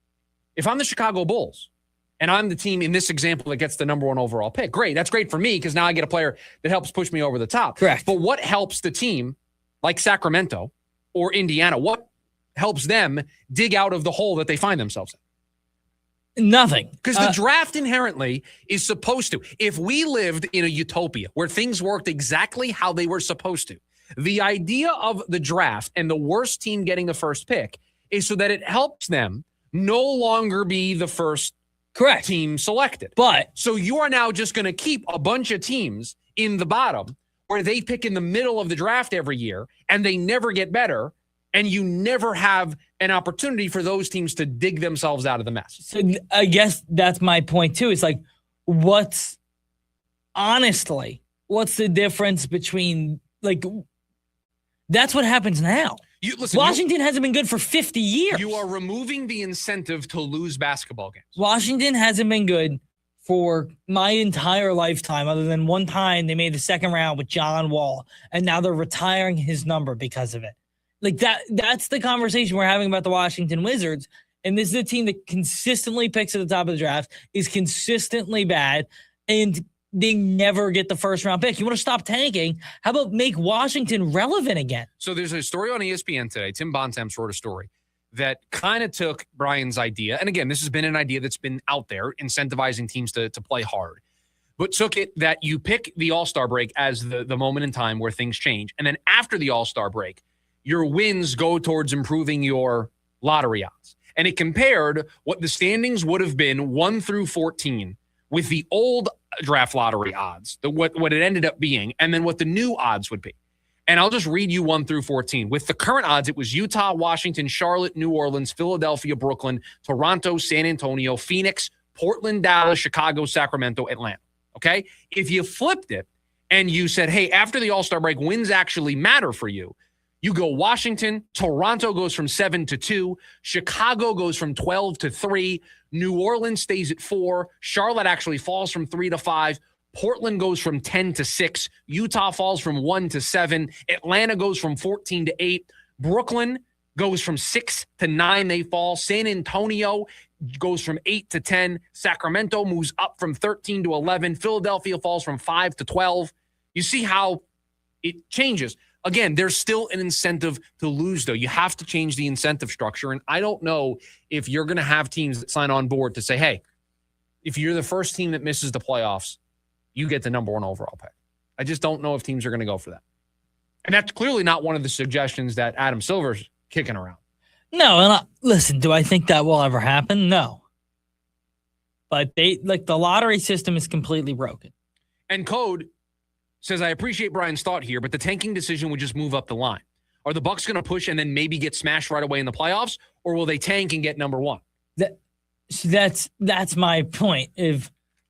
If I'm the Chicago Bulls and I'm the team in this example that gets the number 1 overall pick, great. That's great for me because now I get a player that helps push me over the top. Correct. But what helps the team like Sacramento or Indiana? What helps them dig out of the hole that they find themselves in? Nothing. Because the draft inherently is supposed to. If we lived in a utopia where things worked exactly how they were supposed to, the idea of the draft and the worst team getting the first pick is so that it helps them no longer be the first team selected. But so you are now just going to keep a bunch of teams in the bottom where they pick in the middle of the draft every year and they never get better. And you never have an opportunity for those teams to dig themselves out of the mess. So I guess that's my point too. It's like, what's the difference between that's what happens now. Washington hasn't been good for 50 years. You are removing the incentive to lose basketball games. Washington hasn't been good for my entire lifetime, other than one time they made the second round with John Wall, and now they're retiring his number because of it. That's the conversation we're having about the Washington Wizards. And this is a team that consistently picks at the top of the draft, is consistently bad, and they never get the first round pick. You want to stop tanking? How about make Washington relevant again? So there's a story on ESPN today. Tim Bontemps wrote a story that kind of took Brian's idea. And again, this has been an idea that's been out there, incentivizing teams to play hard. But took it that you pick the All-Star break as the moment in time where things change. And then after the All-Star break, your wins go towards improving your lottery odds. And it compared what the standings would have been 1 through 14 with the old draft lottery odds, what it ended up being, and then what the new odds would be. And I'll just read you 1 through 14. With the current odds, it was Utah, Washington, Charlotte, New Orleans, Philadelphia, Brooklyn, Toronto, San Antonio, Phoenix, Portland, Dallas, Chicago, Sacramento, Atlanta. Okay? If you flipped it and you said, hey, after the All-Star break, wins actually matter for you, you go Washington, Toronto goes from 7 to 2, Chicago goes from 12 to 3, New Orleans stays at 4, Charlotte actually falls from 3 to 5, Portland goes from 10 to 6, Utah falls from 1 to 7, Atlanta goes from 14 to 8, Brooklyn goes from 6 to 9, they fall, San Antonio goes from 8 to 10, Sacramento moves up from 13 to 11, Philadelphia falls from 5 to 12. You see how it changes. Again, there's still an incentive to lose, though. You have to change the incentive structure. And I don't know if you're going to have teams that sign on board to say, hey, if you're the first team that misses the playoffs, you get the number 1 overall pick. I just don't know if teams are going to go for that. And that's clearly not one of the suggestions that Adam Silver's kicking around. No, and listen, do I think that will ever happen? No. But the lottery system is completely broken. And Code says, I appreciate Brian's thought here, but the tanking decision would just move up the line. Are the Bucks going to push and then maybe get smashed right away in the playoffs, or will they tank and get number 1? That's my point.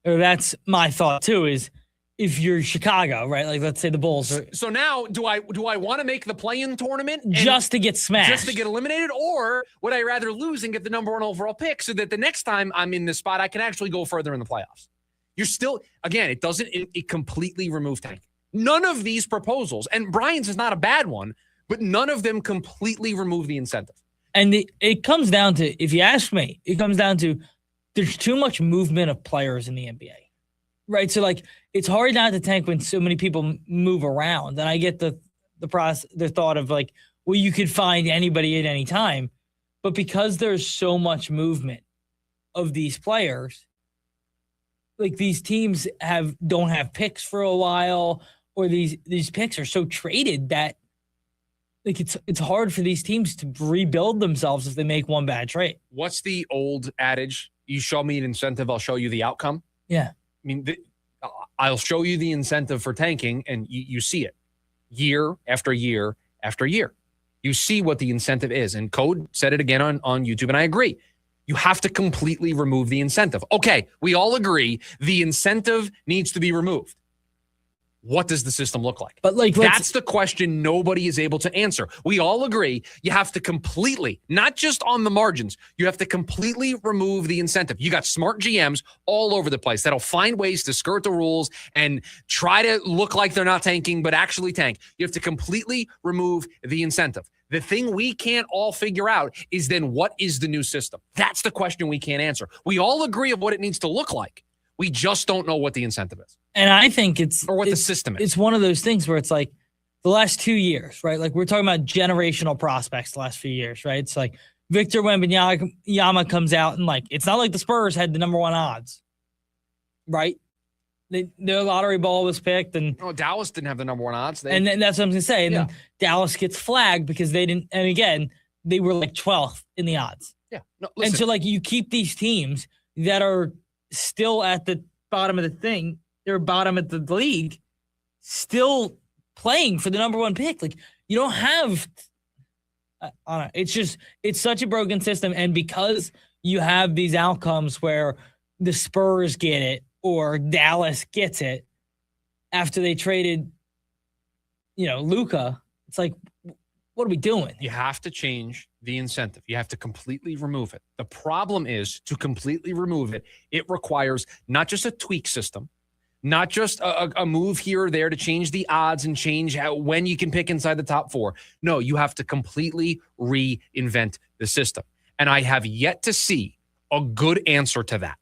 That's my thought too. Is if you're Chicago, right? Like let's say the Bulls. So now, do I want to make the play-in tournament just to get smashed, just to get eliminated, or would I rather lose and get the number 1 overall pick so that the next time I'm in this spot, I can actually go further in the playoffs? You're still, again, it completely removed tanking. None of these proposals, and Brian's is not a bad one, but none of them completely remove the incentive. And it comes down to, if you ask me, it comes down to there's too much movement of players in the NBA, right? So like it's hard not to tank when so many people move around. And I get the thought of like, well, you could find anybody at any time, but because there's so much movement of these players, like these teams don't have picks for a while, or these picks are so traded that like it's hard for these teams to rebuild themselves if they make one bad trade. What's the old adage? You show me an incentive, I'll show you the outcome. Yeah. I mean, I'll show you the incentive for tanking, and you see it year after year after year. You see what the incentive is. And Code said it again on YouTube, and I agree. You have to completely remove the incentive. Okay, we all agree the incentive needs to be removed. What does the system look like? But that's the question nobody is able to answer. We all agree you have to completely, not just on the margins, you have to completely remove the incentive. You got smart GMs all over the place that'll find ways to skirt the rules and try to look like they're not tanking, but actually tank. You have to completely remove the incentive. The thing we can't all figure out is then what is the new system? That's the question we can't answer. We all agree of what it needs to look like. We just don't know what the incentive is. And I think the system is. It's one of those things where it's like the last 2 years, right? Like we're talking about generational prospects the last few years, right? It's like Victor Wembanyama comes out and like, it's not like the Spurs had the number 1 odds, right? Their lottery ball was picked, and Dallas didn't have the number 1 odds. And then that's what I'm going to say. And then Dallas gets flagged because they didn't. And again, they were like 12th in the odds. Yeah. No, and so like you keep these teams that are still at the bottom of the thing. They're bottom of the league, still playing for the number 1 pick. Like you don't have. It's such a broken system, and because you have these outcomes where the Spurs get it or Dallas gets it after they traded, Luka, it's like, what are we doing? You have to change the incentive. You have to completely remove it. The problem is to completely remove it, it requires not just a tweak system, not just a move here or there to change the odds and change when you can pick inside the top 4. No, you have to completely reinvent the system. And I have yet to see a good answer to that.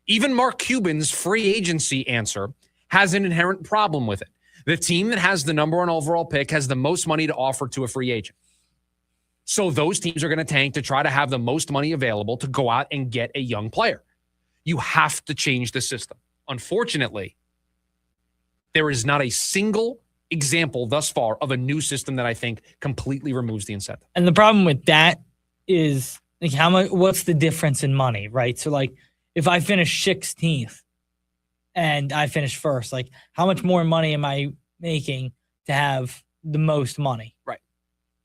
Even Mark Cuban's free agency answer has an inherent problem with it. The team that has the number 1 overall pick has the most money to offer to a free agent. So those teams are going to tank to try to have the most money available to go out and get a young player. You have to change the system. Unfortunately, there is not a single example thus far of a new system that I think completely removes the incentive. And the problem with that is Like how much? What's the difference in money, right? So like, if I finish 16th and I finish first, like how much more money am I making to have the most money? Right.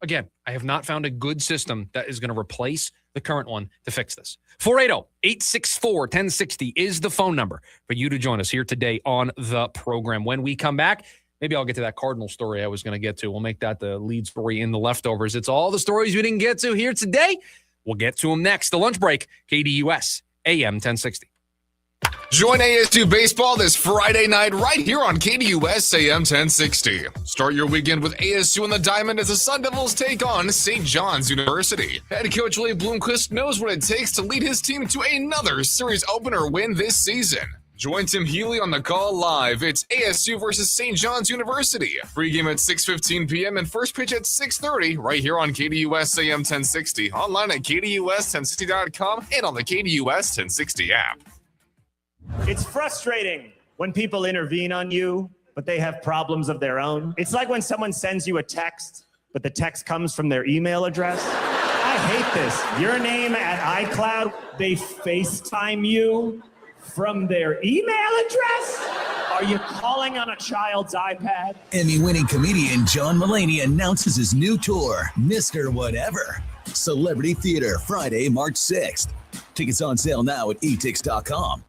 Again, I have not found a good system that is going to replace the current one to fix this. 480-864-1060 is the phone number for you to join us here today on the program. When we come back, maybe I'll get to that Cardinal story I was going to get to. We'll make that the lead story in the leftovers. It's all the stories we didn't get to here today. We'll get to them next. The lunch break, KDUS, AM 1060. Join ASU baseball this Friday night right here on KDUS AM 1060. Start your weekend with ASU and the Diamond as the Sun Devils take on St. John's University. Head coach Lee Bloomquist knows what it takes to lead his team to another series opener win this season. Join Tim Healy on the call live. It's ASU versus St. John's University. Pregame at 6:15 p.m. and first pitch at 6:30 right here on KDUS AM 1060. Online at KDUS1060.com and on the KDUS 1060 app. It's frustrating when people intervene on you, but they have problems of their own. It's like when someone sends you a text, but the text comes from their email address. I hate this. Your name at iCloud, they FaceTime you from their email address? Are you calling on a child's iPad? Emmy-winning comedian John Mulaney announces his new tour, Mr. Whatever. Celebrity Theater, Friday, March 6th. Tickets on sale now at etix.com.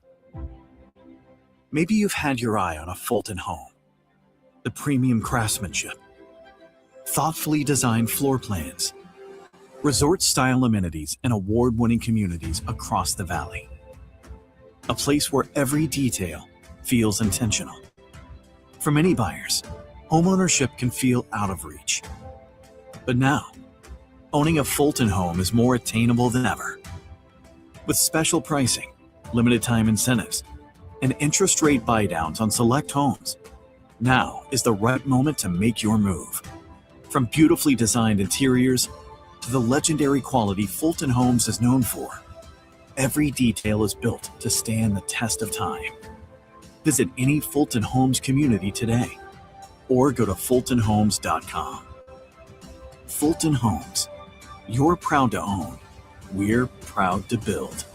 Maybe you've had your eye on a Fulton home. The premium craftsmanship, thoughtfully designed floor plans, resort-style amenities, and award-winning communities across the valley. A place where every detail feels intentional. For many buyers, homeownership can feel out of reach. But now, owning a Fulton home is more attainable than ever. With special pricing, limited time incentives, and interest rate buydowns on select homes, now is the right moment to make your move. From beautifully designed interiors to the legendary quality Fulton Homes is known for, every detail is built to stand the test of time. Visit any Fulton Homes community today or go to fultonhomes.com. Fulton Homes. You're proud to own. We're proud to build.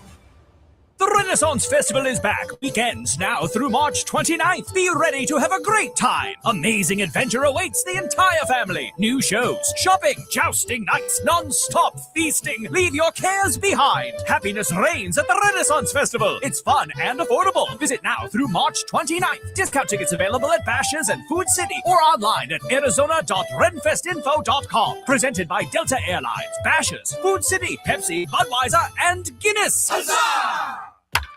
The Renaissance Festival is back. Weekends now through March 29th. Be ready to have a great time. Amazing adventure awaits the entire family. New shows, shopping, jousting nights, non-stop feasting. Leave your cares behind. Happiness reigns at the Renaissance Festival. It's fun and affordable. Visit now through March 29th. Discount tickets available at Bashas' and Food City or online at arizona.renfestinfo.com. Presented by Delta Airlines, Bashas', Food City, Pepsi, Budweiser, and Guinness. Huzzah!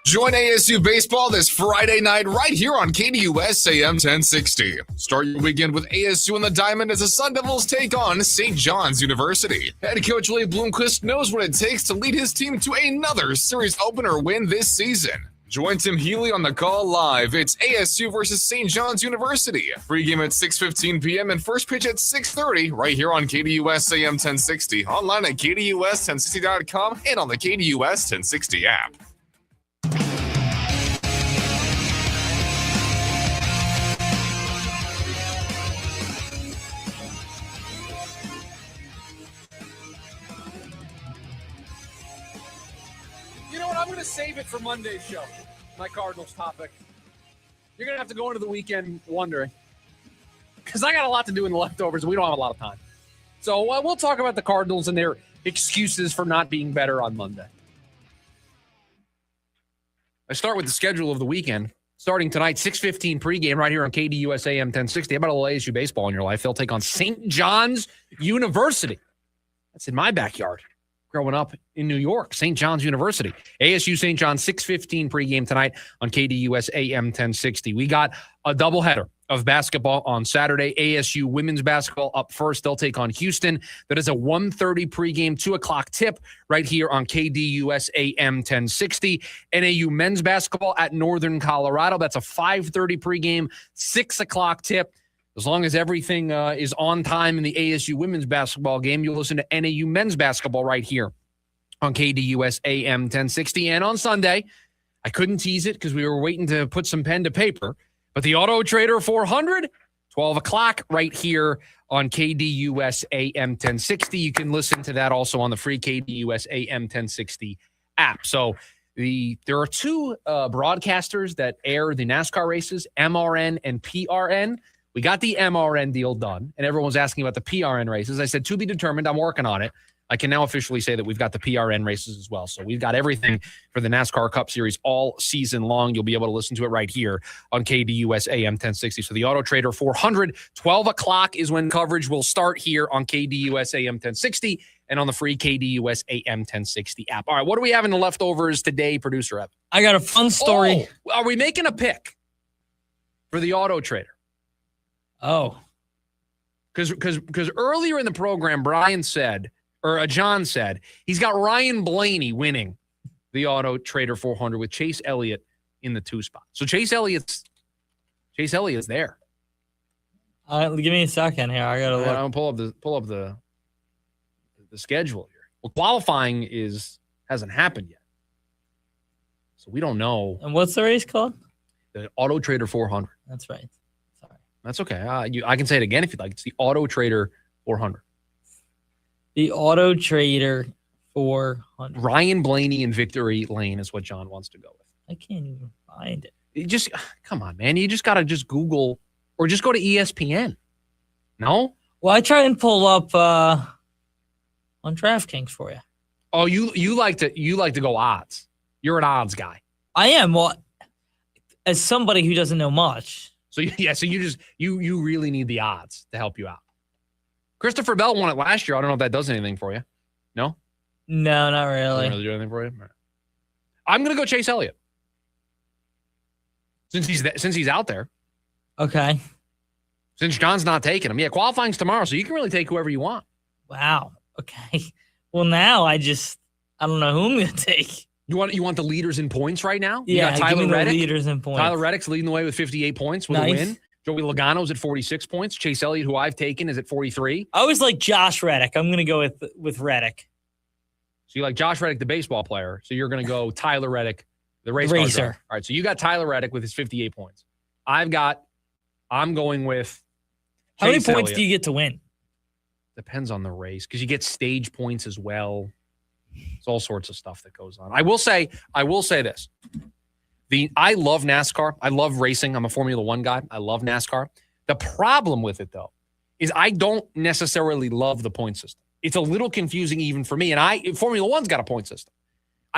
Join ASU baseball this Friday night right here on KDUS AM 1060. Start your weekend with ASU and the Diamond as the Sun Devils take on St. John's University. Head coach Lee Bloomquist knows what it takes to lead his team to another series opener win this season. Join Tim Healy on the call live. It's ASU versus St. John's University. Pregame at 6:15 p.m. and first pitch at 6:30 right here on KDUS AM 1060. Online at KDUS1060.com and on the KDUS 1060 app. I'm going to save it for Monday's show, my Cardinals topic. You're going to have to go into the weekend wondering, because I got a lot to do in the leftovers, and we don't have a lot of time. So we'll talk about the Cardinals and their excuses for not being better on Monday. I start with the schedule of the weekend. Starting tonight, 6:15 pregame right here on KDUS AM 1060. How about a little ASU baseball in your life? They'll take on St. John's University. That's in my backyard. Growing up in New York, St. John's University. ASU St. John's, 6:15 pregame tonight on KDUS AM 1060. We got a doubleheader of basketball on Saturday. ASU women's basketball up first. They'll take on Houston. That is a 1:30 pregame, 2 o'clock tip right here on KDUS AM 1060. NAU men's basketball at Northern Colorado. That's a 5:30 pregame, 6 o'clock tip. As long as everything is on time in the ASU women's basketball game, you'll listen to NAU men's basketball right here on KDUS AM 1060. And on Sunday, I couldn't tease it because we were waiting to put some pen to paper, but the Auto Trader 400 12 o'clock right here on KDUS AM 1060. You can listen to that also on the free KDUS AM 1060 app. So there are two broadcasters that air the NASCAR races, MRN and PRN. We got the MRN deal done, and everyone's asking about the PRN races. I said, to be determined. I'm working on it. I can now officially say that we've got the PRN races as well. So we've got everything for the NASCAR Cup Series all season long. You'll be able to listen to it right here on KDUS AM 1060. So the Auto Trader 400, 12 o'clock is when coverage will start here on KDUS AM 1060 and on the free KDUS AM 1060 app. All right, what do we have in the leftovers today, producer Evan? I got a fun story. Oh, are we making a pick for the Auto Trader? Oh. Because earlier in the program, John said he's got Ryan Blaney winning the Auto Trader 400 with Chase Elliott in the 2 spot. So Chase Elliott's there. Give me a second here. I gotta look. I'll pull up the schedule here. Well, qualifying hasn't happened yet, so we don't know. And what's the race called? The Auto Trader 400. That's right. Sorry. That's okay. I can say it again if you'd like. It's the Auto Trader 400. The Auto Trader 400. Ryan Blaney in Victory Lane is what John wants to go with. I can't even find it. Come on, man. You just got to just Google or just go to ESPN. No? Well, I try and pull up on DraftKings for you. Oh, you like to go odds. You're an odds guy. I am. Well, as somebody who doesn't know much. So you really need the odds to help you out. Christopher Bell won it last year. I don't know if that does anything for you. No? No, not really. Doesn't really do anything for you? Right. I'm going to go Chase Elliott. Since he's out there. Okay. Since John's not taking him. Yeah, qualifying's tomorrow, so you can really take whoever you want. Wow. Okay. Well, now I don't know who I'm going to take. You want the leaders in points right now? Yeah, you got Tyler Reddick. Leaders in points. Tyler Reddick's leading the way with 58 points with a win. Joey Logano's at 46 points. Chase Elliott, who I've taken, is at 43. I always like Josh Reddick. I'm going to go with Reddick. So you like Josh Reddick, the baseball player. So you're going to go Tyler Reddick, the racer. All right, so you got Tyler Reddick with his 58 points. I'm going with How many Chase points Elliott. do you get to win? Depends on the race because you get stage points as well. It's all sorts of stuff that goes on. I will say this. I love NASCAR. I love racing. I'm a Formula One guy. I love NASCAR. The problem with it, though, is I don't necessarily love the point system. It's a little confusing even for me. And Formula One's got a point system.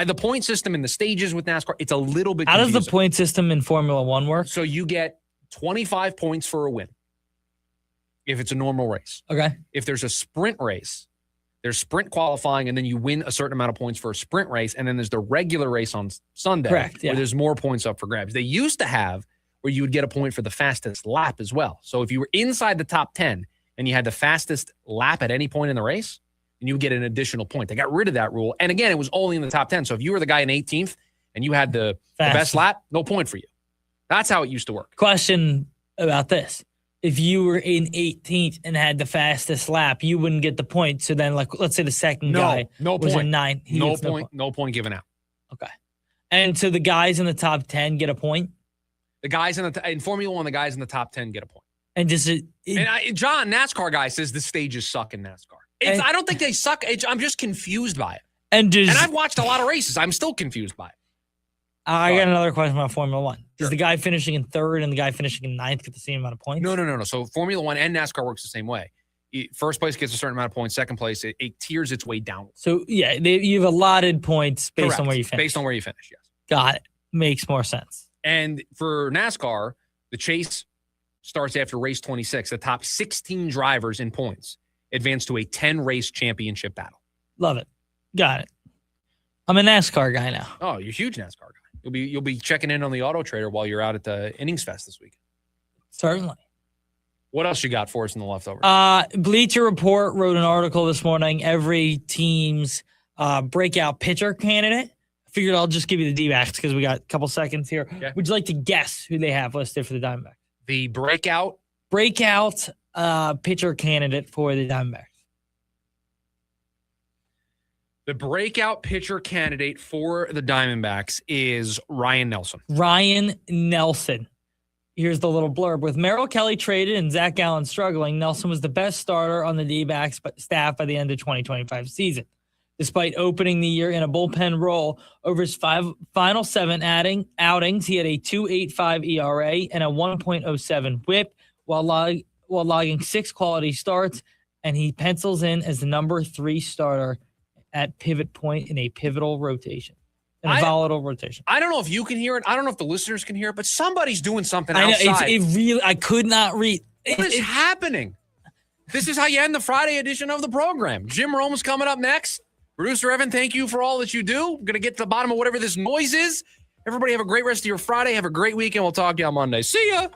The point system in the stages with NASCAR, it's a little bit confusing. How does the point system in Formula One work? So you get 25 points for a win if it's a normal race. Okay. If there's a sprint race, there's sprint qualifying, and then you win a certain amount of points for a sprint race, and then there's the regular race on Sunday Correct, yeah. where there's more points up for grabs. They used to have where you would get a point for the fastest lap as well. So if you were inside the top 10 and you had the fastest lap at any point in the race, then you would get an additional point. They got rid of that rule. And again, it was only in the top 10. So if you were the guy in 18th and you had the best lap, no point for you. That's how it used to work. Question about this. If you were in 18th and had the fastest lap, you wouldn't get the point. So then, let's say the second guy was in 9th. No point given out. Okay. And so the guys in the top 10 get a point? The guys in Formula One, the guys in the top 10 get a point. And does John, NASCAR guy, says the stages suck in NASCAR. I don't think they suck. I'm just confused by it. And I've watched a lot of races. I'm still confused by it. I got another question about Formula One. Does the guy finishing in 3rd and the guy finishing in 9th get the same amount of points? No. So Formula One and NASCAR works the same way. First place gets a certain amount of points. Second place, it tiers its way down. So, yeah, you've allotted points based on where you finish. Based on where you finish, yes. Got it. Makes more sense. And for NASCAR, the chase starts after race 26. The top 16 drivers in points advance to a 10-race championship battle. Love it. Got it. I'm a NASCAR guy now. Oh, you're a huge NASCAR guy. You'll be checking in on the Auto Trader while you're out at the Innings Fest this week. Certainly. What else you got for us in the leftovers? Bleacher Report wrote an article this morning. Every team's breakout pitcher candidate. I figured I'll just give you the D-backs because we got a couple seconds here. Yeah. Would you like to guess who they have listed for the Diamondbacks? The breakout pitcher candidate for the Diamondbacks. The breakout pitcher candidate for the Diamondbacks is Ryan Nelson. Ryan Nelson. Here's the little blurb. With Merrill Kelly traded and Zach Gallen struggling, Nelson was the best starter on the D-backs staff by the end of 2025 season. Despite opening the year in a bullpen role, over his final 7 outings, he had a 2.85 ERA and a 1.07 WHIP while logging 6 quality starts, and he pencils in as the number 3 starter at pivot point in a pivotal rotation. In a volatile rotation. I don't know if you can hear it. I don't know if the listeners can hear it, but somebody's doing something I know, outside. I could not read. What is happening? This is how you end the Friday edition of the program. Jim Rome's coming up next. Producer Evan, thank you for all that you do. I'm going to get to the bottom of whatever this noise is. Everybody have a great rest of your Friday. Have a great weekend. We'll talk to you on Monday. See ya.